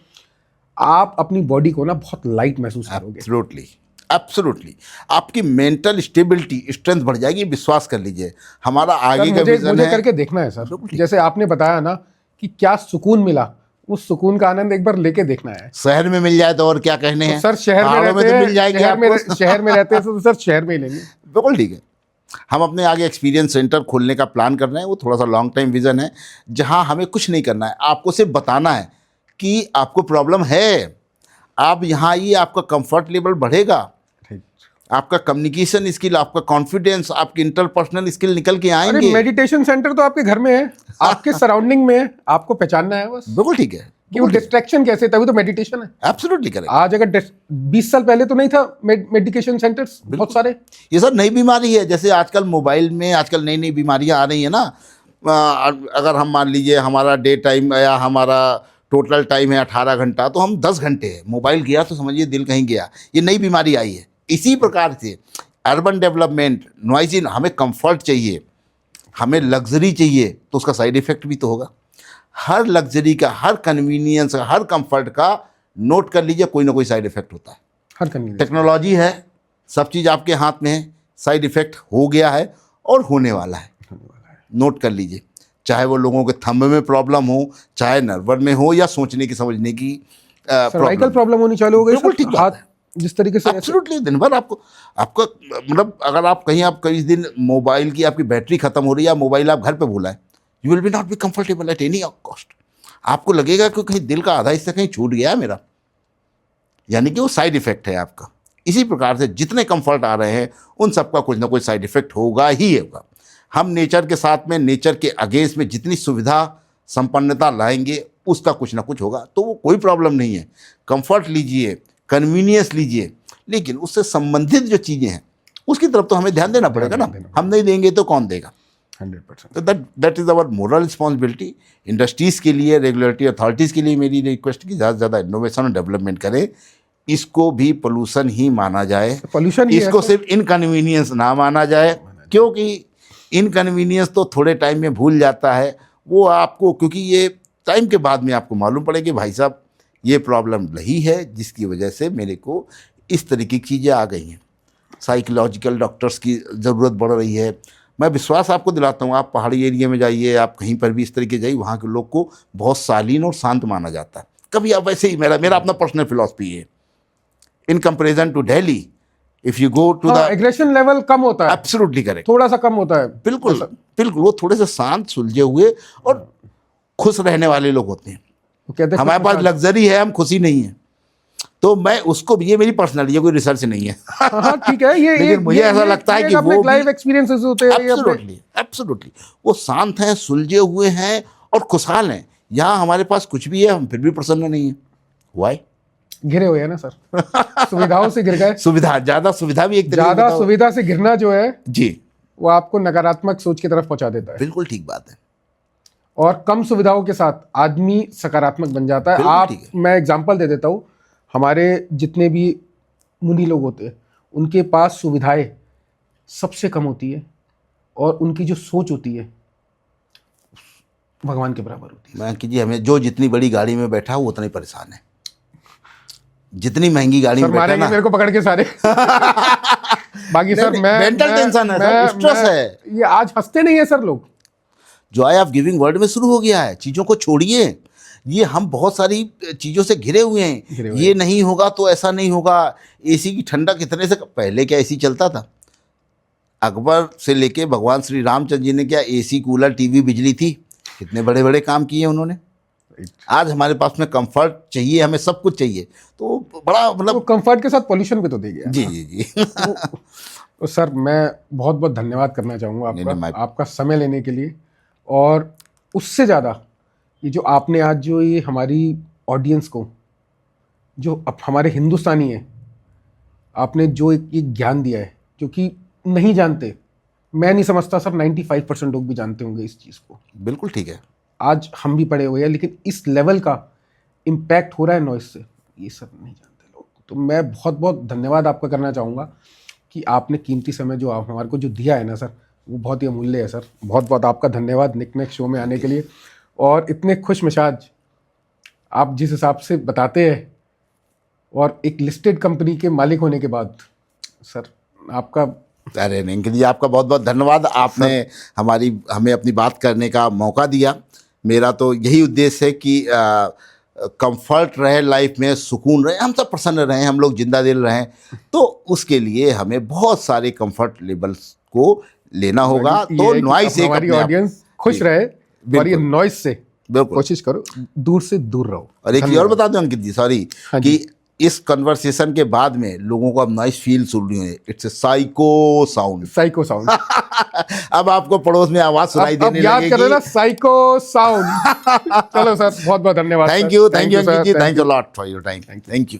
Speaker 1: आप अपनी बॉडी को ना बहुत लाइट महसूस करोगे।
Speaker 2: एब्सोल्युटली एब्सोल्युटली आपकी मेंटल स्टेबिलिटी स्ट्रेंथ बढ़ जाएगी, विश्वास कर लीजिए। हमारा आगे
Speaker 1: सर
Speaker 2: का
Speaker 1: मुझे
Speaker 2: विजन है।
Speaker 1: करके देखना है सर।
Speaker 2: बिल्कुल ठीक।
Speaker 1: जैसे आपने बताया ना कि क्या सुकून मिला, उस सुकून का आनंद एक बार लेके देखना है।
Speaker 2: शहर में मिल जाए तो और क्या कहने हैं।
Speaker 1: सर शहर में
Speaker 2: पहाड़ों
Speaker 1: रहते
Speaker 2: तो
Speaker 1: हैं,
Speaker 2: मिल जाएंगे
Speaker 1: शहर में
Speaker 2: आपको।
Speaker 1: शहर में रहते हैं तो सर शहर में ही लेंगे।
Speaker 2: बिल्कुल ठीक है। हम अपने आगे एक्सपीरियंस सेंटर खोलने का प्लान कर रहे हैं, वो थोड़ा सा लॉन्ग टाइम विजन है, जहां हमें कुछ नहीं करना है, आपको सिर्फ बताना है कि आपको प्रॉब्लम है, आप यहाँ आइए, आपका कंफर्ट लेवल बढ़ेगा,
Speaker 1: ठीक।
Speaker 2: आपका कम्युनिकेशन स्किल, आपका कॉन्फिडेंस, आपकी इंटरपर्सनल स्किल निकल के
Speaker 1: अरे
Speaker 2: आएंगे।
Speaker 1: मेडिटेशन सेंटर तो आपके घर में है, आपके सराउंडिंग में है, आपको पहचानना है बस
Speaker 2: बिल्कुल ठीक है।
Speaker 1: कि वो डिस्ट्रैक्शन कैसे, तभी तो मेडिटेशन है।
Speaker 2: Absolutely correct.
Speaker 1: आज अगर 20 साल पहले तो नहीं था मेडिकेशन सेंटर्स बहुत सारे।
Speaker 2: ये सब नई बीमारी है, जैसे आजकल मोबाइल में आजकल नई नई बीमारियां आ रही है ना। अगर हम मान लीजिए हमारा डे टाइम या हमारा टोटल टाइम है 18 घंटा, तो हम 10 घंटे है मोबाइल गया तो समझिए दिल कहीं गया। ये नई बीमारी आई है। इसी प्रकार से अर्बन डेवलपमेंट, नॉइजी, हमें कंफर्ट चाहिए, हमें लग्जरी चाहिए, तो उसका साइड इफेक्ट भी तो होगा। हर लग्जरी का, हर कन्वीनियंस का, हर कंफर्ट का नोट कर लीजिए, कोई ना कोई साइड इफेक्ट होता है।
Speaker 1: हर कन्वीनियंस।
Speaker 2: टेक्नोलॉजी है, सब चीज़ आपके हाथ में है, साइड इफेक्ट हो गया है और होने वाला है। नोट कर लीजिए, चाहे वो लोगों के थंब में प्रॉब्लम हो, चाहे नर्वर में हो, या सोचने की समझने की
Speaker 1: सर्वाइकल प्रॉब्लम होनी चालू हो गई।
Speaker 2: बिल्कुल ठीक बात
Speaker 1: हाथ
Speaker 2: है।
Speaker 1: जिस तरीके से
Speaker 2: एब्सोल्युटली दिन भर आपको आपका मतलब अगर आप कई दिन मोबाइल की आपकी बैटरी खत्म हो रही है, या मोबाइल आप घर पे भूला है, you will be not be comfortable at any cost. आपको लगेगा कि कहीं दिल का आधा हिस्सा कहीं छूट गया है मेरा, यानी कि वो साइड इफेक्ट है आपका। इसी प्रकार से जितने कंफर्ट आ रहे हैं उन सबका कुछ ना कुछ साइड इफेक्ट होगा ही होगा। हम नेचर के साथ में, नेचर के अगेंस्ट में जितनी सुविधा संपन्नता लाएंगे, उसका कुछ ना कुछ होगा। तो वो कोई प्रॉब्लम नहीं है, कंफर्ट लीजिए, कन्वीनियंस लीजिए, लेकिन उससे संबंधित जो चीज़ें हैं उसकी तरफ तो हमें ध्यान देना पड़ेगा ना। हम नहीं देंगे तो कौन देगा।
Speaker 1: 100%।
Speaker 2: तो that is our moral responsibility. Industries के लिए, रेगुलेटरी अथॉरिटीज़ के लिए मेरी रिक्वेस्ट की ज़्यादा से ज़्यादा इनोवेशन और डेवलपमेंट करें। इसको भी पोल्यूशन ही माना जाए,
Speaker 1: पोल्यूशन
Speaker 2: इसको सिर्फ इनकन्वीनियंस ना माना जाए, क्योंकि इनकन्वीनियंस तो थोड़े टाइम में भूल जाता है वो आपको, क्योंकि ये टाइम के बाद में आपको मालूम पड़े कि भाई साहब ये प्रॉब्लम रही है जिसकी वजह से मेरे को इस तरीके की चीज़ें आ गई हैं। साइकोलॉजिकल डॉक्टर्स की ज़रूरत बढ़ रही है। मैं विश्वास आपको दिलाता हूँ, आप पहाड़ी एरिया में जाइए, आप कहीं पर भी इस तरीके जाइए, वहाँ के लोग को बहुत शालीन और शांत माना जाता है। कभी आप वैसे ही, मेरा अपना पर्सनल फिलॉसफी है, in comparison to Delhi, if you go to the
Speaker 1: aggression level कम होता है,
Speaker 2: एब्सोल्युटली करेक्ट,
Speaker 1: थोड़ा सा कम होता है।
Speaker 2: बिल्कुल बिल्कुल। वो थोड़े से शांत, सुलझे हुए और खुश रहने वाले लोग होते हैं।
Speaker 1: वो कहते हैं
Speaker 2: हमारे पास लग्जरी है, हम खुशी नहीं है। तो मैं उसको भी, ये मेरी पर्सनल, ये कोई रिसर्च नहीं है।
Speaker 1: हाँ ठीक है। ये
Speaker 2: लेकिन मुझे ऐसा लगता है कि वो
Speaker 1: लाइव एक्सपीरियंसेस होते हैं।
Speaker 2: एब्सोल्युटली एब्सोल्युटली वो शांत हैं, सुलझे हुए हैं और खुशहाल हैं। यहाँ हमारे पास कुछ भी है, हम फिर भी प्रसन्न नहीं है। व्हाई?
Speaker 1: घिरे हुए हैं ना सर, सुविधाओं से घिर गए।
Speaker 2: सुविधा, ज़्यादा सुविधा भी एक तरीके से
Speaker 1: ज्यादा
Speaker 2: बताओ।
Speaker 1: सुविधा से घिरना जो है
Speaker 2: जी
Speaker 1: वो आपको नकारात्मक सोच की तरफ पहुंचा देता है,
Speaker 2: बिल्कुल ठीक बात है।
Speaker 1: और कम सुविधाओं के साथ आदमी सकारात्मक बन जाता है।
Speaker 2: बिल्कुल
Speaker 1: आप,
Speaker 2: ठीक है।
Speaker 1: मैं एग्जांपल दे देता हूँ, हमारे जितने भी मुनि लोग होते हैं उनके पास सुविधाएं सबसे कम होती है, और उनकी जो सोच होती है भगवान के बराबर होती है।
Speaker 2: मैं कि जी, हमें जो जितनी बड़ी गाड़ी में बैठा वो उतना ही परेशान है, जितनी महंगी गाड़ी
Speaker 1: सर
Speaker 2: में बैठा
Speaker 1: मारेंगे
Speaker 2: ना।
Speaker 1: मेरे को पकड़ के सारे। बाकी सर
Speaker 2: नहीं,
Speaker 1: मैं
Speaker 2: mental tension है सर, stress है।
Speaker 1: ये आज हंसते नहीं है सर लोग।
Speaker 2: जॉय ऑफ गिविंग वर्ल्ड में शुरू हो गया है। चीज़ों को छोड़िए, ये हम बहुत सारी चीज़ों से घिरे हुए
Speaker 1: घिरे
Speaker 2: हैं,
Speaker 1: हुए
Speaker 2: ये नहीं होगा तो ऐसा नहीं होगा। एसी की ठंडक इतने से पहले क्या एसी चलता था? अकबर से लेके भगवान श्री रामचंद्र जी ने क्या एसी, कूलर, टीवी, बिजली थी? कितने बड़े बड़े काम किए उन्होंने। आज हमारे पास में कंफर्ट चाहिए, हमें सब कुछ चाहिए, तो बड़ा
Speaker 1: तो
Speaker 2: मतलब
Speaker 1: कंफर्ट के साथ पॉल्यूशन भी तो दे गया
Speaker 2: जी
Speaker 1: ना।
Speaker 2: जी जी
Speaker 1: तो सर मैं बहुत बहुत धन्यवाद करना चाहूँगा
Speaker 2: नहीं,
Speaker 1: आपका,
Speaker 2: मैं-
Speaker 1: आपका समय लेने के लिए। और उससे ज़्यादा ये जो आपने आज जो ये हमारी ऑडियंस को, जो अब हमारे हिंदुस्तानी है, आपने जो एक ये ज्ञान दिया है जो कि नहीं जानते, मैं नहीं समझता सर 95% लोग भी जानते होंगे इस चीज़ को।
Speaker 2: बिल्कुल ठीक है।
Speaker 1: आज हम भी पढ़े हुए हैं, लेकिन इस लेवल का इम्पैक्ट हो रहा है नॉइस से, ये सब नहीं जानते लोग। तो मैं बहुत बहुत धन्यवाद आपका करना चाहूँगा कि आपने कीमती समय जो आप हमारे को जो दिया है ना सर, वो बहुत ही अमूल्य है सर। बहुत बहुत आपका धन्यवाद निक शो में आने के लिए, और इतने खुश मिजाज आप जिस हिसाब से बताते हैं, और एक लिस्टेड कंपनी के मालिक होने के बाद सर आपका
Speaker 2: अरे नहीं अंकित जी, आपका बहुत बहुत धन्यवाद। आपने हमें अपनी बात करने का मौका दिया। मेरा तो यही उद्देश्य है कि कंफर्ट रहे लाइफ में, सुकून रहे, हम सब प्रसन्न रहें, हम लोग जिंदा दिल रहें। तो उसके लिए हमें बहुत सारे कंफर्ट लेवल्स को लेना होगा।
Speaker 1: ये
Speaker 2: तो
Speaker 1: है कि
Speaker 2: नॉइस
Speaker 1: अब
Speaker 2: एक
Speaker 1: हमारी
Speaker 2: अपने आप
Speaker 1: ऑडियंस खुश
Speaker 2: जी,
Speaker 1: रहे, और ये
Speaker 2: बिल्कुल।
Speaker 1: नॉइस से
Speaker 2: बिल्कुल।
Speaker 1: कोशिश करो दूर से दूर रहो।
Speaker 2: और एक चीज़ और बता दूं अंकित जी, सॉरी,
Speaker 1: हाँ जी।
Speaker 2: कि इस कन्वर्सेशन के बाद में लोगों को अब नॉइस फील सुन रही है। It's a psycho sound.
Speaker 1: Psycho sound.
Speaker 2: अब आपको पड़ोस में आवाज सुनाई
Speaker 1: अब
Speaker 2: देने
Speaker 1: याद कर
Speaker 2: लगेगी।
Speaker 1: ना, साइको साउंड। चलो सर, बहुत बहुत धन्यवाद।
Speaker 2: Thank
Speaker 1: sir.
Speaker 2: You Ankit ji,
Speaker 1: sir,
Speaker 2: thanks a lot for your time. Thank you.